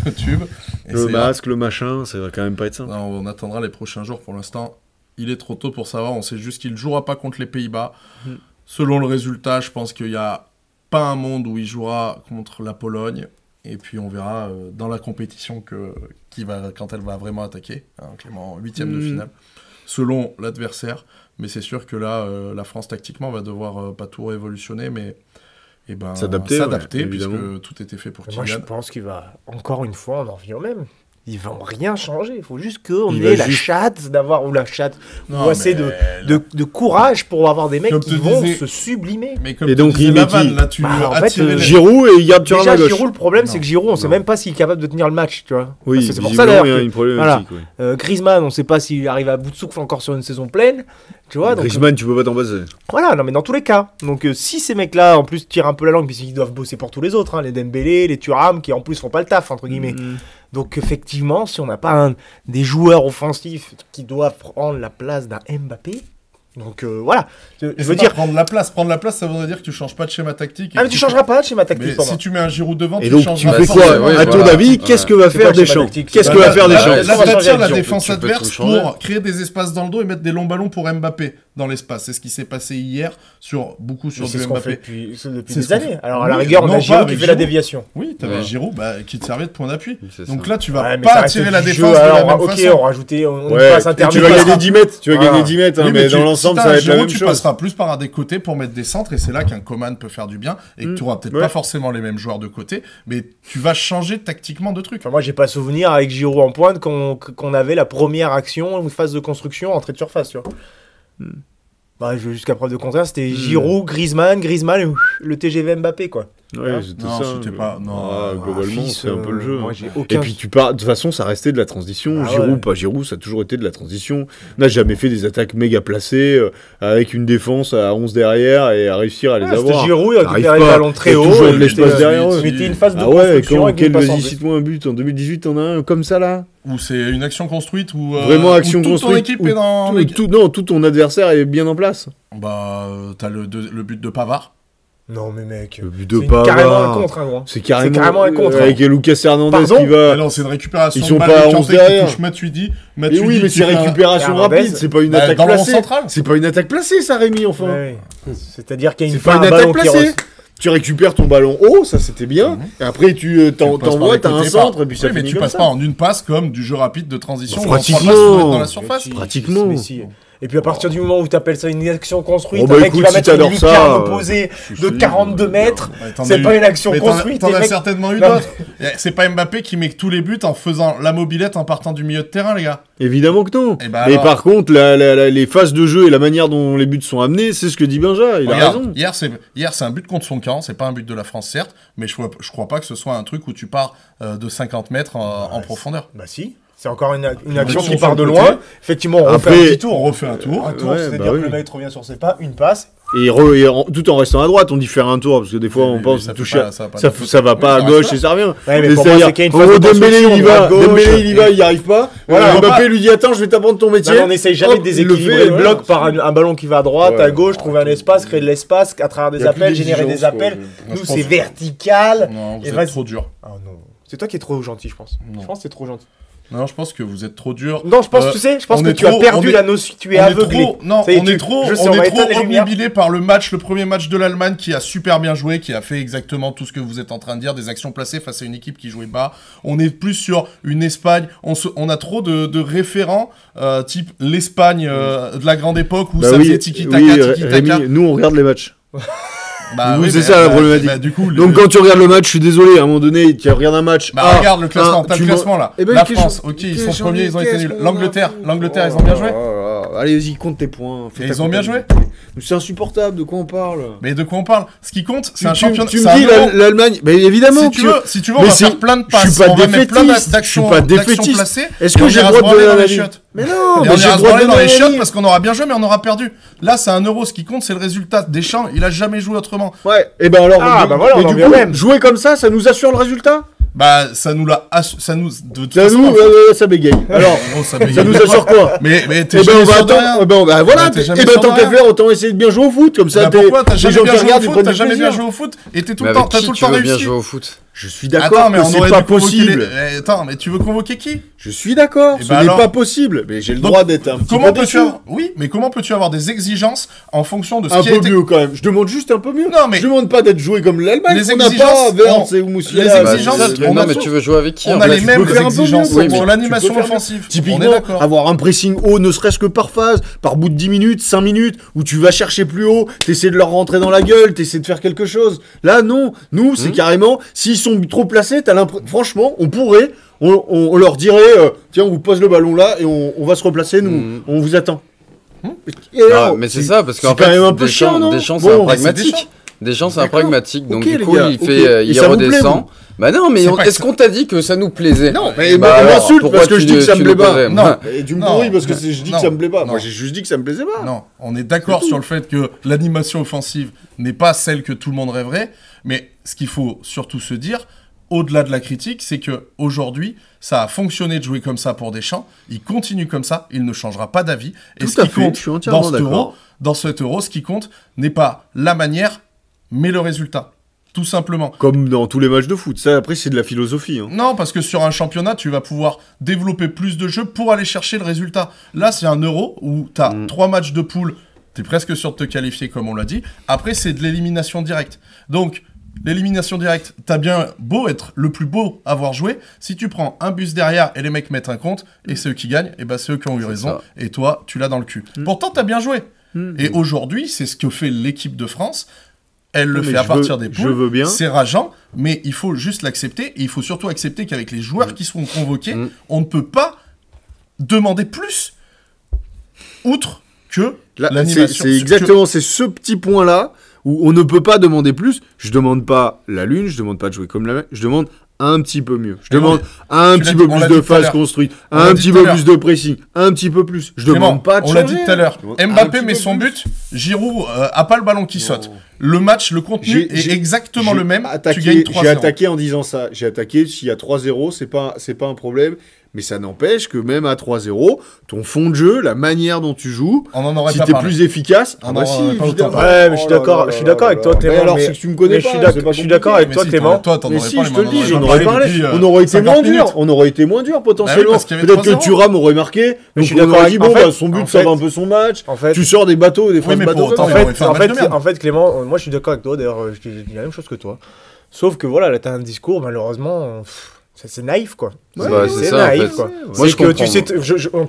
le tube. Et Le c'est- masque, le machin, ça va quand même pas être ça. Non, on attendra les prochains jours. Pour l'instant, il est trop tôt pour savoir. On sait juste qu'il ne jouera pas contre les Pays-Bas. Mm. Selon le résultat, je pense qu'il n'y a pas un monde où il jouera contre la Pologne. Et puis on verra dans la compétition quand elle va vraiment attaquer. Hein, Clément, en 8e de finale. Selon l'adversaire. Mais c'est sûr que là, la France, tactiquement, va devoir pas tout révolutionner, mais S'adapter, ouais, puisque évidemment. tout était fait pour qu'il Moi, je gagne. pense qu'il va, encore une fois, on en revient au même. Ils vont rien changer. Il faut juste qu'on Il ait va la juste- chatte d'avoir, ou la chatte, Non, ou assez mais de courage pour avoir des mecs Comme qui te vont disais- se sublimer. Mais comme Et tu donc, disais, il met Laval, qui là, tu Bah, veux en fait, attirer les... Giroud et il garde Thuram Déjà, à gauche. Giroud, le problème, Non. c'est que Giroud, on sait Non. même pas s'il est capable de tenir le match, tu vois. Oui, Parce que c'est pour ça, visiblement, d'ailleurs, il y a que- une problématique. ouais. Griezmann, on sait pas s'il arrive à bout de souffle encore sur une saison pleine, tu vois. Donc, Griezmann, tu peux pas t'en passer. voilà, non mais dans tous les cas. Donc si ces mecs-là en plus tirent un peu la langue, puisqu'ils doivent bosser pour tous les autres, hein, les Dembélé, les Thuram, qui en plus font pas le taf entre guillemets. Donc effectivement, si on n'a pas des joueurs offensifs qui doivent prendre la place d'un Mbappé, donc voilà. Je Et veux c'est dire, pas prendre la place. Prendre la place, ça voudrait dire que tu changes pas de schéma tactique. et ah mais que tu changeras pas de schéma tactique Mais pour moi. si tu mets un Giroud devant, Et tu donc, tu changeras fais pas quoi forcément. À ton voilà. avis, qu'est-ce que va C'est faire quoi le schéma Deschamps tactique Qu'est-ce que Bah, va faire là, Deschamps là, Ça va tu changer attires la avec défense tu peux tout adverse changer. pour créer des espaces dans le dos et mettre des longs ballons pour Mbappé dans l'espace. C'est ce qui s'est passé hier sur Mais du c'est ce qu'on fait Mbappé. depuis C'est des ce qu'on années. fait. Alors à la Oui, rigueur, on non, a pas Giroud qui avec fait la Giroud. déviation. Oui, t'avais Ouais. Giroud qui te servait de point d'appui. C'est Donc ça. là, tu vas Ouais, mais pas ça reste attirer la du défense jeu, de la alors, même ok, façon. on rajoutait une Ouais, passe et tu vas intermédiaire. gagner 10 mètres, tu vas Voilà. gagner 10 mètres, hein, Oui, mais tu- dans l'ensemble, si ça t'as va un être la Giroud, même tu chose. passeras plus par des côtés pour mettre des centres et c'est là qu'un Coman peut faire du bien et que tu auras peut-être Ouais. pas forcément les mêmes joueurs de côté, mais tu vas changer tactiquement de trucs. Enfin, moi, j'ai pas souvenir avec Giroud en pointe qu'on avait la première action, une phase de construction, entrée de surface, tu vois. Bah, jusqu'à preuve de contraire, c'était Giroud, Griezmann et le TGV Mbappé, quoi. Ouais, c'était Non, ça. c'était mais- pas- non. Ah, globalement, Fils, c'est un peu le jeu. moi, hein. j'ai Et aucun... puis tu pars, de toute façon, ça restait de la transition. Ah Giroud, ouais. pas Giroud, ça a toujours été de la transition. On n'a jamais fait des attaques méga placées avec une défense à 11 derrière et à réussir à les Ah, c'était avoir. Giroud, il Arrive récupérait le pas. ballon très Il y a haut. toujours et de il l'espace mettait- derrière eux. il mettait une phase de Ah ouais, construction avec une passe en vas-y, plus. cite-moi un but. En 2018, t'en as un comme ça là. Ou c'est une action construite ou Vraiment action où toute ton construite. équipe où est dans tout ton adversaire est bien en place. Bah t'as le but de Pavard. Non, mais mec, Le but de c'est carrément un Pavard. contre, hein, gros. C'est carrément, carrément un contre, hein. avec Lucas Hernandez Pardon qui va. Ah non, c'est une récupération Ils sont de balle pas à de 11 Kanté derrière. qui touche Matuidi. Et Matuidi oui, mais qui c'est fait un- récupération Hernandez. rapide, c'est pas une Bah, attaque dans le rond placée. central. C'est pas une attaque placée, ça, Rémi, enfin. Ouais. C'est-à-dire qu'il y a C'est une pas une un attaque ballon qui placée. re- Tu récupères ton ballon haut, ça c'était bien. Et après, tu Tu passes par t'envoies, les t'as un côtés centre, et puis ça Oui, mais finit tu comme passes ça. pas en une passe comme du jeu rapide de transition. Bah, où en trois pratiquement. passes, tu peux être dans la surface. Pratiquement. Mais si. Et puis à partir du moment où tu appelles ça une action construite, Oh, bah, un mec écoute, qui va si mettre une t'adores lucarne ça, opposée je de sais, 42 mètres, Ouais, t'en as c'est eu- pas une action mais construite. T'en les as mecs- certainement eu Non, d'autres. C'est pas Mbappé qui met tous les buts en faisant la mobilette en partant du milieu de terrain, les gars. Évidemment que non. Et bah Mais alors- par contre, les phases de jeu et la manière dont les buts sont amenés, c'est ce que dit Benja. Il a Regarde, raison. hier c'est un but contre son camp, c'est pas un but de la France certes, mais je crois pas que ce soit un truc où tu pars de 50 mètres en profondeur. Bah si, c'est encore une action action qui sur part le de côté. loin. Effectivement, on refait Après- un petit tour. On refait un tour. Un tour, Ouais, c'est-à-dire bah que oui. le mec revient sur ses pas, une passe. Tout en restant à droite, on dit faire un tour, parce que des fois Oui, on mais pense ça fait toucher. pas- ça va pas Ça du tout. va pas Oui, à ça gauche reste et ça revient. Ouais, mais pour moi, c'est qu'il y a une En phase gros, de Dembélé construction, il y on va à va, gauche. Dembélé il y va, il y arrive pas. Voilà, on va Mbappé lui dit attends, je vais t'apprendre ton métier. Non, mais on essaye jamais Hop, de il déséquilibrer fait, le voilà. bloc par un ballon qui va à droite, Ouais. à gauche, trouver un espace, créer de l'espace, à travers Y des a plus appels, générer des d'exigence, appels. Moi, Nous, je c'est pense- vertical. Non, vous Et êtes vas-y. trop dur. Ah non. C'est toi qui es trop gentil, je pense. Non. Je pense que c'est trop gentil. Non, je pense que vous êtes trop dur. Non, je pense, Euh, tu sais, je pense on que est tu as trop- perdu on est- la notion, tu es On est aveuglé. trop, non, Ça y est, on tu- est trop, je sais, on on va est trop éteindre les lumières. obnubilé par le premier match de l'Allemagne qui a super bien joué, qui a fait exactement tout ce que vous êtes en train de dire, des actions placées face à une équipe qui jouait bas. On est plus sur une Espagne, on a trop de référents, type l'Espagne de la grande époque où Bah ça oui, faisait tiki-taka, oui, tiki-taka. Rémi, nous on regarde les matchs. Bah Oui, oui, c'est mais- ça, la bah, problématique. bah, du coup, Donc quand tu regardes le match, je suis désolé, à un moment donné, tu regardes un match. Bah regarde le classement, t'as le tu classement là. Eh ben, La quel France, champ- ok, ils quel sont premiers, ils ont été qu'est-ce nuls. qu'on L'Angleterre, a fait l'Angleterre, ils ont bien joué. Allez, vas-y, compte tes points. Et ils ont bien joué. C'est insupportable, de quoi on parle? Mais de quoi on parle? Ce qui compte, c'est un championnat. Tu me dis l'Allemagne, mais évidemment. Si tu veux, on va faire plein de passes. Je suis pas on va mettre plein défaitiste. d'actions placées. Est-ce que j'ai le droit de donner un avis? Mais non, mais on ira se branler dans les chiottes parce qu'on aura bien joué, mais on aura perdu. Là, c'est un euro. Ce qui compte, c'est le résultat. Deschamps, il a jamais joué autrement. Ouais. Et ben alors, voilà, mais du coup, jouer comme ça nous assure le résultat? Bah, ça nous l'a. Ça nous. De toute Ça façon, nous, ça bégaye. Alors, ça nous assure quoi? Mais t'es Eh ben, jamais on va sûr de rien. attendre. Bah voilà. T'es Et jamais ben, sûr tant de qu'à rien. faire, autant essayer de bien jouer au foot. Comme ça, Bah pourquoi t'as les jamais gens bien qui joué au regardent, ils foot? prennent T'as du jamais bien plaisir. joué au foot et t'es tout Mais le temps. avec T'as qui tout le tu temps veux bien réussi. jouer au foot? Je suis Attends, d'accord mais que on c'est aurait pas dû convoquer possible. Attends, mais tu veux convoquer qui? Je suis d'accord. Eh Ce ben n'est alors. pas possible. Mais j'ai le Donc, droit d'être un petit Comment peu peux-tu déçu. avoir... Oui, mais comment peux-tu avoir des exigences en fonction de ce Un qui a peu été... mieux quand même. Je demande juste un peu mieux. Non, mais- Je demande pas d'être joué comme l'Allemagne. Les On n'a exigences, pas Verts on- et Moussiala. les Bah, exigences, c'est ça, le truc. on Non, a mais tout. tu veux jouer avec qui? On en a fait les tu mêmes peux faire un peu exigences mieux, oui, mais sur tu l'animation peux faire mieux. offensive. On est Typiquement, d'accord. avoir un pressing haut, ne serait-ce que par phase, par bout de 10 minutes, 5 minutes, où tu vas chercher plus haut, t'essaies de leur rentrer dans la gueule, t'essaies de faire quelque chose. Là, non. Nous, c'est carrément, s'ils sont trop placés, franchement, on pourrait, on leur dirait, tiens, on vous pose le ballon là, et on va se replacer, nous, on vous attend. Et alors, Mais c'est ça, parce qu'en c'est quand fait, même un peu chiant, non? Deschamps, c'est Bon, un mais c'est pragmatique. Deschamps, c'est un D'accord. pragmatique. Donc, Ok, du les coup, gars, il ok. fait, Et il ça vous plaît, redescend. vous Bah non, mais C'est pas- est-ce qu'on t'a dit que ça nous plaisait? Non, mais Bah on alors, m'insulte pourquoi parce que je dis que ça me tu plaît nous pas. causerais Non. Et tu me Non. pourris parce que je dis Non. que ça me plaît pas. Non. Moi, j'ai juste dit que ça me plaisait pas. Non, on est d'accord sur le fait que l'animation offensive n'est pas celle que tout le monde rêverait, mais ce qu'il faut surtout se dire, au-delà de la critique, c'est que aujourd'hui, ça a fonctionné de jouer comme ça pour Deschamps. Il continue comme ça, il ne changera pas d'avis. Et Tout ce à qui fait, compte je suis entièrement d'accord. dans cet euro, ce qui compte n'est pas la manière, mais le résultat, tout simplement. Comme dans tous les matchs de foot. Ça, après, c'est de la philosophie. Hein. Non, parce que sur un championnat, tu vas pouvoir développer plus de jeux pour aller chercher le résultat. Là, c'est un euro où tu as 3 matchs de poule, tu es presque sûr de te qualifier, comme on l'a dit. Après, c'est de l'élimination directe. Donc, l'élimination directe, t'as bien beau être le plus beau à avoir joué, si tu prends un bus derrière et les mecs mettent un compte, et c'est eux qui gagnent, et bah c'est eux qui ont eu raison, ça. et toi, tu l'as dans le cul. Pourtant, t'as bien joué. Et aujourd'hui, c'est ce que fait l'équipe de France. Elle le Non, mais fait à je partir veux- des je poules. veux bien. C'est rageant, mais il faut juste l'accepter. Et il faut surtout accepter qu'avec les joueurs qui seront convoqués, on ne peut pas demander plus, outre que Là, l'animation. c'est exactement c'est ce petit point-là où on ne peut pas demander plus. Je demande pas la lune, je demande pas de jouer comme la je demande un petit peu mieux. Je Mais demande on- un tu petit l'as peu dit- on plus l'a de dit tout à phases l'heure. construites, On l'a un dit petit tout à peu l'heure. plus de pressing, un petit peu plus. Je Clément, demande pas de on l'a dit changer. tout à l'heure. Je demande un Mbappé petit met peu son plus. but, Giroud a pas le ballon qui saute. Le match, le contenu est exactement le même. Tu gagnes 3-0. J'ai attaqué en disant ça. J'ai attaqué s'il y a 3-0, c'est pas un problème. Mais ça n'empêche que même à 3-0, ton fond de jeu, la manière dont tu joues, On en aurait si pas t'es parlé. plus efficace, On en aurait pas eu le temps de évidemment. parler. Ouais, mais je suis Oh là d'accord, là je suis là d'accord là avec toi, là. Clément. Mais alors, mais- c'est que tu me connais mais pas, je suis c'est d'accord- pas je suis d'accord compliqué. avec toi, Mais si, Clément. toi, t'en Mais aurais si, parlé, je te le mais dis, on en j'en aurait aurais parlé parlé. depuis, On aurait été 50 moins dur. minutes. On aurait été moins dur potentiellement. parce qu'il y avait Peut-être que 3-0. Thuram aurait marqué. Mais je Donc suis on d'accord aurait avec- dit, en bon, fait- bah, son but en sauve fait- un peu son match. En fait, Tu sors des bateaux, des Oui, phrases mais bateaux. pour autant, comme il ça. aurait fait un match de merde. en fait, Clément, moi je suis d'accord avec toi, d'ailleurs, je dis la même chose que toi. Sauf que voilà, là, t'as un discours, malheureusement, c'est naïf, quoi. Bah, c'est ça, en naïf, fait. quoi. Moi, C'est je que comprends. tu sais, tout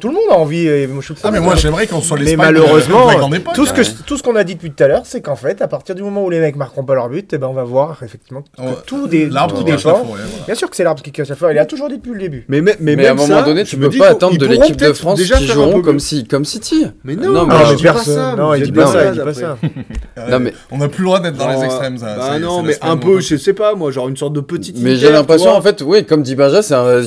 le monde a envie, et moi, je suis Ah, mais moi, j'aimerais qu'on soit mais l'Espagne. malheureusement, de la grande époque. tout ce qu'on a dit depuis tout à l'heure, c'est qu'en fait, à partir du moment où les mecs marqueront pas leur but, eh ben, on va voir effectivement que Ouais. tout L'arbre qui cache la dépend. forêt, voilà. Bien sûr que c'est l'arbre qui cache la forêt, il a toujours dit depuis le début. Mais Mais même à un moment ça, donné, je tu me peux dis pas qu'ils attendre de pourront l'équipe de peut-être France déjà qui faire un joueront peu comme mieux. City. Mais Non, non, mais je alors, dis pas ça. Non, il je dit dis pas pas ça, il dit pas après. ça. Non, mais- On n'a plus le droit d'être dans les Genre, extrêmes. ça, Bah c'est- non, c'est mais l'Espagne, un peu, moi. je sais pas, moi, genre une sorte de petite. Mais j'ai l'impression, en fait, oui, comme dit Benja,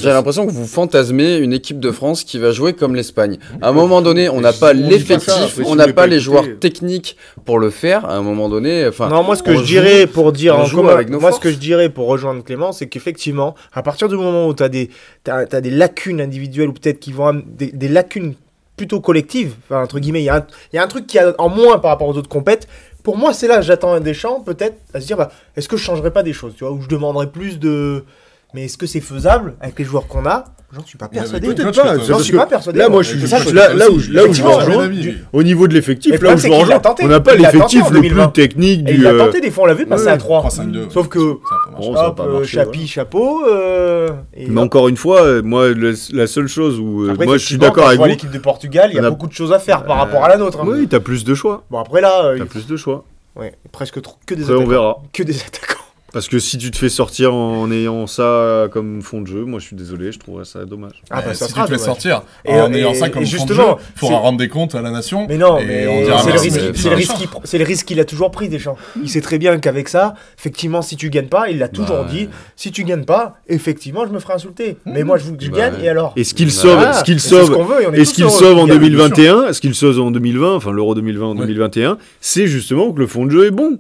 j'ai l'impression que vous fantasmez une équipe de France qui va jouer comme l'Espagne. À un moment donné, on n'a pas on dit pas ça, l'effectif, après, si on vous n'a voulez pas pas les écouter. joueurs techniques pour le faire. À un moment donné, enfin. Non, moi ce que on je dirais pour dire on en joue commun, avec nos moi ce forces. que je dirais pour rejoindre Clément, c'est qu'effectivement, à partir du moment où t'as des lacunes individuelles ou peut-être qui vont des lacunes plutôt collectives, enfin entre guillemets, il y a un truc qui a en moins par rapport aux autres compètes. Pour moi, c'est là j'attends un Deschamps peut-être à se dire bah, est-ce que je changerais pas des choses, tu vois, ou je demanderais plus de mais est-ce que c'est faisable avec les joueurs qu'on a? J'en suis pas persuadé. peut-être Peut-être pas. J'en c'est J'en parce suis que pas persuadé. Là, moi, moi. je suis C'est ça, là où je vous effectivement, rejoins. David. Au niveau de l'effectif, Mais le là où problème, je c'est vous qu'il l'a rejoins, tenté. on n'a pas Il l'a tenté l'effectif en le 2020. plus technique Et du. il a tenté, des fois on l'a vu passer ouais, à 3. 3-5-2. Sauf que Ça a pas marché. Bon, ça a hop, pas marché, chapi, voilà. chapeau. Et Mais hop. encore une fois, moi, la seule chose où Après, moi je suis effectivement, d'accord quand avec on voit vous. l'équipe de Portugal, il y On a a- beaucoup de choses à faire par rapport à la nôtre. hein. Oui, t'as plus de choix. Bon, après là, T'as plus de choix. ouais, presque trop, que des Après, on attaquants. verra. Que des attaquants. Parce que si tu te fais sortir en ayant ça comme fond de jeu, moi je suis désolé, je trouverais ça dommage. Ah bah ça si tu sera te fais dommage. sortir Et- en ayant ça et comme justement, fond de jeu, il faudra rendre des comptes à la nation. Mais non, et mais on dira c'est le merci, risque, mais c'est le machin. risque c'est le risque qu'il a toujours pris Deschamps. Il sait très bien qu'avec ça, effectivement, si tu gagnes pas, il l'a toujours Bah, dit, si tu gagnes pas, effectivement, je me ferai insulter. Mais moi, je veux que je gagne, et alors Et ce qu'il Bah, sauve, voilà. ce qu'il Et c'est ce sauve, qu'on veut, et on est et tous ce qu'il heureux sauve en qu'il gagne, bien sûr. 2021, ce qu'il sauve en 2020, enfin l'Euro 2020 en 2021, c'est justement que le fond de jeu est bon.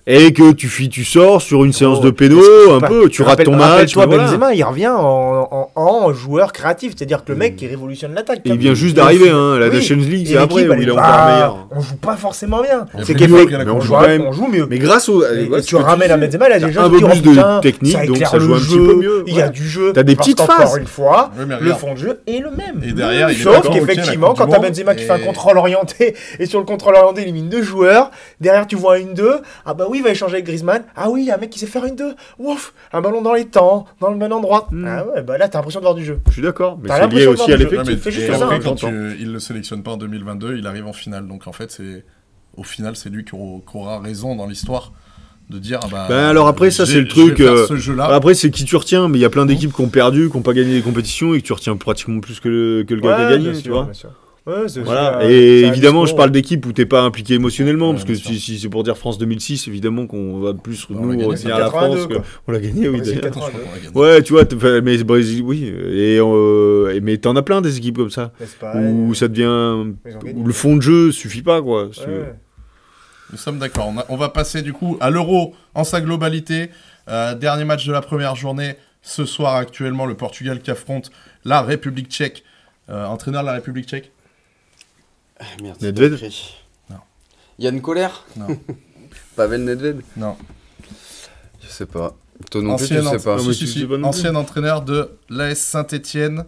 Et que tu sors sur une séance de péno, un peu, tu rates ton match. Rappelle-toi, mais voilà. Benzema, il revient en joueur créatif, c'est-à-dire que le mec qui révolutionne l'attaque. Et il vient juste d'arriver, hein, la Oui. Nations League, Et c'est après l'équipe, où il est elle encore pas- meilleur. On joue pas forcément bien. Il y a C'est plus de qu'effectivement, joueurs qu'il a on qu'on joue joue. quand même. on joue mieux. Mais grâce au. Et ouais, tu ce que ramènes dis, à Benzema, il a t'as déjà un peu plus de technique, ça donc éclaire ça joue le un petit jeu, peu mieux. il y a Ouais. du jeu. T'as des parce petites qu'encore phases. une fois, Oui, mais le regarde. fond de jeu est le même. Et derrière, il est Sauf d'accord, ok, qu'effectivement, la Coupe quand du t'as Monde, Benzema qui et- fait un contrôle orienté, et sur le contrôle orienté, il élimine 2 joueurs, derrière tu vois une 2, ah bah oui, il va échanger avec Griezmann, ah oui, il y a un mec qui sait faire une 2, ouf, un ballon dans les temps, dans le bon endroit. Ah ouais, bah là t'as l'impression de voir du jeu. Je suis d'accord, mais T'as c'est lié l'impression de aussi à voir du jeu. Ouais, mais l'effectif. fais juste et ça, après, hein. quand J'entends. il le sélectionne pas en 2022, il arrive en finale. Donc en fait, au final, c'est lui qui aura raison dans l'histoire de dire ah bah. Ben alors après, ça, j'ai- c'est le je vais truc, faire ce jeu-là. Après, c'est qui tu retiens, mais il y a plein d'équipes qui ont perdu, qui n'ont pas gagné des compétitions et que tu retiens pratiquement plus que le gars qui a gagné, bien tu sûr, vois. bien sûr. Ouais, c'est Voilà. aussi, Et c'est un évidemment, discours. je parle d'équipes où t'es pas impliqué émotionnellement, Ouais, parce que bien sûr. si c'est pour dire France 2006, évidemment qu'on va plus On l'a nous gagné, retenir c'est la 82, France. quoi. On l'a gagné, oui. Brésil d'ailleurs. 82. On l'a gagné. Ouais, tu vois, mais Brésil, oui. Mais t'en as plein des équipes comme ça, Espagne, où ça devient, ils ont gagné. où le fond de jeu suffit pas, quoi. si tu veux. Ouais. Nous sommes d'accord. On va passer du coup à l'Euro en sa globalité. Dernier match de la première journée. Ce soir, actuellement, le Portugal qui affronte la République tchèque. Entraîneur de la République tchèque. Ah, merde, Nedved c'est écrit. Non. Yann Colère Non. Pavel Nedved Non. Je sais pas. Toi non plus, tu sais pas. Non, mais Si, tu si, sais pas non plus. ancien entraîneur de l'AS Saint-Etienne.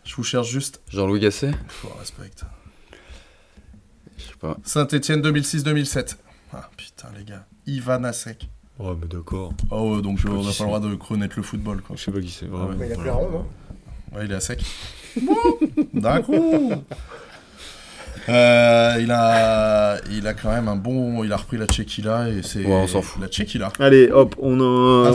Je vous cherche juste. Jean-Louis Gasset Je vous respecte. Je sais pas. Saint-Etienne 2006-2007. Ah putain, les gars. Ivan Asek. Oh, mais d'accord. Oh, donc on n'a pas le c'est. droit de connaître le football, quoi. Je sais pas qui c'est. vraiment. ouais. Mais il a plus la ronde, non Ouais, il est à sec. D'un coup. Il a quand même un bon. Il a repris la Tchéquie-là et c'est. Ouais, on s'en fout. La Tchéquie-là. Allez, hop, on 1-0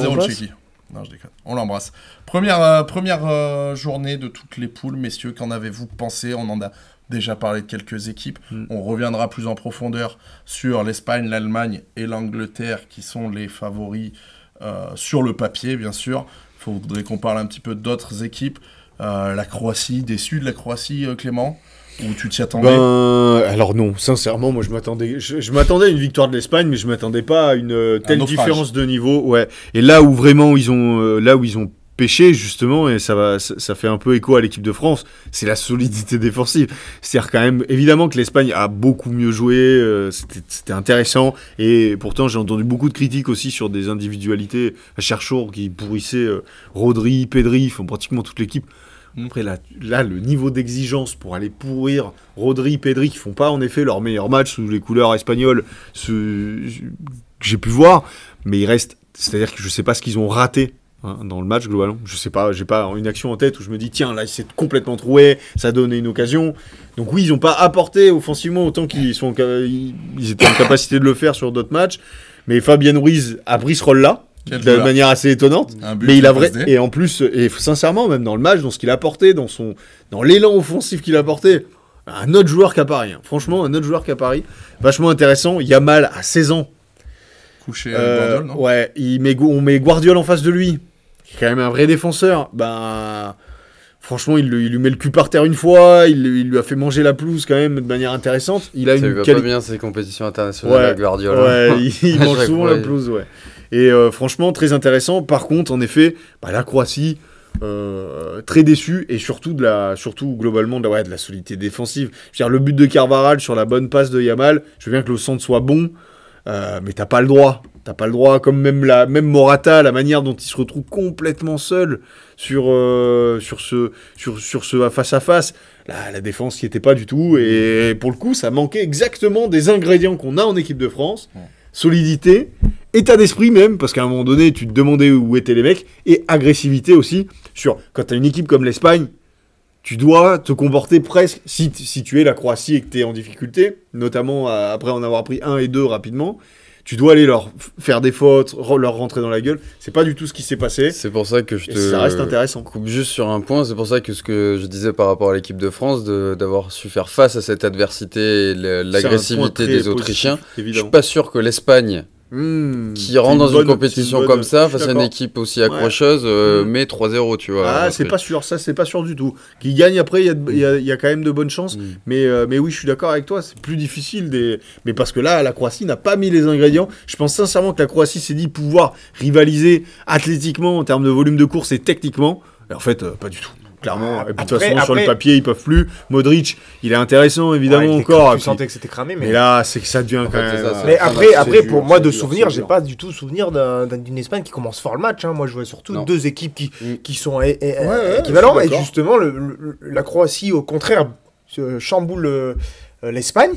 on le passe. Tchéquie. Non, je déconne. On l'embrasse. Première journée de toutes les poules, messieurs. Qu'en avez-vous pensé? On en a déjà parlé de quelques équipes. On reviendra plus en profondeur sur l'Espagne, l'Allemagne et l'Angleterre qui sont les favoris sur le papier, bien sûr. Il faudrait qu'on parle un petit peu d'autres équipes. La Croatie, déçu de la Croatie, Clément? Ou tu t'y attendais? Alors non, sincèrement, moi je m'attendais à une victoire de l'Espagne, mais je m'attendais pas à une telle naufrage. différence de niveau. Ouais. Et là où vraiment ils ont pêché justement, et ça fait un peu écho à l'équipe de France, c'est la solidité défensive. C'est-à-dire quand même, évidemment que l'Espagne a beaucoup mieux joué, c'était intéressant, et pourtant j'ai entendu beaucoup de critiques aussi sur des individualités à Cherchour qui pourrissaient Rodri, Pedri, enfin pratiquement toute l'équipe. Après, là, le niveau d'exigence pour aller pourrir Rodri, Pedri, qui font pas en effet leur meilleur match sous les couleurs espagnoles, que j'ai pu voir, mais il reste, c'est-à-dire que je sais pas ce qu'ils ont raté dans le match globalement. Je sais pas, j'ai pas une action en tête où je me dis tiens là il s'est complètement troué, ça a donné une occasion. Donc oui, ils ont pas apporté offensivement autant qu'ils étaient en capacité de le faire sur d'autres matchs, mais Fabien Ruiz a pris ce rôle-là. Quel De joueur. manière assez étonnante, Un but, mais il a une vrai passe D. et en plus et sincèrement même dans le match, dans ce qu'il a apporté, dans l'élan offensif qu'il a apporté, un autre joueur qu'à Paris. Franchement, un autre joueur qu'à Paris, vachement intéressant. Yamal à 16 ans. Couché avec Guardiola, non? Ouais, on met Guardiola en face de lui, qui est quand même un vrai défenseur. Ben franchement, il lui met le cul par terre une fois, il lui a fait manger la pelouse quand même de manière intéressante. Il a Ça lui une va qualité. pas bien ces compétitions internationales Ouais, avec Guardiola. Ouais, il À mange chaque souvent fois, la pelouse, ouais. Et franchement, très intéressant. Par contre, en effet, la Croatie, très déçue, et surtout globalement de la solidité défensive. Je veux dire, le but de Carvajal sur la bonne passe de Yamal, je veux bien que le centre soit bon, mais t'as pas le droit. T'as pas le droit, comme même Morata, la manière dont il se retrouve complètement seul sur ce face-à-face. La défense qui était pas du tout, et pour le coup, ça manquait exactement des ingrédients qu'on a en équipe de France. Solidité, état d'esprit même, parce qu'à un moment donné, tu te demandais où étaient les mecs, et agressivité aussi, quand tu as une équipe comme l'Espagne, tu dois te comporter presque, si tu es la Croatie et que tu es en difficulté, notamment après en avoir pris 1 et 2 rapidement, tu dois aller leur faire des fautes, leur rentrer dans la gueule. C'est pas du tout ce qui s'est passé. C'est pour ça que ça reste intéressant. Coupe juste sur un point. C'est pour ça que ce que je disais par rapport à l'équipe de France, d'avoir su faire face à cette adversité et l'agressivité des Autrichiens. Je suis pas sûr que l'Espagne, qui rentre dans une compétition comme ça, face à une équipe aussi accrocheuse, met 3-0, tu vois. Ah, c'est pas sûr, ça c'est pas sûr du tout. Qui gagne après, il y a quand même de bonnes chances. Mais oui, je suis d'accord avec toi, c'est plus difficile. Mais parce que là, la Croatie n'a pas mis les ingrédients. Je pense sincèrement que la Croatie s'est dit pouvoir rivaliser athlétiquement en termes de volume de course et techniquement. Et en fait, pas du tout. Clairement, et puis de toute façon, sur le papier, ils peuvent plus. Modric, il est intéressant, évidemment, encore. Tu sentais que c'était cramé, mais là, c'est que ça devient quand même. Mais après, pour moi, de souvenir, j'ai pas du tout souvenir d'une Espagne qui commence fort le match. Moi, je vois surtout deux équipes qui sont équivalentes. Et justement, la Croatie, au contraire, chamboule l'Espagne.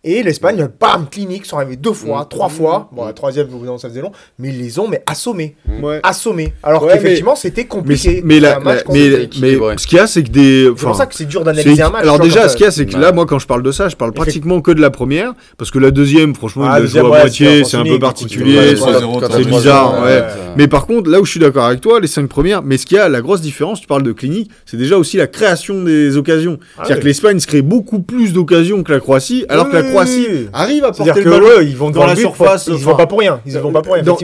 Et l'Espagne, bam, clinique, sont arrivés 2 fois, 3 fois. Bon, la troisième, ça faisait long. Mais ils les ont assommés. Assommés. Alors qu'effectivement, c'était compliqué. Mais ce qu'il y a, c'est que c'est pour ça que c'est dur d'analyser un match. Alors déjà, ce qu'il y a, c'est que là, moi, quand je parle de ça, je parle pratiquement que de la première. Parce que la deuxième, franchement, il la joue à moitié. C'est un peu particulier. C'est bizarre. Mais par contre, là où je suis d'accord avec toi, les 5 premières, mais ce qu'il y a, la grosse différence, tu parles de clinique, c'est déjà aussi la création des occasions. C'est-à-dire que l'Espagne se crée beaucoup plus d'occasions que la Croatie, alors que la Croatie arrive à porter le ballon ils vont dans la surface. Ils vont pas pour rien.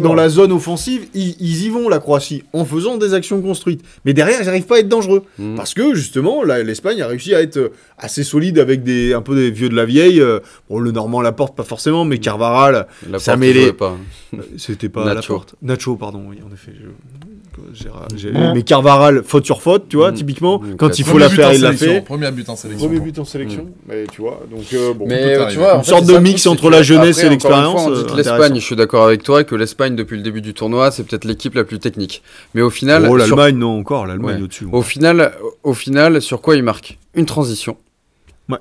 Dans la zone offensive, ils y vont, la Croatie, en faisant des actions construites. Mais derrière, ils n'arrivent pas à être dangereux. Parce que, justement, l'Espagne a réussi à être assez solide avec un peu des vieux de la vieille. Bon, le Normand Laporte, pas forcément, mais Carvaral, ça mêlait. C'était pas Laporte. Nacho, pardon, oui, en effet. Mais Carvaral, faute sur faute, tu vois, typiquement. Quand il faut la faire, il l'a fait. Premier but en sélection. Mais tu vois, donc bon. Mais tu vois, une sorte de mix entre la jeunesse et l'expérience. On dit l'Espagne, je suis d'accord avec toi, que l'Espagne, depuis le début du tournoi, c'est peut-être l'équipe la plus technique. Mais au final. Oh, l'Allemagne, non, encore, l'Allemagne au-dessus. Au final, sur quoi il marque ? Une transition,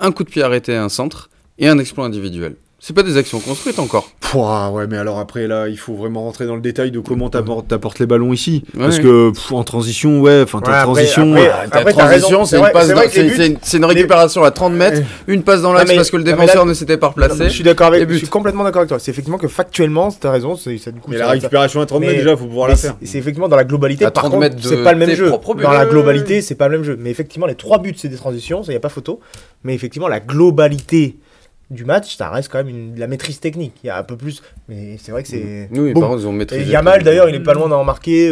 un coup de pied arrêté à un centre et un exploit individuel. C'est pas des actions construites encore. Ouais, mais alors après, là, il faut vraiment rentrer dans le détail de comment t'apportes les ballons ici. Parce que en transition, ta transition... Ta transition, c'est une récupération à 30 mètres, une passe dans l'axe parce que le défenseur ne s'était pas replacé. Je suis complètement d'accord avec toi. C'est effectivement que factuellement, t'as raison. Mais la récupération à 30 mètres, déjà, il faut pouvoir la faire. C'est effectivement dans la globalité. Par contre, c'est pas le même jeu. Dans la globalité, c'est pas le même jeu. Mais effectivement, les 3 buts, c'est des transitions, ça y a pas photo. Mais effectivement, la globalité du match, ça reste quand même de la maîtrise technique. Il y a un peu plus, mais c'est vrai que c'est. Oui, par contre, ils ont maîtrisé. Et Yamal, d'ailleurs, il est pas loin d'en marquer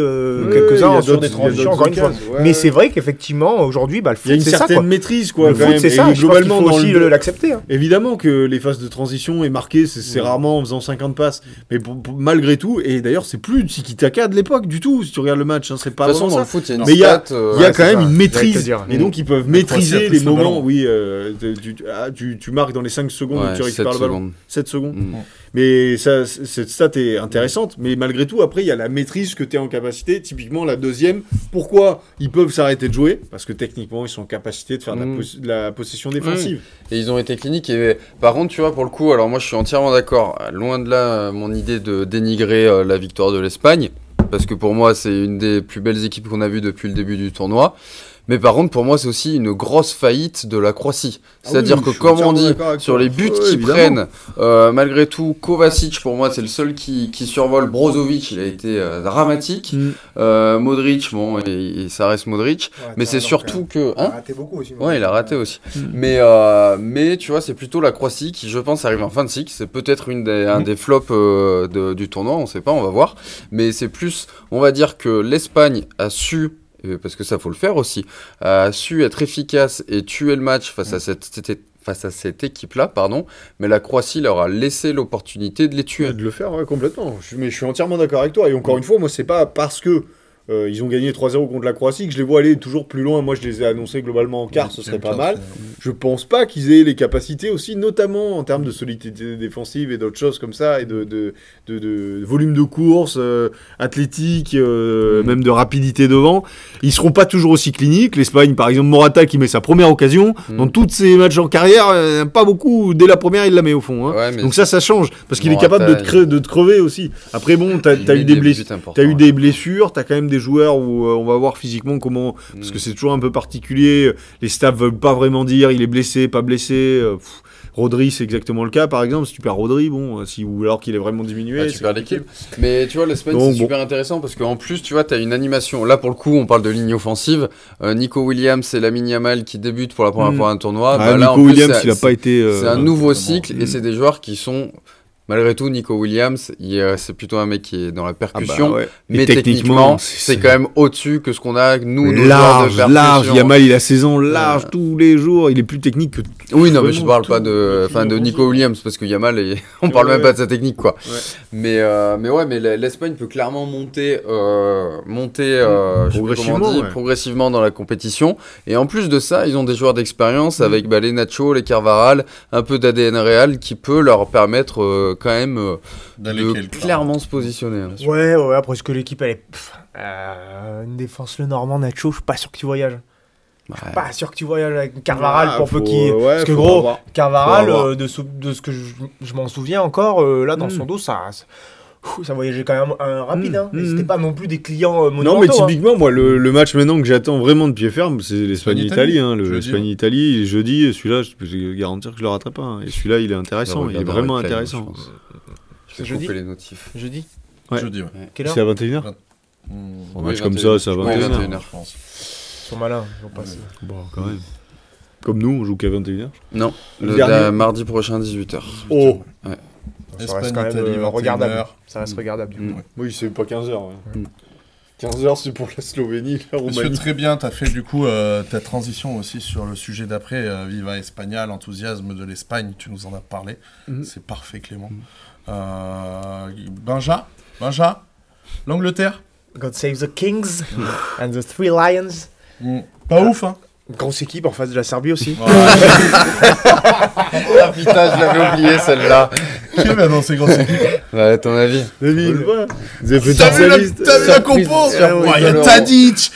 quelques-uns sur des transitions, encore une fois. Mais c'est vrai qu'effectivement, aujourd'hui, le foot, il y a une certaine maîtrise, quoi. Le foot, c'est ça. Globalement, il faut aussi l'accepter. Évidemment que les phases de transition est marquées, c'est rarement en faisant 50 passes. Mais malgré tout, et d'ailleurs, c'est plus du tiki-taka de l'époque du tout, si tu regardes le match. C'est pas vraiment ça. Mais il y a quand même une maîtrise. Et donc, ils peuvent maîtriser les moments. Oui, tu marques dans les 5 secondes. Tu récupères le ballon. 7 secondes. Mais cette stat est intéressante. Mais malgré tout, après, il y a la maîtrise que tu es en capacité. Typiquement, la deuxième. Pourquoi ils peuvent s'arrêter de jouer ? Parce que techniquement, ils sont en capacité de faire de la possession défensive. Et ils ont été cliniques. Et par contre, tu vois, pour le coup, alors moi, je suis entièrement d'accord. Loin de là, mon idée de dénigrer la victoire de l'Espagne. Parce que pour moi, c'est une des plus belles équipes qu'on a vues depuis le début du tournoi. Mais par contre, pour moi, c'est aussi une grosse faillite de la Croatie. C'est-à-dire que, comme on dit, sur les buts qu'ils prennent, malgré tout, Kovacic, pour moi, c'est le seul qui survole. Brozovic, il a été dramatique. Modric, bon, et ça reste Modric. Mais c'est surtout que... il a raté beaucoup aussi. Ouais, il a raté aussi. Mais tu vois, c'est plutôt la Croatie qui, je pense, arrive en fin de cycle. C'est peut-être un des flops du tournoi, on sait pas, on va voir. Mais c'est plus, on va dire que l'Espagne a su... parce que ça faut le faire aussi, a su être efficace et tuer le match face à cette équipe-là, mais la Croatie leur a laissé l'opportunité de les tuer. De le faire, complètement. Mais je suis entièrement d'accord avec toi. Et encore une fois, moi, c'est pas parce que ils ont gagné 3-0 contre la Croatie que je les vois aller toujours plus loin. Moi, je les ai annoncés globalement en quart, ce serait pas mal. Je pense pas qu'ils aient les capacités aussi, notamment en termes de solidité défensive et d'autres choses comme ça, et de volume de course, athlétique, même de rapidité devant. Ils seront pas toujours aussi cliniques. L'Espagne, par exemple, Morata qui met sa première occasion, dans tous ses matchs en carrière, pas beaucoup. Dès la première, il la met au fond. Donc ça change, parce qu'il est capable de te crever aussi. Après, bon, t'as eu des blessures, t'as quand même des joueurs où on va voir physiquement comment, parce que c'est toujours un peu particulier, les staffs veulent pas vraiment dire il est blessé, pas blessé. Rodri, c'est exactement le cas, par exemple. Si tu perds Rodri, ou alors qu'il est vraiment diminué. Tu perds l'équipe. Mais tu vois, l'Espagne, c'est super intéressant parce qu'en plus, tu vois, tu as une animation. Là, pour le coup, on parle de ligne offensive. Nico Williams et Lamine Yamal qui débutent pour la première fois à un tournoi. Là, Nico en plus, Williams, il n'a pas été. C'est un nouveau cycle et c'est des joueurs qui sont. Malgré tout, Nico Williams, c'est plutôt un mec qui est dans la percussion, mais techniquement, c'est quand même au-dessus que ce qu'on a, nous, nos joueurs de percussion. Large, Yamal, il a 16 ans, large, tous les jours, il est plus technique que... Oui, non, mais je parle pas de Nico Williams, parce que Yamal, on parle même pas de sa technique, quoi. Ouais. Mais l'Espagne peut clairement monter progressivement dans la compétition, et en plus de ça, ils ont des joueurs d'expérience avec les Nacho, les Carvajal, un peu d'ADN Real, qui peut leur permettre... quand même de clairement se positionner. Hein, ouais, après est-ce que l'équipe elle est une défense le Normand Nacho, je suis pas sûr que tu voyages. Je suis pas sûr que tu voyages avec Carvajal pour peu qu'il parce que gros Carvajal de ce que je m'en souviens encore là dans son dos ça voyageait quand même rapide. C'était pas non plus des clients monumentaux. Non, mais typiquement, moi, le match maintenant que j'attends vraiment de pied ferme, c'est l'Espagne-Italie. L'Espagne-Italie, jeudi, celui-là, je peux garantir que je le raterai pas. Et celui-là, il est intéressant. Il est vraiment intéressant. Je vais couper les notifs. Jeudi. Jeudi, ouais. Quelle heure ? C'est à 21h. Un match comme ça, c'est à 21h. Je pense. Ils sont malins, ils vont passer. Bon, quand même. Comme nous, on joue qu'à 21h. Non, le mardi prochain, 18h. Oh. Ouais. Ça reste quand même regardable. Ça reste regardable du coup. Oui, c'est pas 15h. Ouais. 15h, c'est pour la Slovénie, la Roumanie. Parce que très bien, tu as fait du coup ta transition aussi sur le sujet d'après. Viva España, l'enthousiasme de l'Espagne, tu nous en as parlé. C'est parfait, Clément. Benja, l'Angleterre. God save the Kings and the Three Lions. Pas ouf, hein. Grosse équipe en face de la Serbie aussi. Ah putain, je l'avais oublié celle-là. Qui va dans ces grosses équipes? Ouais, ton avis? T'as vu la compo? Il y a Tadic,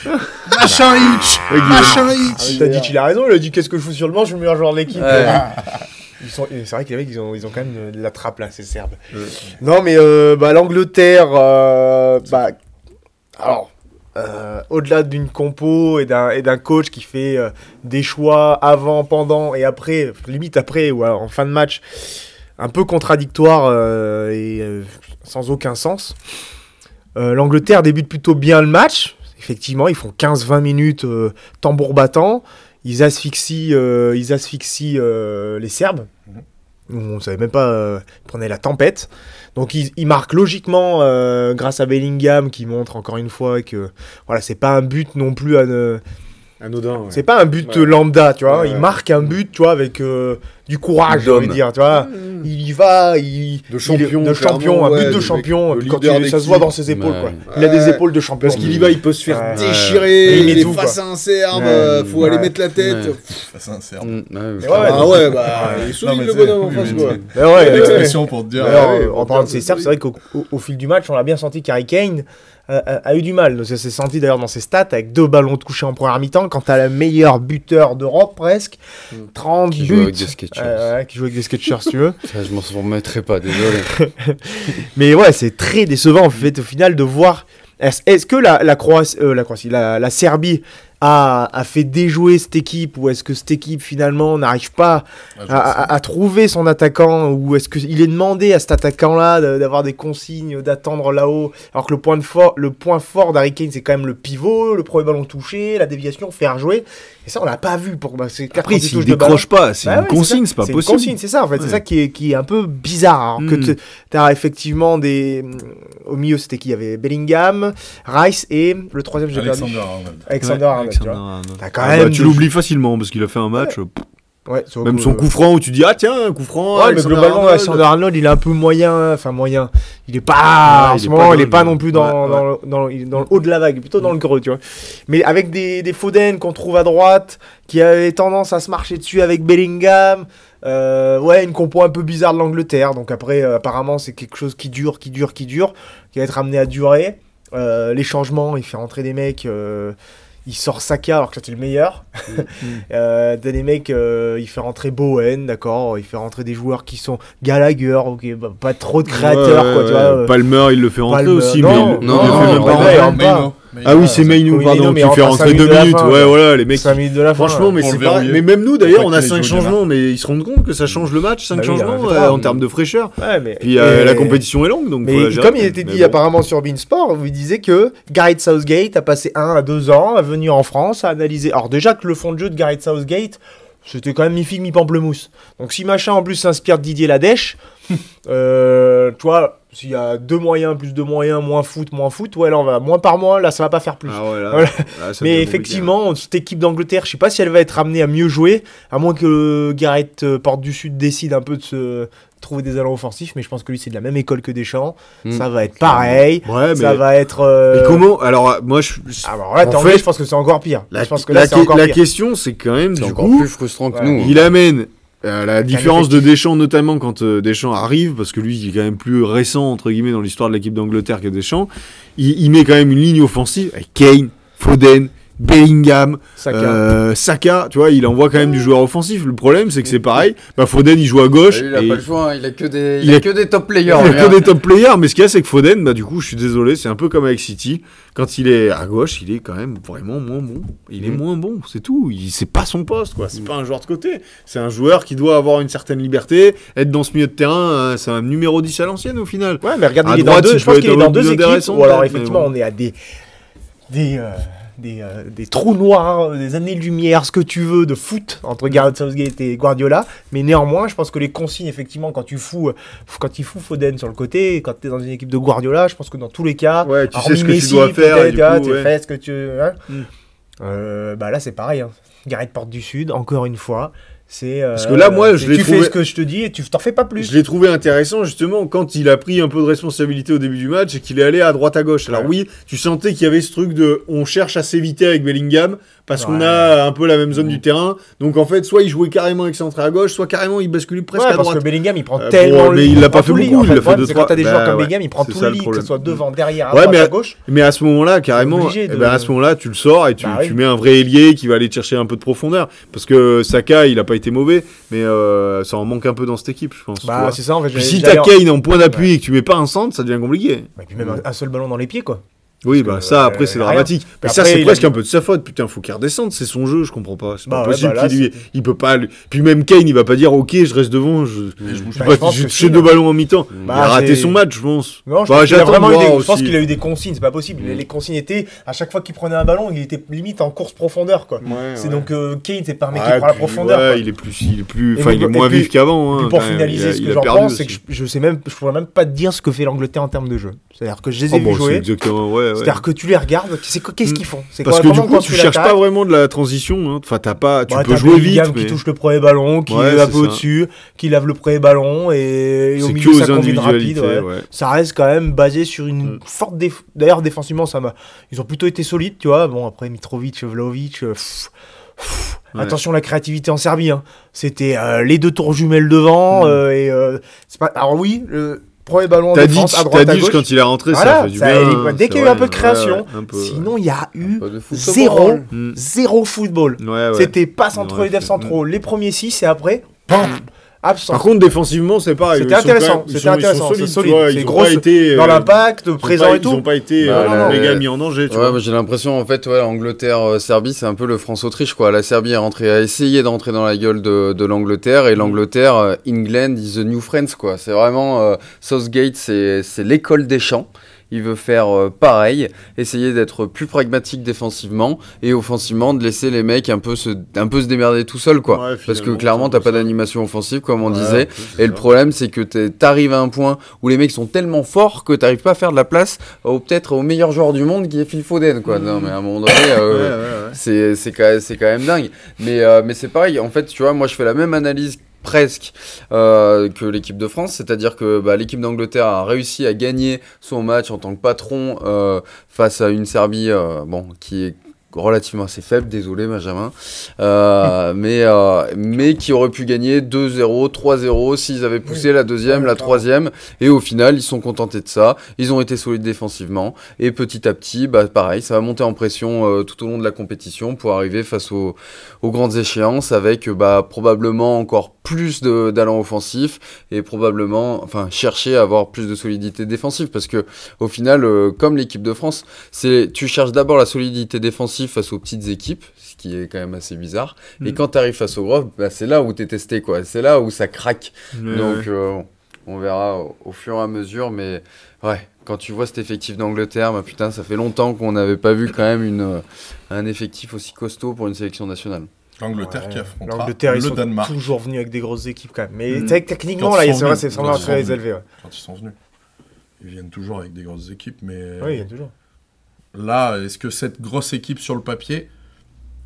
machin Hitch. Tadic, il a raison, il a dit qu'est-ce que je fous sur le banc, je suis le meilleur joueur de l'équipe. C'est vrai que les mecs, ils ont quand même de la trappe là, ces Serbes. Non, mais l'Angleterre, alors. Au-delà d'une compo et d'un coach qui fait des choix avant, pendant et après, limite après ou en fin de match, un peu contradictoire et sans aucun sens. L'Angleterre débute plutôt bien le match. Effectivement, ils font 15-20 minutes tambour battant. Ils asphyxient les Serbes. On ne savait même pas, ils prenaient la tempête. Donc ils marquent logiquement grâce à Bellingham qui montre encore une fois que voilà, c'est pas un but non plus anodin. Ouais. C'est pas un but lambda, tu vois. Il marque un but, tu vois, avec du courage, j'ai envie de dire, tu vois. Il y va, de champion, un but de champion. Ça se voit dans ses épaules, quoi. Il a des épaules de champion. Parce qu'il y va, il peut se faire déchirer. Il est face à un Serbe, faut aller mettre la tête. Face à un Serbe. Il est solide le bonhomme en face, quoi. Il y a l'expression pour te dire. En parlant de ces Serbes, c'est vrai qu'au fil du match, on a bien senti qu'Harry Kane a eu du mal. Ça s'est senti d'ailleurs dans ses stats avec 2 ballons touchés en première mi-temps quand t'as le meilleur buteur d'Europe presque. 30 qui buts. Joue avec des Skechers. Qui joue avec des Skechers, si tu veux. Ça, je m'en remettrai pas, désolé. Mais ouais, c'est très décevant en fait au final de voir. Est-ce que la Serbie a fait déjouer cette équipe ou est-ce que cette équipe finalement n'arrive pas à trouver son attaquant ou est-ce qu'il est demandé à cet attaquant-là d'avoir des consignes, d'attendre là-haut alors que le point fort d'Harry Kane c'est quand même le pivot, le premier ballon touché, la déviation, faire jouer et ça on l'a pas vu c'est après s'il décroche pas, c'est une consigne, c'est pas possible. C'est une consigne, c'est ça en fait, c'est ça qui est un peu bizarre alors que t'as effectivement au milieu c'était qui, il y avait Bellingham, Rice et le troisième j'ai perdu. Alexander Arnold. Tu l'oublies facilement parce qu'il a fait un match. Ouais, même son coup franc où tu dis un coup franc. Ouais, mais globalement Alexander Arnold il est un peu moyen, il est pas en ce moment, il est pas non plus dans le haut de la vague, plutôt dans le creux, tu vois. Mais avec des Foden qu'on trouve à droite, qui avaient tendance à se marcher dessus avec Bellingham. Une compo un peu bizarre de l'Angleterre. Donc après, apparemment, c'est quelque chose qui dure, qui va être amené à durer. Les changements, il fait rentrer des mecs. Il sort Saka alors que c'était le meilleur. T'as des mecs, il fait rentrer Bowen, d'accord. Il fait rentrer des joueurs qui sont Gallagher, ok, pas trop de créateurs, quoi, tu vois. Palmer, il le fait rentrer aussi, non, il le fait même pas rentrer. Ah oui, c'est Mainu, pardon, qui fait rentrer 2 minutes. Ouais, voilà, les mecs. 5 minutes de la fin. Franchement, mais c'est pareil. Mais même nous, d'ailleurs, on a 5 changements, mais ils se rendent compte que ça change le match, 5 changements en termes de fraîcheur. Puis la compétition est longue, donc. Mais comme il était dit apparemment sur Beansport, vous disait que Gareth Southgate a passé 1 à 2 ans à venir en France, à analyser. Alors déjà que le fond de jeu de Gareth Southgate, c'était quand même mi-figue, mi-pamplemousse. Donc si machin en plus s'inspire de Didier Ladèche, tu vois, s'il y a 2 moyens, plus 2 moyens, moins foot, ouais, là on va moins par mois, là ça va pas faire plus. Ah ouais, là, voilà. Là, ça mais effectivement, cette équipe d'Angleterre, je sais pas si elle va être amenée à mieux jouer, à moins que Gareth Porte du Sud décide un peu de se trouver des allants offensifs, mais je pense que lui c'est de la même école que Deschamps, ça va être pareil, ça va être... Mais comment? Alors moi alors là, en fait, je pense que c'est encore pire. La, je pense que là, la question c'est quand même c'est du encore coup, plus frustrant que nous. Il amène la différence de Deschamps, notamment quand Deschamps arrive, parce que lui il est quand même plus récent entre guillemets dans l'histoire de l'équipe d'Angleterre que Deschamps, il met quand même une ligne offensive avec Kane, Foden, Bellingham, Saka, tu vois, il envoie quand même du joueur offensif. Le problème, c'est que c'est pareil. Foden, il joue à gauche. Il a pas le choix, hein. Il a que des top players. Il a que des top players, mais ce qu'il y a, c'est que Foden, du coup, je suis désolé, c'est un peu comme avec City. Quand il est à gauche, il est quand même vraiment moins bon. Il est moins bon, c'est tout. C'est pas son poste, quoi. C'est pas un joueur de côté. C'est un joueur qui doit avoir une certaine liberté. Être dans ce milieu de terrain, c'est un numéro 10 à l'ancienne au final. Ouais, mais regarde, il est dans deux. Je pense qu'il est dans 2 équipes. Ou alors, effectivement, on est à des trous noirs, des années-lumière, ce que tu veux, de foot entre Gareth Southgate et Guardiola. Mais néanmoins, je pense que les consignes, effectivement, quand il fout Foden sur le côté, quand tu es dans une équipe de Guardiola, je pense que dans tous les cas, tu sais ce que tu dois faire. Tu fais ce que tu veux. Là, c'est pareil. Hein. Gareth Porte du Sud, encore une fois. Parce que là, moi, tu fais ce que je te dis et tu t'en fais pas plus. Je l'ai trouvé intéressant, justement, quand il a pris un peu de responsabilité au début du match et qu'il est allé à droite à gauche. Alors oui, tu sentais qu'il y avait ce truc de on cherche à s'éviter avec Bellingham parce qu'on a un peu la même zone du terrain. Donc en fait, soit il jouait carrément excentré à gauche, soit carrément il basculait presque à droite. Parce que Bellingham, il prend tellement mais il l'a pas fait beaucoup, il l'a fait 2-3. Quand t'as des joueurs comme Bellingham, il prend tout le lit, que ce soit devant, derrière, à droite, à gauche. Mais à ce moment-là, carrément, à ce moment-là, tu le sors et tu mets un vrai ailier qui va aller chercher un peu de profondeur. Parce que Saka, il a pas été mauvais, mais ça en manque un peu dans cette équipe, je pense. C'est ça, en fait. Puis si t'as Kane en point d'appui et que tu mets pas un centre, ça devient compliqué. Et puis même un seul ballon dans les pieds, quoi. Oui, ça après c'est dramatique. Mais ça c'est presque un peu de sa faute. Putain, faut qu'il redescende, c'est son jeu, je comprends pas. C'est pas possible il peut pas. Puis même Kane, il va pas dire OK, je reste devant, je bouge pas. J'ai touché 2 ballons en mi-temps. Il a raté son match, je pense. Non, je pense qu'il a eu des consignes, c'est pas possible. Les consignes étaient à chaque fois qu'il prenait un ballon, il était limite en course profondeur, quoi. C'est donc Kane, c'est pas un mec qui prend la profondeur. Il est moins vif qu'avant. Pour finaliser, ce que j'en pense, c'est que je pourrais même pas te dire ce que fait l'Angleterre en termes de jeu. C'est-à-dire que je les ai vus jouer. C'est-à-dire que tu les regardes, qu'est-ce qu'ils font? Parce que du coup, tu cherches pas vraiment de la transition. Enfin, tu peux jouer vite. Qui touche le premier ballon, qui est un peu au-dessus, qui lave le premier ballon et au milieu ça combine rapide. Ça reste quand même basé sur une forte défense. D'ailleurs, défensivement, ils ont plutôt été solides, tu vois. Bon, après Mitrovic, Vlahovic. Attention la créativité en Serbie. C'était les 2 tours jumelles devant. C'est pas. Alors oui. Premier ballon de France à droite à gauche. Quand il est rentré, ça fait du bien. Dès qu'il y a eu un peu de création, sinon il y a eu zéro football. C'était passe entre les devs centraux, les premiers 6 et après, absent. Par contre, défensivement, c'est pareil. C'était intéressant, c'est solide. C'est gros dans l'impact, présent et tout. Ils n'ont pas été méga mis en danger. J'ai l'impression, en fait, Angleterre-Serbie, c'est un peu le France-Autriche, quoi. La Serbie a essayé d'entrer dans la gueule de l'Angleterre, et l'Angleterre, England is the new friends, quoi. C'est vraiment, Southgate, c'est l'école des champs. Il veut faire pareil, essayer d'être plus pragmatique défensivement et offensivement de laisser les mecs un peu se démerder tout seul, quoi. Parce que clairement t'as pas d'animation offensive comme on disait. Et le problème c'est que t'arrives à un point où les mecs sont tellement forts que t'arrives pas à faire de la place peut-être au meilleur joueur du monde qui est Phil Foden, quoi. Non mais à un moment donné c'est quand même dingue. Mais c'est pareil. En fait tu vois, moi je fais la même analyse presque que l'équipe de France, c'est-à-dire que l'équipe d'Angleterre a réussi à gagner son match en tant que patron face à une Serbie qui est relativement assez faible, désolé Benjamin, mais qui aurait pu gagner 2-0, 3-0 s'ils avaient poussé la deuxième, la troisième, et au final ils sont contentés de ça, ils ont été solides défensivement, et petit à petit, pareil, ça va monter en pression tout au long de la compétition pour arriver face aux grandes échéances avec probablement encore plus d'allant offensif et probablement chercher à avoir plus de solidité défensive, parce que au final, comme l'équipe de France, tu cherches d'abord la solidité défensive face aux petites équipes, ce qui est quand même assez bizarre. Et quand tu arrives face aux gros, c'est là où tu es testé, quoi. C'est là où ça craque. Donc, on verra au fur et à mesure. Mais ouais, quand tu vois cet effectif d'Angleterre, putain, ça fait longtemps qu'on n'avait pas vu quand même un effectif aussi costaud pour une sélection nationale. L'Angleterre qui affrontera l'Angleterre, le Danemark. Ils sont toujours venus avec des grosses équipes quand même. Mais tu sais, techniquement, là, c'est vraiment très élevé. Ouais. Quand ils sont venus. Ils viennent toujours avec des grosses équipes, mais... Oui, il y a toujours. Là, est-ce que cette grosse équipe sur le papier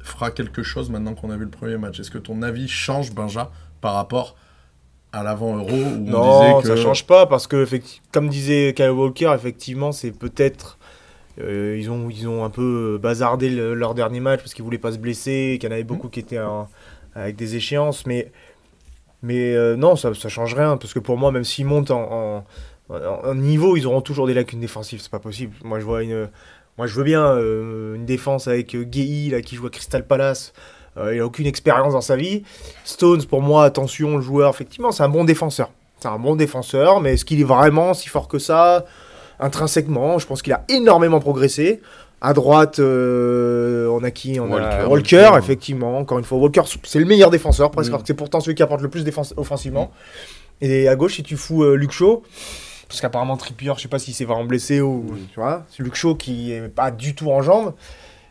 fera quelque chose maintenant qu'on a vu le premier match? Est-ce que ton avis change, Benja, par rapport à l'avant-Euro où non, on disait que... ça change pas parce que, comme disait Kyle Walker, effectivement, c'est peut-être... ils ont un peu bazardé leur dernier match parce qu'ils voulaient pas se blesser, qu'il y en avait beaucoup qui étaient avec des échéances, mais non, ça change rien parce que pour moi, même s'ils montent en niveau, ils auront toujours des lacunes défensives, c'est pas possible. Moi, je veux bien une défense avec Guéhi là, qui joue à Crystal Palace. Il n'a aucune expérience dans sa vie. Stones, pour moi, attention, le joueur, effectivement, c'est un bon défenseur. C'est un bon défenseur, mais est-ce qu'il est vraiment si fort que ça? Intrinsèquement, je pense qu'il a énormément progressé. À droite, on a qui? On a Walker, effectivement. Encore une fois, Walker, c'est le meilleur défenseur, presque. C'est pourtant celui qui apporte le plus offensivement. Et à gauche, si tu fous Luke Shaw, parce qu'apparemment Trippier, je sais pas s'il s'est vraiment blessé ou tu vois, c'est Luke Shaw qui est pas du tout en jambes.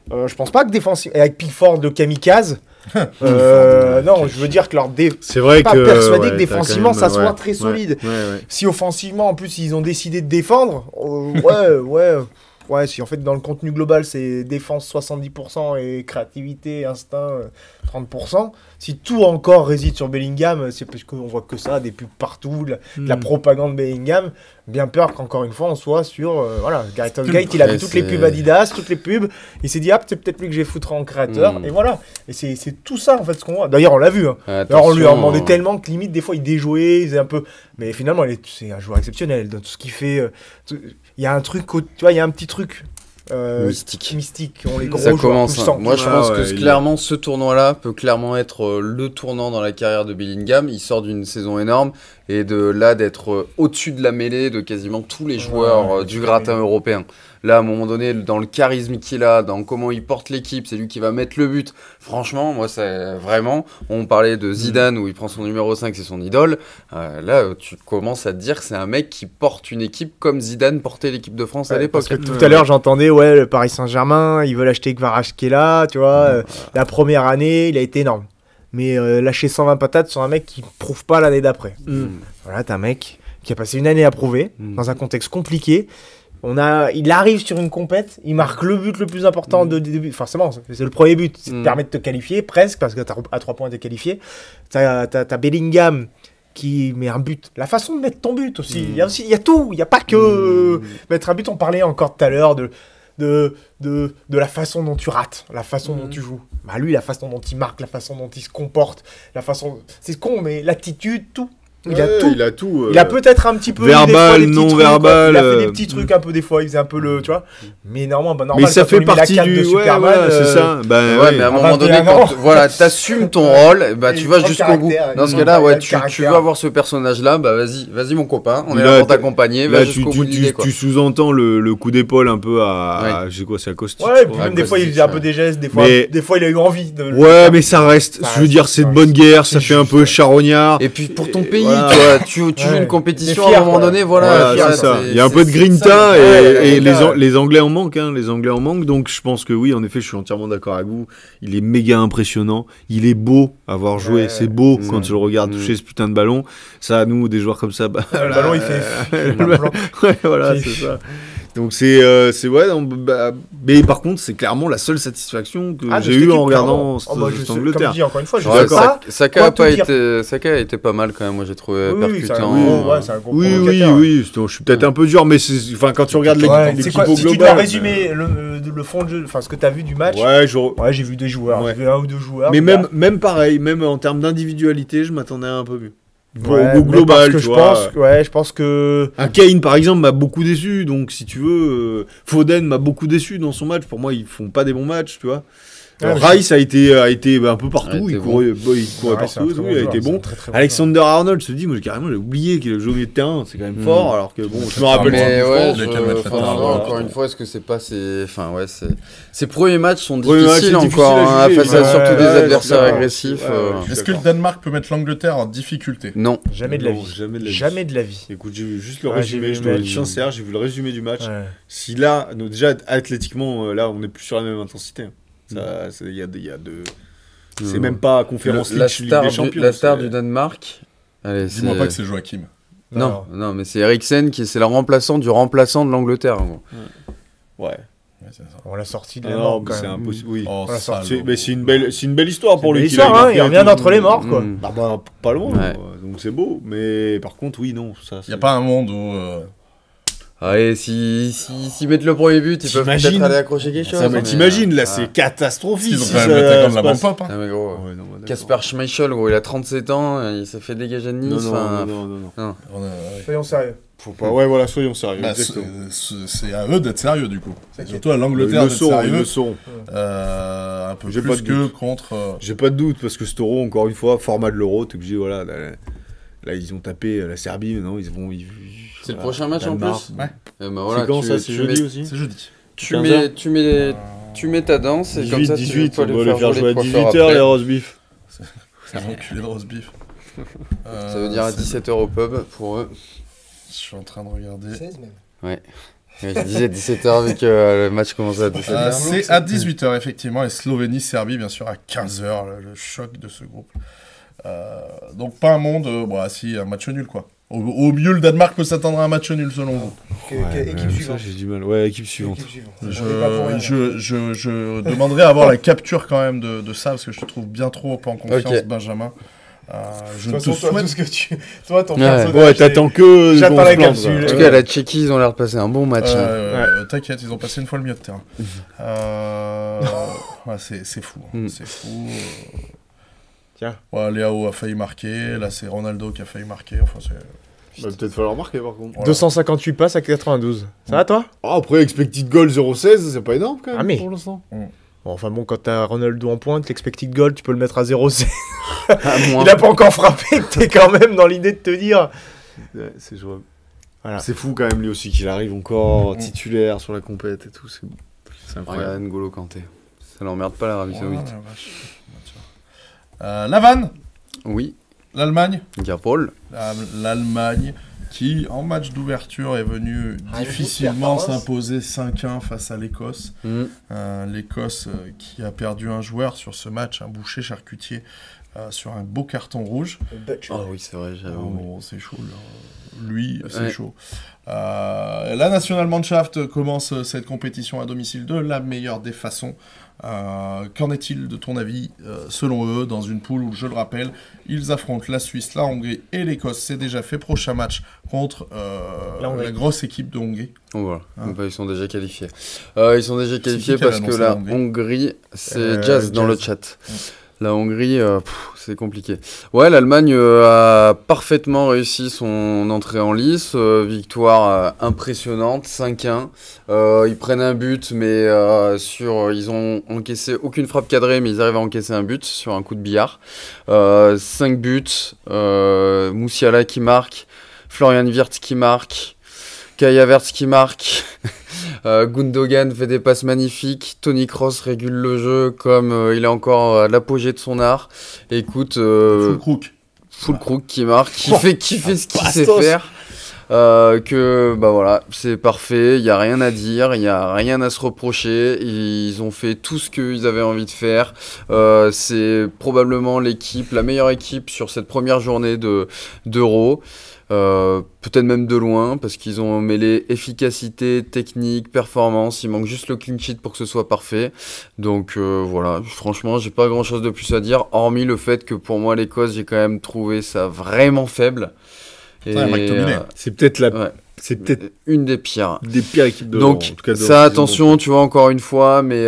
Je pense pas que défensif avec Pickford de kamikaze. Non, je veux dire que c'est vrai pas que persuadé que défensivement même, ça soit très solide. Si offensivement en plus ils ont décidé de défendre, ouais, si en fait dans le contenu global c'est défense 70% et créativité, instinct 30%, si tout encore réside sur Bellingham, c'est parce qu'on voit que ça, des pubs partout, de la propagande Bellingham, bien peur qu'encore une fois on soit sur Gareth Southgate, il avait toutes les pubs Adidas, toutes les pubs, il s'est dit c'est peut-être lui que je vais foutre en créateur, et voilà, et c'est tout ça en fait ce qu'on voit. D'ailleurs on l'a vu, alors on lui a demandé tellement que limite des fois il déjouait, il faisait un peu, mais finalement c'est un joueur exceptionnel dans tout ce qu'il fait. Il y a un truc, tu vois, il y a un petit truc mystique. On les gros ça joueurs, commence. Moi, je pense que clairement, ce tournoi-là peut clairement être le tournant dans la carrière de Bellingham. Il sort d'une saison énorme et d'être au-dessus de la mêlée de quasiment tous les joueurs du gratin européen. Là, à un moment donné, dans le charisme qu'il a, dans comment il porte l'équipe, c'est lui qui va mettre le but. Franchement, moi, c'est vraiment... On parlait de Zidane, où il prend son numéro 5, c'est son idole. Là, tu commences à te dire que c'est un mec qui porte une équipe comme Zidane portait l'équipe de France à l'époque. Parce que tout à l'heure, j'entendais, le Paris Saint-Germain, ils veulent acheter Kvaratskhelia, tu vois. La première année, il a été énorme. Mais lâcher 120 patates sur un mec qui ne prouve pas l'année d'après. Voilà, t'as un mec qui a passé une année à prouver, dans un contexte compliqué. Il arrive sur une compète, il marque le but le plus important de début. Forcément, c'est le premier but. Ça te permet de te qualifier, presque, parce que à 3 points, t'es qualifié. T'as Bellingham qui met un but. La façon de mettre ton but aussi. Il y a tout. Il n'y a pas que mettre un but. On parlait encore tout à l'heure de la façon dont tu rates, la façon dont tu joues. Lui, la façon dont il marque, la façon dont il se comporte, c'est con, mais l'attitude, tout. Il a tout. Il a peut-être un petit peu verbal, non verbal. Il a fait des petits trucs un peu des fois. Il faisait un peu le, tu vois. Mais normalement, mais ça fait partie du Superman. C'est ça. Mais à un moment donné, quand t'assumes ton rôle, tu vas jusqu'au bout. Dans ce cas-là, tu veux avoir ce personnage-là, vas-y mon copain, on est là pour t'accompagner. Va jusqu'au bout de l'idée. Tu sous-entends le coup d'épaule un peu à, je sais quoi, c'est à Costi. Ouais, puis même des fois il faisait un peu des gestes. Des fois il a eu envie de. Ouais, mais ça reste. Je veux dire, c'est de bonne guerre. Ça fait un peu charognard. Et puis pour ton pays. Tu joues une compétition à un moment donné, c'est ça. Il y a un peu de grinta et les Anglais en manquent, les Anglais en manquent. Donc je pense que oui, en effet, je suis entièrement d'accord avec vous. Il est méga impressionnant. Il est beau à voir jouer. C'est beau quand tu le regardes toucher ce putain de ballon. Ça, nous, des joueurs comme ça, le ballon il fait. Ouais, voilà, c'est ça. Donc c'est ouais, non, mais par contre c'est clairement la seule satisfaction que j'ai eue en regardant cette Angleterre. Comme je dis encore une fois, je Ouais, sais pas. Saka a été pas mal quand même, moi j'ai trouvé percutant. C'est un gros Oui, provocateur. je suis peut-être un peu dur, mais enfin quand tu regardes l'équipe Si au tu dois global. résumer le fond de jeu, enfin ce que tu as vu du match, Ouais, j'ai vu des joueurs, Ouais. j'ai vu un ou deux joueurs. mais même pareil, même en termes d'individualité, je m'attendais à un peu mieux. Ouais, Au global, parce que tu vois. je pense que Un Kane, par exemple, m'a beaucoup déçu. Donc, si tu veux, Foden m'a beaucoup déçu dans son match. Pour moi, ils font pas des bons matchs, tu vois. Ouais, Rice a été un peu partout. Il courait Ouais, partout. c'est un très Il a joueur, été c'est un bon. très, très bon Alexander Arnold, je te dis, moi, carrément, j'ai oublié qu'il a joué au milieu de terrain. C'est quand même fort. Alors que bon, je me rappelle. Mais ouais, il y a qu'à le mettre enfin, à terre, encore une fois, est-ce que c'est pas ses premiers matchs sont Premiers matchs, difficiles c'est encore, difficile à juger. face à Ouais, surtout des ouais, adversaires ouais, agressifs. ouais. Est-ce que le Danemark peut mettre l'Angleterre en difficulté? Non. jamais de la Non, vie. jamais de la vie. Jamais de la vie. Écoute, j'ai vu juste le Ouais, résumé. j'ai Je vu dois le être match. sincère, j'ai vu le résumé du match. Ouais. Si là, déjà athlétiquement, là, on n'est plus sur la même intensité. Il y a de. C'est même pas conférence La Ligue star des Champions. la star c'est- du Danemark. Allez, Dis-moi pas que c'est Joachim. Non, mais c'est Eriksen c'est le remplaçant du remplaçant de l'Angleterre. En gros. Ouais. Ouais, c'est ça. On l'a sorti de Ah la non, mort mais quand c'est même. impossible. Oui. Oh, Voilà, salaud. Mais c'est une belle histoire pour C'est lui. une qu'il a histoire, hein, marqué il un revient tout. d'entre les morts, quoi. Mm. Bah, pas loin. Ouais. Donc c'est beau. Mais par contre, oui, non. Ça, Il n'y a pas un monde où. Allez, s'ils mettent le premier but, ils peuvent T'imagines peut-être aller accrocher quelque chose. Ça, mais mais, t'imagines, là, ah. c'est catastrophique. Ils ont si quand même ça l'attaquant de se la passe. Pop. Ah, mais gros. Ouais, non, bah, d'accord. Casper Schmeichel, gros, il a 37 ans, il s'est fait dégager de Nice. enfin, Non. Soyons sérieux. Faut pas. Ouais, voilà, soyons sérieux. Bah, exactement. c'est à eux d'être sérieux du coup. C'est Surtout à Ils l'Angleterre le d'être sauront, ils sérieux. le sauront. Un peu J'ai plus pas de que doute. contre. J'ai pas de doute parce que cet euro, encore une fois, format de l'euro, t'es obligé, voilà. Là, ils ont tapé la Serbie, maintenant ils vont. C'est le prochain match en Danemark. plus. Ouais. Eh ben voilà, C'est quand tu- ça tu C'est mets- jeudi aussi C'est jeudi. Tu mets ta danse et comme 18, ça 18, tu on peux doit les les faire jouer à coiffeurs 18h, après. les roast beef. C'est un enculé de roast beef. Ça veut dire à 17h au pub pour eux. Je suis en train de regarder. 16 même. Ouais, je disais 17h vu que le match commençait à 17h. C'est à 18h effectivement et Slovénie-Serbie bien sûr à 15h, le choc de ce groupe. Donc pas un monde, si un match nul quoi. Au mieux le Danemark peut s'attendre à un match nul selon vous. Équipe suivante. J'ai du mal. Ouais, équipe suivante. Je demanderai à avoir la capture quand même de ça parce que je te trouve bien trop pas en confiance Ok. Benjamin. Je De te toute façon, toi, souhaite... tout ce que tu. Toi, ton Ouais. personnage. Ouais, t'attends que. J'attends qu'on la se plante, capsule. quoi. En tout cas, la Tchéquie, ils ont l'air de passer un bon match. hein. T'inquiète, ils ont passé une fois le milieu de terrain. Ouais, c'est fou. Mm. C'est fou. Tiens. Ouais, Léao a failli marquer. Là, c'est Ronaldo qui a failli marquer. Enfin, c'est... Va peut-être falloir marquer par contre. Voilà. 258 passes à 92. Ça va, toi? Ah, après, expected goal 0,16, c'est pas énorme quand même Ah, mais- pour l'instant. Bon, enfin bon, quand t'as Ronaldo en pointe, l'expected goal, tu peux le mettre à 0,7. À moins. Il a pas encore frappé, que t'es quand même dans l'idée de te dire. Ouais, c'est jouable. Voilà. C'est fou quand même lui aussi qu'il arrive encore titulaire sur la compète et tout. C'est incroyable. Regarde N'Golo Kanté. Ça l'emmerde pas l'Arabie Voilà, Saoudite. la vache. La vanne, Oui, l'Allemagne. Garpol. L'Allemagne qui, en match d'ouverture, est venue Ah, difficilement une performance. s'imposer 5-1 face à l'Écosse. L'Écosse qui a perdu un joueur sur ce match, un boucher charcutier, sur un beau carton rouge. Oh oui, c'est vrai, j'avoue. Oh, c'est chaud, là. Lui, c'est Ouais. chaud. La Nationalmannschaft commence cette compétition à domicile de la meilleure des façons. Qu'en est-il de ton avis, selon eux, dans une poule où, je le rappelle, ils affrontent la Suisse, la Hongrie et l'Écosse. C'est déjà fait. Prochain match contre La Hongrie. la grosse équipe de Hongrie. Oh, voilà. Hein. Bah, ils sont déjà qualifiés. Ils sont déjà qualifiés qui a parce que annoncé la la Hongrie Hongrie, c'est Jazz dans le Jazz. chat. La Hongrie, c'est compliqué. Ouais, l'Allemagne a parfaitement réussi son entrée en lice. Victoire impressionnante, 5-1. Ils prennent un but, mais ils ont encaissé aucune frappe cadrée, mais ils arrivent à encaisser un but sur un coup de billard. 5 buts. Moussiala qui marque. Florian Wirtz qui marque. Kai Havertz qui marque. Gundogan fait des passes magnifiques. Toni Kroos régule le jeu comme il est encore à l'apogée de son art. Écoute, Full crook. Full Crook qui marque, qui fait ce qu'il sait Bastos. faire. que bah voilà, c'est parfait, il n'y a rien à dire, il n'y a rien à se reprocher, ils ont fait tout ce qu'ils avaient envie de faire. C'est probablement la meilleure équipe sur cette première journée d'Euro. Peut-être même de loin, parce qu'ils ont mêlé efficacité, technique, performance. Il manque juste le clean sheet pour que ce soit parfait. Donc voilà, franchement, j'ai pas grand chose de plus à dire, hormis le fait que pour moi, l'Écosse, j'ai quand même trouvé ça vraiment faible. Et c'est peut-être ouais. C'est peut-être une des pires équipes de donc en tout cas de ça, attention, tu vois, encore une fois, mais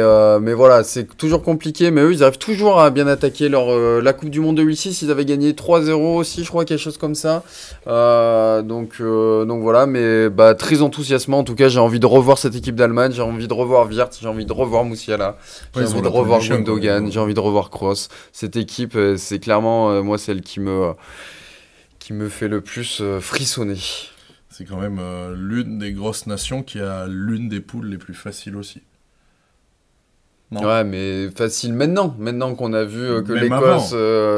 voilà, c'est toujours compliqué, mais eux, ils arrivent toujours à bien attaquer la Coupe du Monde 2006, ils avaient gagné 3-0 aussi, je crois, quelque chose comme ça, donc voilà, mais très enthousiasmant, en tout cas, j'ai envie de revoir cette équipe d'Allemagne, j'ai envie de revoir Wirtz, j'ai envie de revoir Musiala, j'ai envie de revoir Gundogan, j'ai envie de revoir Kroos. Cette équipe, c'est clairement, moi, celle qui me fait le plus frissonner. C'est quand même l'une des grosses nations qui a l'une des poules les plus faciles aussi. Non. Ouais, mais facile maintenant qu'on a vu que l'Écosse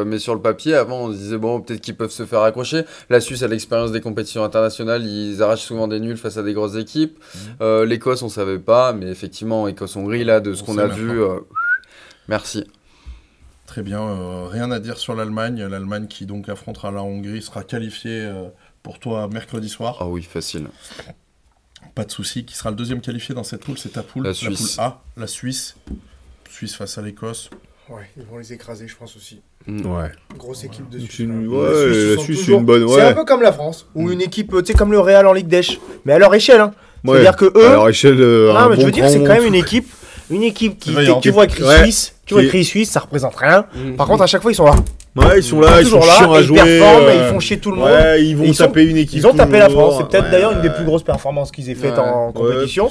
met sur le papier. Avant, on se disait, bon, peut-être qu'ils peuvent se faire accrocher. La Suisse a l'expérience des compétitions internationales, ils arrachent souvent des nuls face à des grosses équipes. L'Écosse, on savait pas, mais effectivement, Écosse-Hongrie, là, de ce qu'on a vu, merci. Très bien, rien à dire sur l'Allemagne. L'Allemagne qui donc affrontera la Hongrie sera qualifiée pour toi mercredi soir. Ah oui, facile. Pas de souci. Qui sera le deuxième qualifié dans cette poule? C'est ta poule. La Suisse. Poule A, la Suisse. Suisse face à l'Écosse. Ouais, ils vont les écraser, je pense aussi. Ouais. Grosse équipe de Suisse. La Suisse, c'est une bonne. C'est un peu comme la France, ou une équipe, tu sais, comme le Real en Ligue d'Esch, mais à leur échelle. Hein. C'est-à-dire que eux. À leur échelle. Non, mais je veux dire, c'est quand même une équipe qui. Tu vois écrit Suisse. Tu vois écrit Suisse, ça représente rien. Par contre, à chaque fois, ils sont là. Ouais, ils sont là, ils sont chiants à jouer. Ils performent, ils font chier tout le monde. Ouais, ils vont taper une équipe. Ils ont tapé la France. C'est peut-être d'ailleurs une des plus grosses performances qu'ils aient faites en compétition.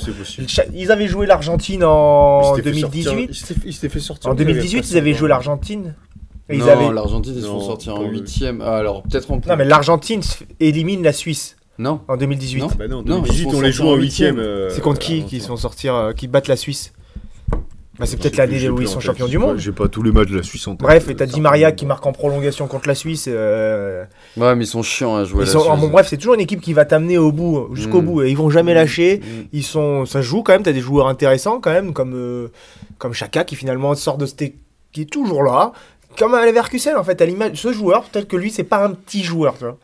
Ils avaient joué l'Argentine en 2018. Ils s'étaient fait sortir. En 2018, ils avaient joué l'Argentine. Non, l'Argentine, ils sont sortis en 8ème. Alors, peut-être en. Non, mais l'Argentine élimine la Suisse. Non. En 2018. Non, bah non, en 2018, on les joue en 8ème. C'est contre qui sont sortir, qui battent la Suisse? C'est peut-être l'année où ils sont champions du monde. J'ai pas tous les matchs de la Suisse en tête. Bref, et t'as Di Maria qui marque en prolongation contre la Suisse. Ouais, mais ils sont chiants à jouer. Bref, c'est toujours une équipe qui va t'amener au bout, jusqu'au bout. Et ils vont jamais lâcher. Ça joue quand même. T'as des joueurs intéressants quand même, comme Xhaka qui finalement sort de qui est toujours là. Comme à Leverkusen en fait, à l'image. Ce joueur, peut-être que lui, c'est pas un petit joueur, tu vois.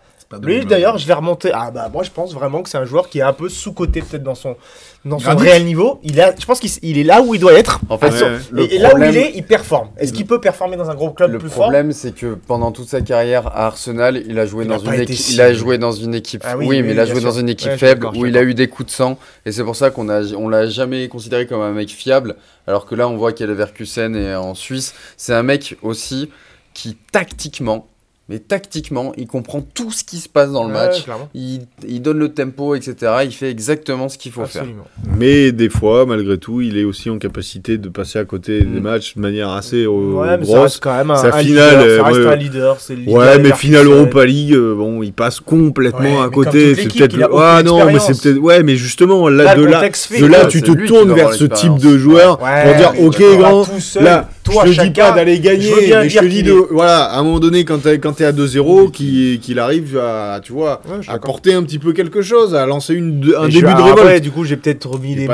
Lui d'ailleurs, je vais remonter. Moi je pense vraiment que c'est un joueur qui est un peu sous-coté peut-être dans son réel niveau. Je pense qu'il est là où il doit être. En fait, et là où il est, il performe. Est-ce qu'il peut performer dans un gros club plus fort? Le problème, c'est que pendant toute sa carrière à Arsenal, il a joué dans une équipe. Il a joué dans une équipe. Mais il a joué dans une équipe faible où il a eu des coups de sang. Et c'est pour ça qu'on l'a jamais considéré comme un mec fiable. Alors que là, on voit qu'il y a Leverkusen et en Suisse, c'est un mec aussi qui tactiquement, il comprend tout ce qui se passe dans le match. Il donne le tempo, etc. Il fait exactement ce qu'il faut faire. Mais des fois, malgré tout, il est aussi en capacité de passer à côté des matchs de manière assez grosse. Ça reste quand même un leader. C'est le leader. Ouais, mais finale Europa League, il passe complètement à côté. C'est peut-être. Non, mais c'est peut-être. Ouais, mais justement, là, de là, tu te tournes vers ce type de joueur pour dire, ok, grand, là. Je te dis pas d'aller gagner, mais je te dis voilà, à un moment donné, quand t'es à 2-0, qu'il arrive à, tu vois, à porter un petit peu quelque chose, à lancer un début de révolte. Ouais, du coup, j'ai peut-être remis des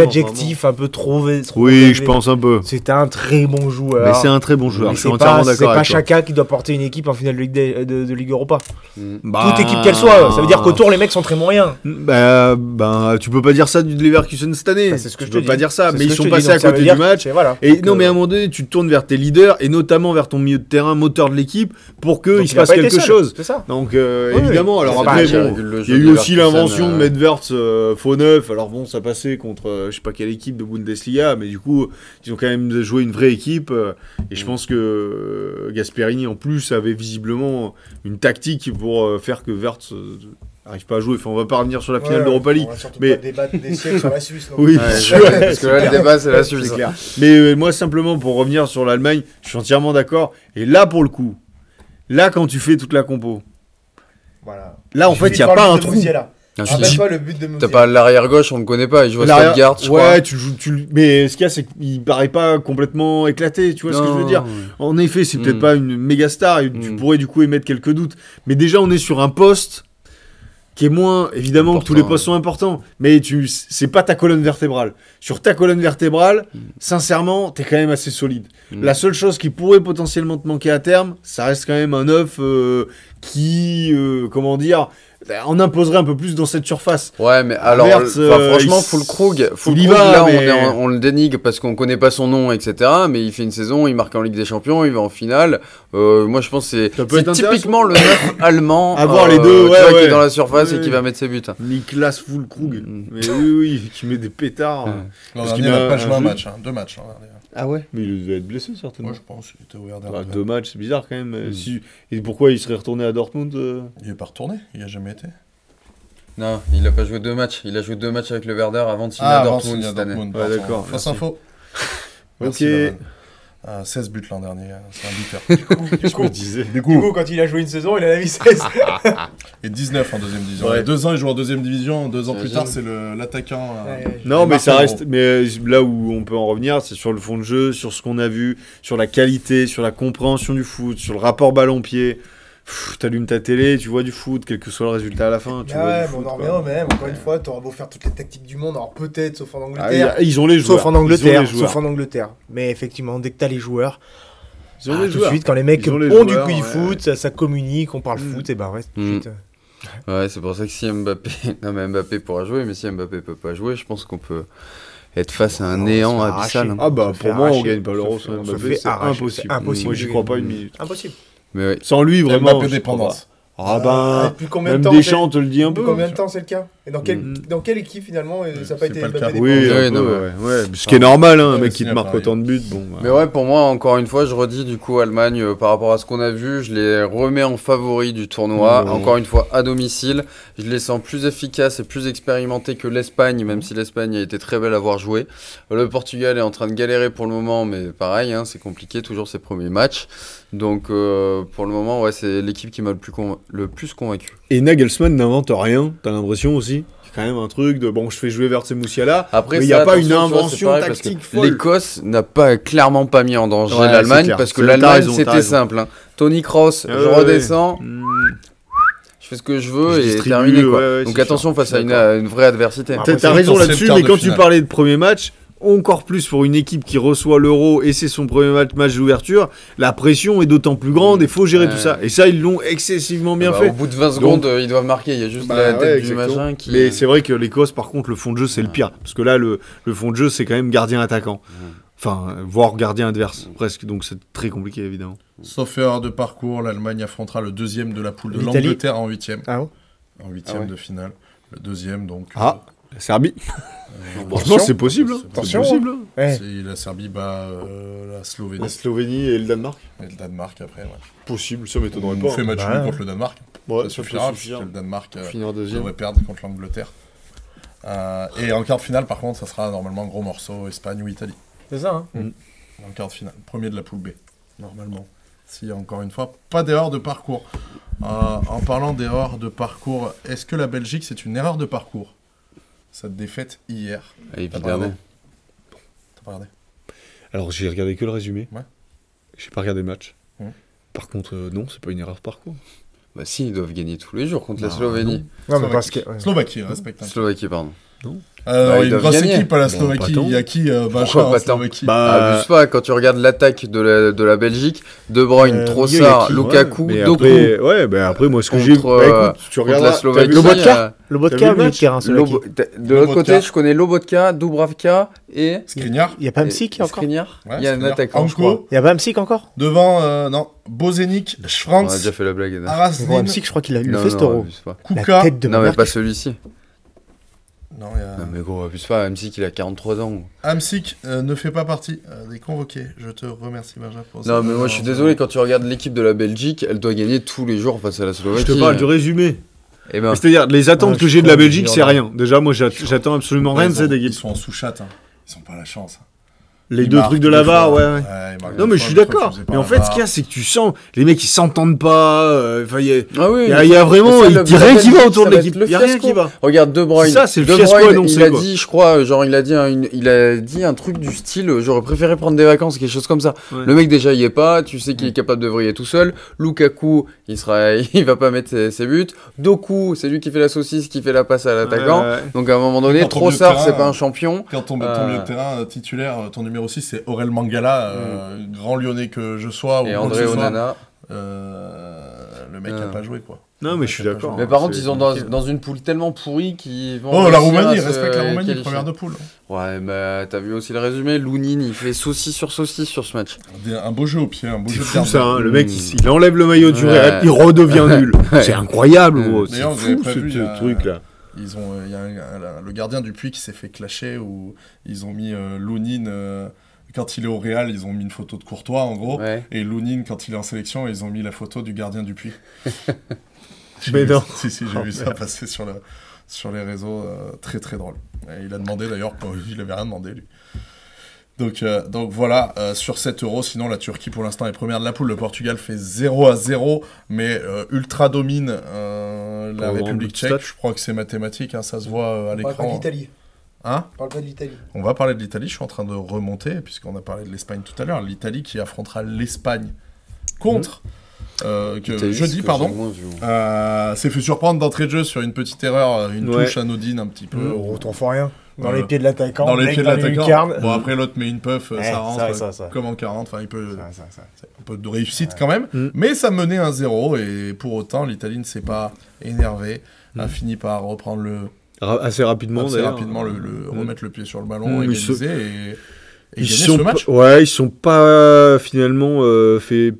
adjectifs un peu trop. Oui, je pense un peu. C'est un très bon joueur. Mais c'est un très bon joueur, je suis entièrement d'accord avec toi. C'est pas Xhaka qui doit porter une équipe en finale de Ligue Europa. Toute équipe qu'elle soit, ça veut dire qu'autour, les mecs sont très moyens. Tu peux pas dire ça du Leverkusen cette année. Tu peux pas dire ça, mais ils sont passés à côté du match. Et non, mais à un moment donné, tu te tournes vers tes leaders et notamment vers ton milieu de terrain, moteur de l'équipe, pour qu'il se passe quelque chose. Donc, évidemment, alors après, il y a eu aussi l'invention de Medverts faux neuf. Alors bon, ça passait contre je sais pas quelle équipe de Bundesliga, mais du coup, ils ont quand même joué une vraie équipe. Et je pense que Gasperini, en plus, avait visiblement une tactique pour faire que Verts n'arrive pas à jouer. Enfin, on va pas revenir sur la finale d'Europa League. On va surtout pas débattre des siècles sur la Suisse. Oui, parce que là, le débat, c'est la Suisse. C'est clair. Mais moi, simplement, pour revenir sur l'Allemagne, je suis entièrement d'accord. Et là, pour le coup, quand tu fais toute la compo, là, en fait, il n'y a pas un trou. Rappelle-toi le but de Musiala. T'as pas l'arrière gauche, on le connaît pas. Il joue à Stuttgart, je crois. Ouais, mais ce qu'il y a, c'est qu'il paraît pas complètement éclaté. Tu vois ce que je veux dire? En effet, c'est peut-être pas une méga star. Tu pourrais du coup émettre quelques doutes. Mais déjà, on est sur un poste qui est moins, évidemment, que tous les postes sont importants, mais c'est pas ta colonne vertébrale. Sur ta colonne vertébrale, sincèrement, t'es quand même assez solide. La seule chose qui pourrait potentiellement te manquer à terme, ça reste quand même un œuf qui, on imposerait un peu plus dans cette surface. Ouais, mais alors, franchement, Füllkrug, là, on le dénigre parce qu'on connaît pas son nom, etc. Mais il fait une saison, il marque en Ligue des Champions, il va en finale. Moi, je pense que c'est typiquement le neuf allemand avoir les deux, qui est dans la surface et qui va mettre ses buts. Niklas Füllkrug. Mais oui, qui met des pétards. Parce qu'il n'a pas joué un match, 2 matchs. Ah ouais? Mais il devait être blessé, certainement. Moi, je pense qu'il était ouvert 2 matchs, c'est bizarre quand même. Et pourquoi il serait retourné à Dortmund Il n'est pas retourné, il n'a jamais été. Non, il n'a pas joué 2 matchs. Il a joué 2 matchs avec le Werder avant de signer à Dortmund cette année. Ouais, d'accord. Fausse info. Ok. 16 buts l'an dernier, c'est un buteur. Du coup, quand il a joué une saison, il en a mis 16. Et 19 en deuxième division. Ouais. 2 ans, il joue en deuxième division. 2 ans plus tard, c'est l'attaquant. Non, mais ça reste. Mais là où on peut en revenir, c'est sur le fond de jeu, sur ce qu'on a vu, sur la qualité, sur la compréhension du foot, sur le rapport ballon-pied. T'allumes ta télé, tu vois du foot, quel que soit le résultat à la fin. Tu vois du foot, on en revient au même. Encore une fois, t'auras beau faire toutes les tactiques du monde, alors peut-être, sauf en Angleterre. Ils ont les joueurs. Sauf en Angleterre. Mais effectivement, dès que t'as les joueurs, tout de suite, quand les mecs ont du QI foot, ça communique, on parle foot, et bah ouais, tout de suite. Ouais, c'est pour ça que si Mbappé. Non, mais Mbappé pourra jouer, mais si Mbappé peut pas jouer, je pense qu'on peut être face à un néant abyssal. Ah bah, pour moi, on gagne pas l'Euro sans Mbappé, c'est impossible. Moi, j'y crois pas une minute. Impossible. Mais ouais. Sans lui, vraiment. Mbappé dépendance. Ah ben, depuis combien même de temps Deschamps te le dit un peu. Depuis combien de temps c'est le cas? Et dans quelle équipe finalement ça n'a pas été le cas. Oui, ce qui est normal, un mec qui te marque autant de buts. Bon, mais ouais, pour moi, encore une fois, je redis du coup, Allemagne, par rapport à ce qu'on a vu, je les remets en favori du tournoi. Encore une fois, à domicile. Je les sens plus efficaces et plus expérimentés que l'Espagne, même si l'Espagne a été très belle à voir jouer. Le Portugal est en train de galérer pour le moment, mais pareil, c'est compliqué, toujours ses premiers matchs. Donc pour le moment, ouais, c'est l'équipe qui m'a le plus convaincu. Et Nagelsmann n'invente rien, t'as l'impression aussi? C'est quand même un truc de je fais jouer Verts et Moussiala, mais il n'y a pas une invention tactique folle. L'Écosse n'a clairement pas mis en danger l'Allemagne, parce que l'Allemagne c'était simple. Tony Kroos, je redescends. Je fais ce que je veux et terminé quoi. Donc attention face à une vraie adversité. T'as raison là-dessus, mais quand tu parlais de premier match, encore plus pour une équipe qui reçoit l'Euro et c'est son premier match d'ouverture, la pression est d'autant plus grande et il faut gérer tout ça. Et ça, ils l'ont excessivement bien fait. Au bout de 20 secondes, ils doivent marquer. Il y a juste la tête du machin qui... Mais c'est vrai que l'Écosse, par contre, le fond de jeu, c'est le pire. Parce que là, le fond de jeu, c'est quand même gardien-attaquant. Enfin, voire gardien adverse, presque. Donc c'est très compliqué, évidemment. Sauf erreur de parcours, l'Allemagne affrontera le deuxième de la poule de l'Angleterre en 8e. Ah bon? En 8e de finale. Le deuxième, donc... La Serbie. Franchement, c'est possible. C'est possible. La Serbie bat la Slovénie. La Slovénie et le Danemark. Et le Danemark après, ouais. Possible, ça m'étonnerait pas. On fait match nul contre le Danemark. Ouais, ça suffira, parce que le Danemark devrait perdre contre l'Angleterre. Et en quart de finale, par contre, ça sera normalement gros morceau, Espagne ou Italie. C'est ça, En quart de finale. Premier de la poule B, normalement. Si, encore une fois, pas d'erreur de parcours. En parlant d'erreur de parcours, est-ce que la Belgique, c'est une erreur de parcours? Cette défaite hier. Évidemment. T'as pas regardé? Alors, j'ai regardé que le résumé. Ouais. J'ai pas regardé le match. Par contre, non, c'est pas une erreur de parcours. Bah si, ils doivent gagner tous les jours contre la Slovénie. Non, mais parce que... Slovaquie, respecte. Slovaquie, pardon. Non. Il y a une grosse équipe à la Slovaquie. Il y a qui Pourquoi Slovaquie abuse pas, quand tu regardes l'attaque de la Belgique, De Bruyne, Trossard, Lukaku, Doku. Après, moi, ce que j'ai... écoute, tu regardes la Slovaquie. Lobotka, milieu de terrain. De l'autre côté, je connais Lobotka, Dubravka et... Skriniar. Il n'y a pas Msik encore? Skriniar. Il y a un attaquant, je crois. Il n'y a pas Msik encore? Devant, non, Bozenic, Schranz. On a déjà fait la blague. Araslin. Msik, je crois qu'il a le fait cet Euro. Kuka. Non, mais pas celui-ci. Non, mais gros, abuse pas, Hamsik il a 43 ans. Hamsik ne fait pas partie des convoqués. Je te remercie, Benjamin. Non, mais moi je suis désolé, quand tu regardes l'équipe de la Belgique, elle doit gagner tous les jours face à la Slovaquie. Je te parle du résumé. Ben... C'est-à-dire, les attentes que j'ai de la Belgique, c'est rien. Déjà, moi j'attends absolument rien de cette équipe. Ils sont en sous-chat. Ils sont pas à la chance. Les il deux marque trucs de la deux VAR, fois. ouais. Il marque Non, deux mais je fois, suis le truc d'accord. refusé par Mais en la fait, ce VAR. qu'il y a, c'est que tu sens les mecs ils s'entendent pas. Enfin, il y a. Ah oui, Il y a vraiment, ça, il le n'y a rien qui va Belgique, autour ça de va l'équipe. être le Il n'y a rien fiasco. qui va. Regarde De Bruyne. C'est ça, c'est le De fiasco Bruyne, annoncé, il a quoi. dit, je crois, genre il a dit un truc du style, j'aurais préféré prendre des vacances, quelque chose comme ça. Ouais. Le mec déjà il est pas, tu sais qu'il est capable de vriller tout seul. Lukaku, il va pas mettre ses buts. Doku, c'est lui qui fait la saucisse, qui fait la passe à l'attaquant. Ouais. Donc à un moment donné, Quand ton milieu de Trossard, terrain, c'est pas un champion. Quand ton milieu de terrain titulaire, ton numéro 6, c'est Aurel Mangala, grand lyonnais que je sois. Et ou André quoi que ce soit, Onana. le mec n'a pas joué, quoi. Non, mais je suis d'accord. Mais par contre, C'est ils sont compliqué. dans une poule tellement pourrie qu'ils vont. Oh, la réussir Roumanie, à se respecte la Roumanie, qualifier. première de poule. Ouais, mais t'as vu aussi le résumé. Lounine, il fait saucisse sur ce match. Un beau jeu au pied, un beau C'est jeu de fou gardien. ça, hein. Le mec il enlève le maillot du Ouais. Real, il redevient nul. Ouais. C'est incroyable, gros. C'est D'ailleurs, vous avez fou pas vu, ce truc là. Il y a le gardien du Puy qui s'est fait clasher où ils ont mis Lounine. Quand il est au Real, ils ont mis une photo de Courtois en gros. Ouais. Et Lounine, quand il est en sélection, ils ont mis la photo du gardien du Puy. Mais non. Si, j'ai vu ça passer sur les réseaux. Très très drôle. Et il a demandé d'ailleurs, il avait rien demandé lui. Donc voilà, sur cet Euro, sinon la Turquie pour l'instant est première de la poule, le Portugal fait 0-0, mais ultra domine la Pour République le tchèque, stade. je crois que c'est mathématique, hein, ça se voit à On parle pas l'écran. d'Italie. Hein On parle pas de l'Italie. On va parler de l'Italie, je suis en train de remonter, puisqu'on a parlé de l'Espagne tout à l'heure, l'Italie qui affrontera l'Espagne contre, jeudi, pardon, s'est fait surprendre d'entrée de jeu sur une petite erreur, une touche anodine un petit peu. On retrouve rien. Dans les pieds de l'attaquant. Dans les mec pieds de dans l'attaquant. lucarne. Bon, après, l'autre met une puff, Ouais, ça rentre ça. comme en 40. Enfin, c'est Ça. un peu de réussite quand même. Mais ça menait 1-0 et pour autant, l'Italie ne s'est pas énervée. A fini par reprendre Assez rapidement d'ailleurs. remettre le pied sur le ballon, Ils égaliser et gagner sont ce match. Ouais, ils sont pas finalement fait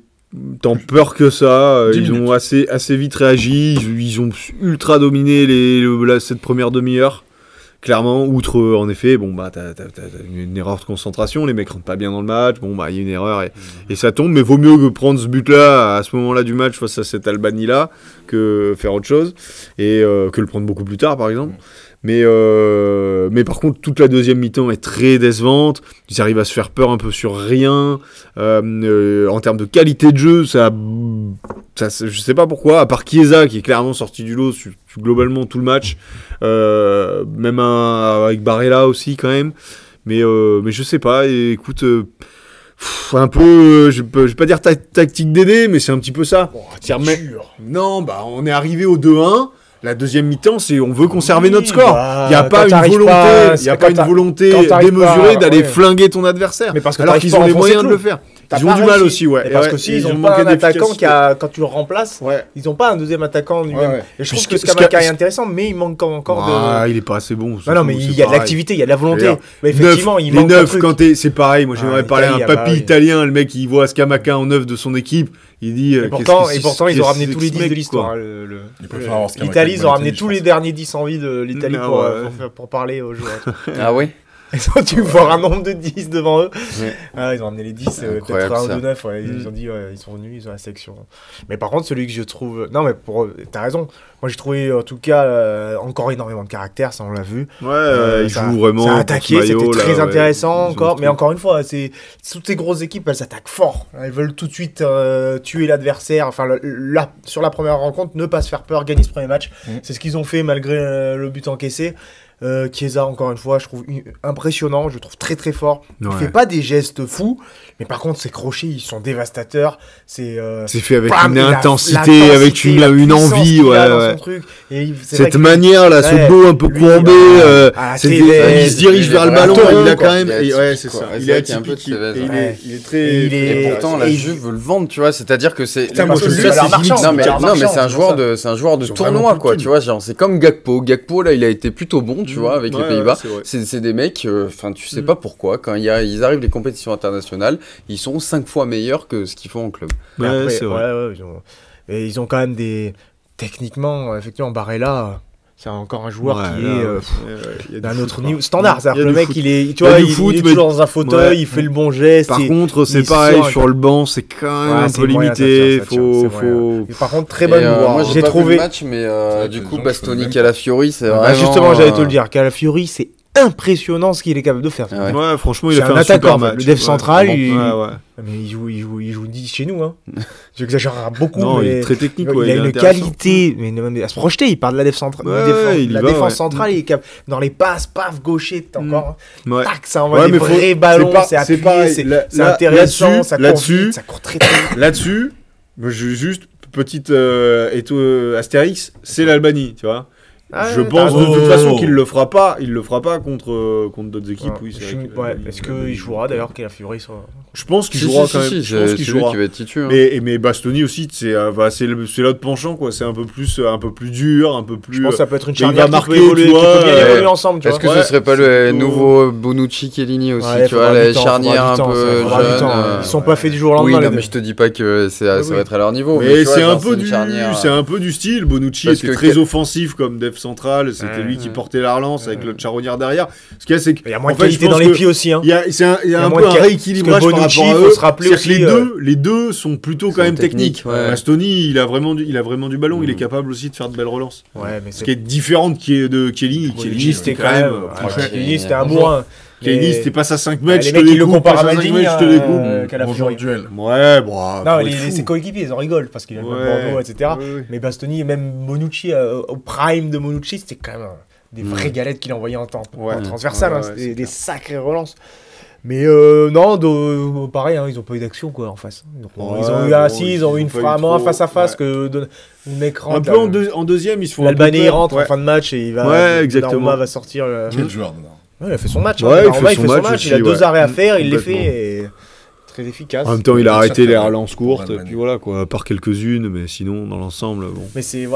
tant peur que ça. 10 Ils minutes. ont assez vite réagi. Ils ont ultra dominé cette première demi-heure. Clairement, outre en effet, bon bah t'as une erreur de concentration, les mecs rentrent pas bien dans le match, bon bah il y a une erreur et ça tombe, mais vaut mieux que prendre ce but-là à ce moment-là du match face à cette Albanie-là que faire autre chose et que le prendre beaucoup plus tard par exemple. Mais par contre, toute la deuxième mi-temps est très décevante. Ils arrivent à se faire peur un peu sur rien. En termes de qualité de jeu, ça, je sais pas pourquoi, à part Chiesa qui est clairement sorti du lot sur globalement tout le match. Même avec Barella aussi quand même. Mais je sais pas. Et écoute, un peu, je vais pas dire tactique d'aider, mais c'est un petit peu ça. Non, bah on est arrivé au 2-1. La deuxième mi-temps, c'est on veut conserver notre score. Il n'y a pas une volonté démesurée d'aller flinguer ton adversaire. Mais parce que alors qu'ils ont les moyens de le faire. Ils ont du mal aussi, ouais. Et parce que ils ont pas un attaquant qui a, quand tu le remplaces, Ouais. ils ont pas un deuxième attaquant lui-même. Ouais. Et je trouve Puisque- que Scamacca est intéressant, mais il manque encore de. Il est pas assez bon. Non, mais il y a de l'activité, il y a de la volonté. D'ailleurs, Mais effectivement, il les manque un neufs, truc. quand c'est pareil. Moi, j'aimerais parler à un l'Italie, papy bah oui. italien, le mec, il voit Scamacca en neuf de son équipe. Il dit. Et pourtant, ils ont ramené tous les 10 de l'histoire. Ils préfèrent avoir Scamacca L'Italie, que ils ont ramené Balotelli, tous je les derniers 10 en vie de l'Italie Non, pour parler aux joueurs. Ah oui. Ils ont dû voir un nombre de 10 devant eux. Ouais. Ah, ils ont ramené les 10, Incroyable, peut-être un ça. ou deux 9. Ouais. Ils ont dit, ils sont venus, ils ont la sélection. Mais par contre, celui que je trouve. Non, mais t'as raison. Moi, j'ai trouvé, en tout cas, encore énormément de caractère, ça, on l'a vu. Ouais, il ça- joue vraiment. Ça a pour attaqué, ce maillot, c'était très là, ouais. intéressant Ils ont encore. ce Mais truc. encore une fois, toutes ces grosses équipes, elles attaquent fort. Elles veulent tout de suite tuer l'adversaire. Enfin, sur la première rencontre, ne pas se faire peur, gagner ce premier match. C'est ce qu'ils ont fait malgré le but encaissé. Chiesa, encore une fois, je trouve impressionnant, je le trouve très très fort. Il Ouais. fait pas des gestes fous, mais par contre, ses crochets, ils sont dévastateurs. C'est fait avec bam, une et intensité, avec la une puissance envie, qu'il a dans ouais. son truc. Et c'est vrai Cette que- manière là, ce Ouais, dos un peu lui, courbé, Tevez, il se dirige il est vers le vraiment ballon, atypique, il a quoi. quand même, Il est ouais, atypique, c'est quoi. ça, C'est il est vrai qu'il y a un peu de atypique, Tevez, et ouais. il est très. Et pourtant, la et- Juve veut le vendre, tu vois. C'est-à-dire que c'est. Putain, parce moi, que je ça, le c'est valeur marchande, non, mais valeur c'est un marchande, joueur c'est de, c'est un joueur de Ils sont tournoi, vraiment quoi. plus Tu vois, genre, c'est comme Gakpo. Gakpo, là, il a été plutôt bon, tu vois, avec les Ouais, Pays-Bas. c'est vrai. C'est des mecs, enfin, tu sais pas pourquoi. Quand ils arrivent les compétitions internationales, ils sont 5 fois meilleurs que ce qu'ils font en club. Mais Ouais, après, c'est vrai. ouais, et ils ont quand même des. Techniquement, effectivement, Barella, c'est encore un joueur qui est d'un autre niveau. Standard, c'est-à-dire que le mec, il est, tu vois, il est toujours dans un fauteuil, ouais. il fait le bon geste. Par et- contre, c'est il pareil, sort, sur le banc, c'est quand même Ouais, un c'est peu moyen, ça limité. tient, c'est Faut. moyen. Et par contre, très Et, bonne moi, j'ai pas vu le match, mais vrai du que coup, les gens, je Bastoni connais même Calafiori, c'est Bah, vraiment. justement, j'allais te le dire. Calafiori, c'est impressionnant ce qu'il est capable de faire. Ah ouais. Ouais, franchement, il C'est a fait un un super attaquant, match. le dev central, vraiment. Ouais. Mais il joue 10 chez nous. Hein. J'exagère beaucoup. Non, mais il est très technique. il Ouais, a est une intéressant. qualité, mais à se projeter, il parle de la défense centrale. Ouais, il y la va, défense ouais. centrale, il est capable. Dans les passes, paf, gaucher, encore. Ouais. Tac, ça envoie Ouais, des mais vrais faut- ballons, c'est c'est appuyé, pareil. c'est intéressant, ça court là-dessus, vite, ça court très très vite. Là-dessus, juste petite astérix, c'est l'Albanie, tu vois. Ah, je ouais, pense t'as de raison. toute façon qu'il le fera pas. Il le fera pas contre d'autres équipes. Ouais. Oui, c'est vrai que Ouais, l'Albanie, est-ce qu'il jouera d'ailleurs qu'il a Fury sur... Je pense qu'il Si, jouera si, quand si, même. si, Je pense c'est qu'il lui jouera. qui va être titu. Hein. Mais Bastoni aussi, c'est l'autre penchant, quoi. C'est un peu plus dur, un peu plus. Je pense que ça peut être une il va charnière qui marquer, peut évoluer, tu qui vois, peut bien évoluer ensemble, tu Est-ce vois. que Ouais, ce serait pas c'est le plutôt- nouveau Bonucci Chiellini aussi, Ouais, tu vois, faudra la du temps, charnière un faudra du temps, peu ça faudra du jeune. temps. Ils sont pas faits du jour au Oui, lendemain, non, les mais deux. je te dis pas que ça va être à leur niveau. Mais tu vois, c'est genre, un peu une charnière, c'est un peu du style. Bonucci Parce était que très offensif comme def central. C'était Ouais, lui qui ouais. portait la relance avec l'autre charronnière derrière. Ce qu'il y a, c'est que Il y a moins en de fait, je qualité pense dans les que pieds aussi. Hein. il y a un moins peu de un ca- rééquilibrage parce que par Bonucci, rapport à faut eux. se rappeler C'est-à-dire que aussi, les deux sont plutôt quand sont même techniques, techniques. ouais. Bastoni, il a vraiment du ballon. Il est capable aussi de faire de belles relances. Ouais, mais Ce c'est qui est différent de Chiellini. Bonucci, c'était quand même. franchement, Chiellini, c'était un bonjour. bourrin. Chiellini, Mais- c'était pas ça 5 mètres, les je te mecs, ils le découpe. comparent Pas à ça 5 Maldini, mètres, je te découpe. qu'à la Bonjour Fury. duel. Ouais, bon. Non, faut être ses fou. coéquipiers, ils en rigolent parce qu'il a le Bordeaux, etc. Ouais, ouais. Mais Bastoni, même Bonucci, au prime de Bonucci, c'était quand même des vraies galettes qu'il envoyait en transversal. Ouais, Hein, ouais, c'était c'est des clair. sacrées relances. Mais non, pareil, hein, ils ont pas eu d'action quoi en face. Donc, Ouais, ils ont eu bon, ils ont eu une pas eu frappe trop, face à face ouais. que le mec rentre. Un peu là, en deuxième, ils se font un peu l'Albanais il peur. rentre Ouais. en fin de match et il va. Ouais, exactement. Donnarumma va sortir. Quel joueur, Donnarumma. Ouais, il a fait son match. Ouais, Donnarumma, il fait son match il a aussi, 2 ouais. arrêts à faire, il les Complètement. fait. Et... Très efficace. En même temps, il a Bien arrêté sûr, les quand même. relances courtes, Pour et puis voilà, quoi, à part quelques-unes, mais sinon, dans l'ensemble, bon. Mais c'est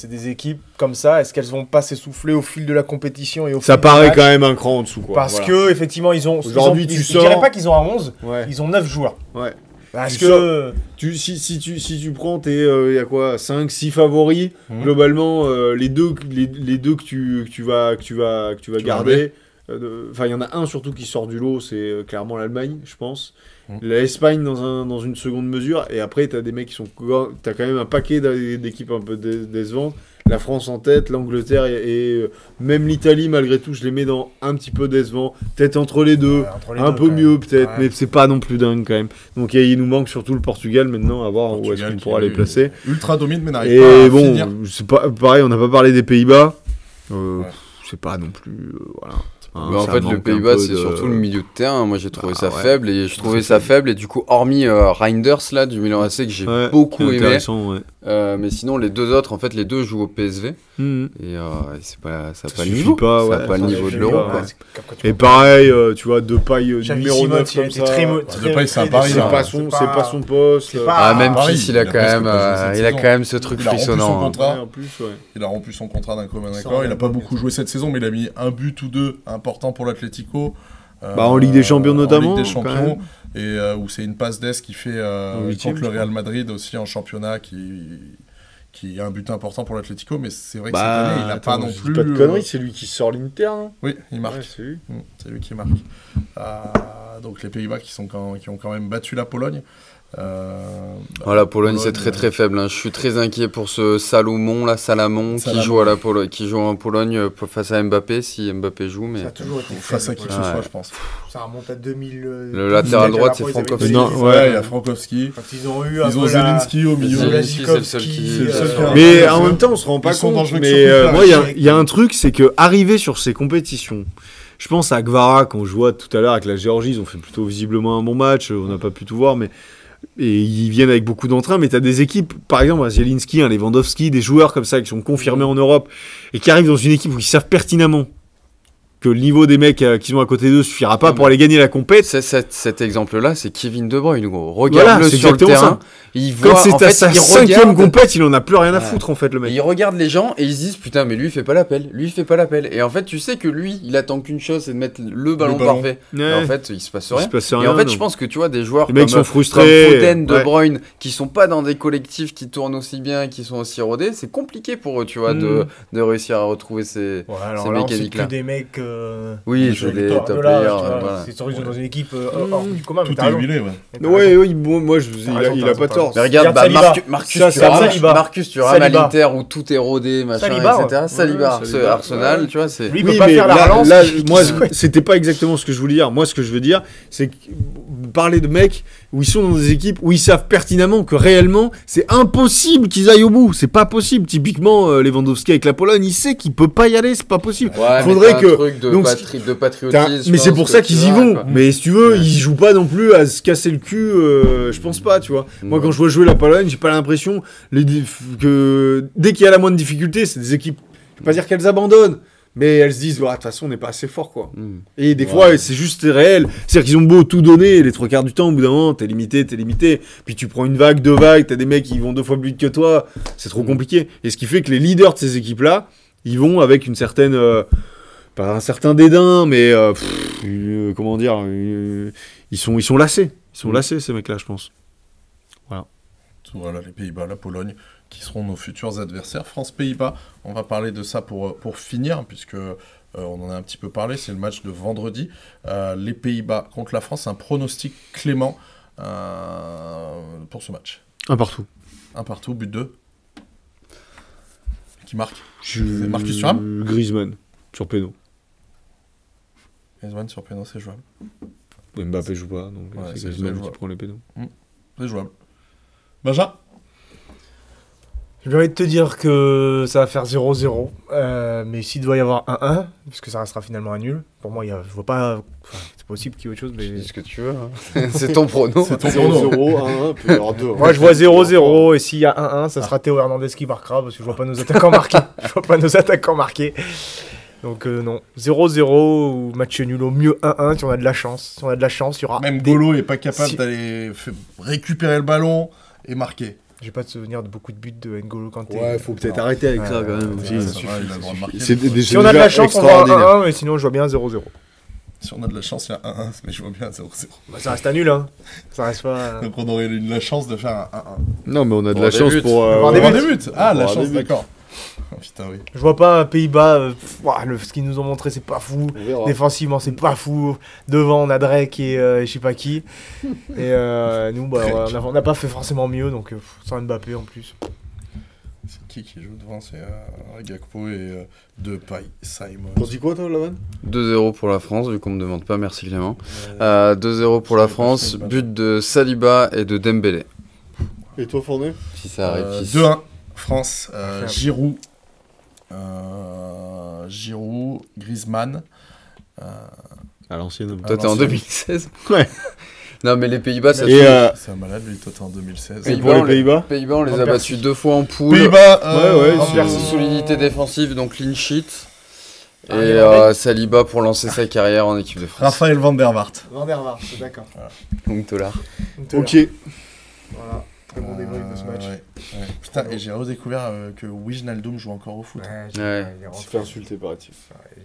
des équipes comme ça. Est-ce qu'elles vont pas s'essouffler au fil de la compétition et au Ça fil des paraît matchs quand même un cran en dessous, quoi. Parce voilà. que effectivement Aujourd'hui, tu je sors- dirais pas qu'ils ont un 11, Ouais, ils ont 9 joueurs. ouais. Parce Tu que Si tu prends tes, y a quoi, 5-6 favoris, globalement, les deux que tu vas garder, enfin, il y en a un surtout qui sort du lot, c'est clairement l'Allemagne, je pense. L'Espagne dans une seconde mesure, et après, t'as des mecs qui sont. T'as quand même un paquet d'équipes un peu décevantes. La France en tête, l'Angleterre et même l'Italie, malgré tout, je les mets dans un petit peu décevant. Peut-être entre les deux, entre les un deux, peu quand mieux même. peut-être, Ouais. mais c'est pas non plus dingue quand même. Donc il nous manque surtout le Portugal maintenant, à voir où est-ce qu'on pourra les placer. Ultra domine, mais n'arrive Et pas à bon, finir. c'est pas pareil, on n'a pas parlé des Pays-Bas. Ouais. C'est pas non plus. Voilà. Hein, Mais en ça fait, le manque un Pays-Bas, peu c'est de- surtout le milieu de terrain. Moi, j'ai trouvé ça ouais. faible et je trouvais ça faible. Et du coup, hormis Reinders là du Milan AC que j'ai Ouais, beaucoup c'est aimé, intéressant, ouais. mais sinon les deux autres, en fait, les deux jouent au PSV Mhm. et c'est pas ça a Ça pas le suffit niveau. pas, ça ouais. a pas le Ça niveau de suffit l'euro. pas, quoi. ouais. Et pareil, tu vois, Depay Xavi numéro Simons, 9 il a comme été ça. Depay, c'est un pari, C'est hein. pas son poste. c'est pas- Ah, même Paris, Memphis, il a il a quand presque même, pas joué cette il a saison. quand même ce truc Il a rempli son frissonnant. hein. contrat. Ouais, en plus, ouais. Il a rompu son contrat d'un commun Ça, accord. on Il a a pas pas beaucoup joué cette saison, mais il a mis un but ou deux importants pour l'Atlético. Bah, en Ligue des Champions notamment, En Ligue des quand Champions. même. Et où c'est une passe d'Est qui fait huitième, contre le je Real Madrid aussi en championnat qui a un but important pour l'Atlético. Mais c'est vrai que Bah, cette année, il n'a pas non plus. Pas de conneries, c'est lui qui sort l'Inter, non Oui, il marque. Ouais, c'est lui. C'est lui qui marque. Donc les Pays-Bas qui ont quand même battu la Pologne. Voilà, Pologne, c'est très très faible. hein. Je suis très inquiet pour ce Salamon qui joue à qui joue en Pologne face à Mbappé si Mbappé joue. Mais Ça a toujours été Face à qui que ce Ouais. soit, je pense. Ça remonte à 2000. Le latéral droite, c'est Frankowski. Non, Ouais, ouais. il y a Frankowski. Quand ils ont eu un Ils ont peu la- Zelensky au milieu. Zelensky, c'est le seul qui- c'est le seul qui a- Mais Ouais, en c'est- même temps, on se rend pas ils sont compte. dangereux que Mais sur coup de moi, pied. il y a un truc, c'est que arriver sur ces compétitions, je pense à Gvara, quand je vois tout à l'heure avec la Géorgie, ils ont fait plutôt visiblement un bon match. On n'a pas pu tout voir, mais et ils viennent avec beaucoup d'entrain. Mais tu as des équipes, par exemple, à Zielinski, un Lewandowski, des joueurs comme ça qui sont confirmés en Europe et qui arrivent dans une équipe où ils savent pertinemment que le niveau des mecs qui sont à côté d'eux suffira pas pour aller gagner la compète. Cet exemple-là, c'est Kevin De Bruyne. Gros. Voilà, Regarde-le c'est sur le exactement terrain. ça. Il voit, Quand c'est en à fait, sa il 5e regarde- compète, il en a plus rien à Ouais. foutre en fait, le Et mec. ils regardent les gens et ils se disent putain mais lui il fait pas l'appel, lui il fait pas l'appel. Et en fait tu sais que lui il attend qu'une chose, c'est de mettre le ballon ballon. parfait. Ouais. Et en fait il se passe Il rien. se passe Et rien, en fait non. je pense que tu vois des joueurs Les mecs sont comme frustrés. Foden, De Ouais. Bruyne qui sont pas dans des collectifs qui tournent aussi bien, qui sont aussi rodés, c'est compliqué pour eux tu vois de réussir à retrouver ces... Ouais, alors Ces là, on sait mécaniques-là. que des mecs Oui, c'est des top players. Voilà. C'est sûr qu'ils sont dans une équipe hors du commun. Tout est huilé, ouais. Ouais, bon, moi, il a pas tort. Mais regarde, Marcus Thuram à l'Inter où tout est rodé, machin, etc. Saliba, Arsenal, tu vois, c'est... Lui, il peut pas faire la relance. Là, moi, c'était pas exactement ce que je voulais dire. Moi, ce que je veux dire, c'est parler de mecs où ils sont dans des équipes où ils savent pertinemment que réellement, c'est impossible qu'ils aillent au bout. C'est pas possible. Typiquement, Lewandowski avec la Pologne, il sait qu'il peut pas y aller, c'est pas possible. Ouais, faudrait que... un truc de patriotisme. Mais c'est pour ça qu'ils y vont. Mais si tu veux, ils jouent pas non plus à se casser le cul, je pense pas, tu vois. Moi, quand je vois jouer la Pologne, j'ai pas l'impression que dès qu'il y a la moindre difficulté, c'est des équipes, je vais pas dire qu'elles abandonnent, mais elles se disent, de toute façon, on n'est pas assez fort, quoi. Et des fois, c'est juste réel. C'est-à-dire qu'ils ont beau tout donner, les 3 quarts du temps, au bout d'un moment, t'es limité. Puis tu prends une vague, 2 vagues, t'as des mecs qui vont 2 fois plus vite que toi, c'est trop compliqué. Et ce qui fait que les leaders de ces équipes-là, ils vont avec une certaine... pas un certain dédain, mais comment dire, ils sont lassés. Ils sont lassés, ces mecs-là, je pense. Voilà, les Pays-Bas, la Pologne, qui seront nos futurs adversaires. France-Pays-Bas, on va parler de ça pour finir, puisque on en a un petit peu parlé, c'est le match de vendredi. Les Pays-Bas contre la France, un pronostic clément pour ce match. Un partout, but 2. Qui marque? C'est Marcus Thuram? Griezmann, sur péno. Griezmann sur péno, c'est jouable. Mbappé joue pas, donc Ouais, c'est Griezmann qui prend les pénaux. C'est jouable. Benja? J'ai envie de te dire que ça va faire 0-0, mais s'il doit y avoir 1-1, puisque ça restera finalement un nul, pour moi, je vois pas... c'est possible qu'il y ait autre chose, mais... C'est ce que tu veux, hein. C'est ton prono. C'est ton prono. 0-1, puis il y aura 2. Moi, je vois 0-0, et s'il y a 1-1, ça sera Théo Hernandez qui marquera, parce que je vois pas nos attaquants marquer. Donc non, 0-0 ou match nul, au mieux 1-1 si on a de la chance. Si on a de la chance, il y aura... Même Golo est pas capable d'aller récupérer le ballon et marquer. J'ai pas de souvenir de beaucoup de buts de N'Golo Kanté. Ouais, faut peut-être arrêter avec ça quand même. Ça suffit, il a le droit de marquer. Si on a de la chance, on va 1-1, mais sinon je vois bien 0-0. Si on a de la chance, il y a 1-1, mais je vois bien 0-0. Bah, ça reste un nul, hein. Ça reste pas... Donc on aurait eu la chance de faire un 1-1. Non, mais on a de la chance pour... avoir des buts. Ah, la chance, d'accord. Oh, putain, oui. Je vois pas un Pays-Bas, ce qu'ils nous ont montré, c'est pas fou. Défensivement, c'est pas fou. Devant, on a Drake et je sais pas qui. Et nous, on n'a pas fait forcément mieux, donc sans Mbappé en plus. C'est qui joue devant? C'est Gakpo et Depay, Simon. T'en dis quoi, toi, Lavan? 2-0 pour la France, vu qu'on me demande pas, merci Clément. 2-0 pour la France, but de Saliba et de Dembélé. Et toi, Fournet? Si ça arrive. 2-1, France, Giroud, Griezmann. À l'ancienne. Toi, t'es en 2016? Ouais. Non, mais les Pays-Bas, ça c'est un malade, lui, toi, t'es en 2016. Et pour les Pays-Bas? Pays-Bas, on les a battus 2 fois en poule. Pays-Bas, Solidité défensive, donc clean sheet. Et Saliba pour lancer sa carrière en équipe de France. Raphaël Van der Vaart. Van der Vaart, c'est d'accord. Donc Tolar. Ok. Voilà, très bon débrief de ce match. Ouais. Putain, et j'ai redécouvert que Wijnaldum joue encore au foot. Ouais. Il est Il s'est rentré. fait insulter par Atif.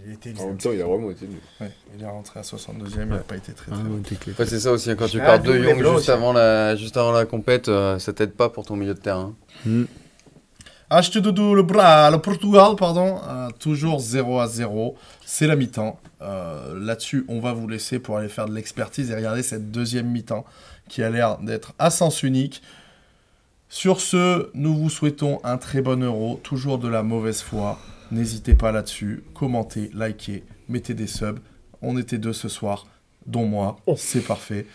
Il était En même temps, il a vraiment été nul. Ouais, il est rentré à 62e, il n'a pas été très bon. Ouais, c'est ça aussi, quand tu Ah, perds De double Jong blanc juste aussi. avant la compète, ça t'aide pas pour ton milieu de terrain. H2 le Portugal, pardon, toujours 0-0. C'est la mi-temps. Là-dessus, on va vous laisser pour aller faire de l'expertise et regarder cette deuxième mi-temps qui a l'air d'être à sens unique. Sur ce, nous vous souhaitons un très bon Euro, toujours de la mauvaise foi. N'hésitez pas là-dessus, commentez, likez, mettez des subs. On était 2 ce soir, dont moi, c'est parfait.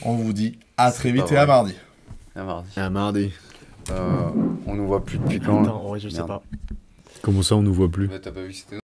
On vous dit à très vite et à mardi. À mardi. On nous voit plus depuis quand? Attends, ouais, je sais Merde. pas. Comment ça, on nous voit plus? Bah, t'as pas vu, c'était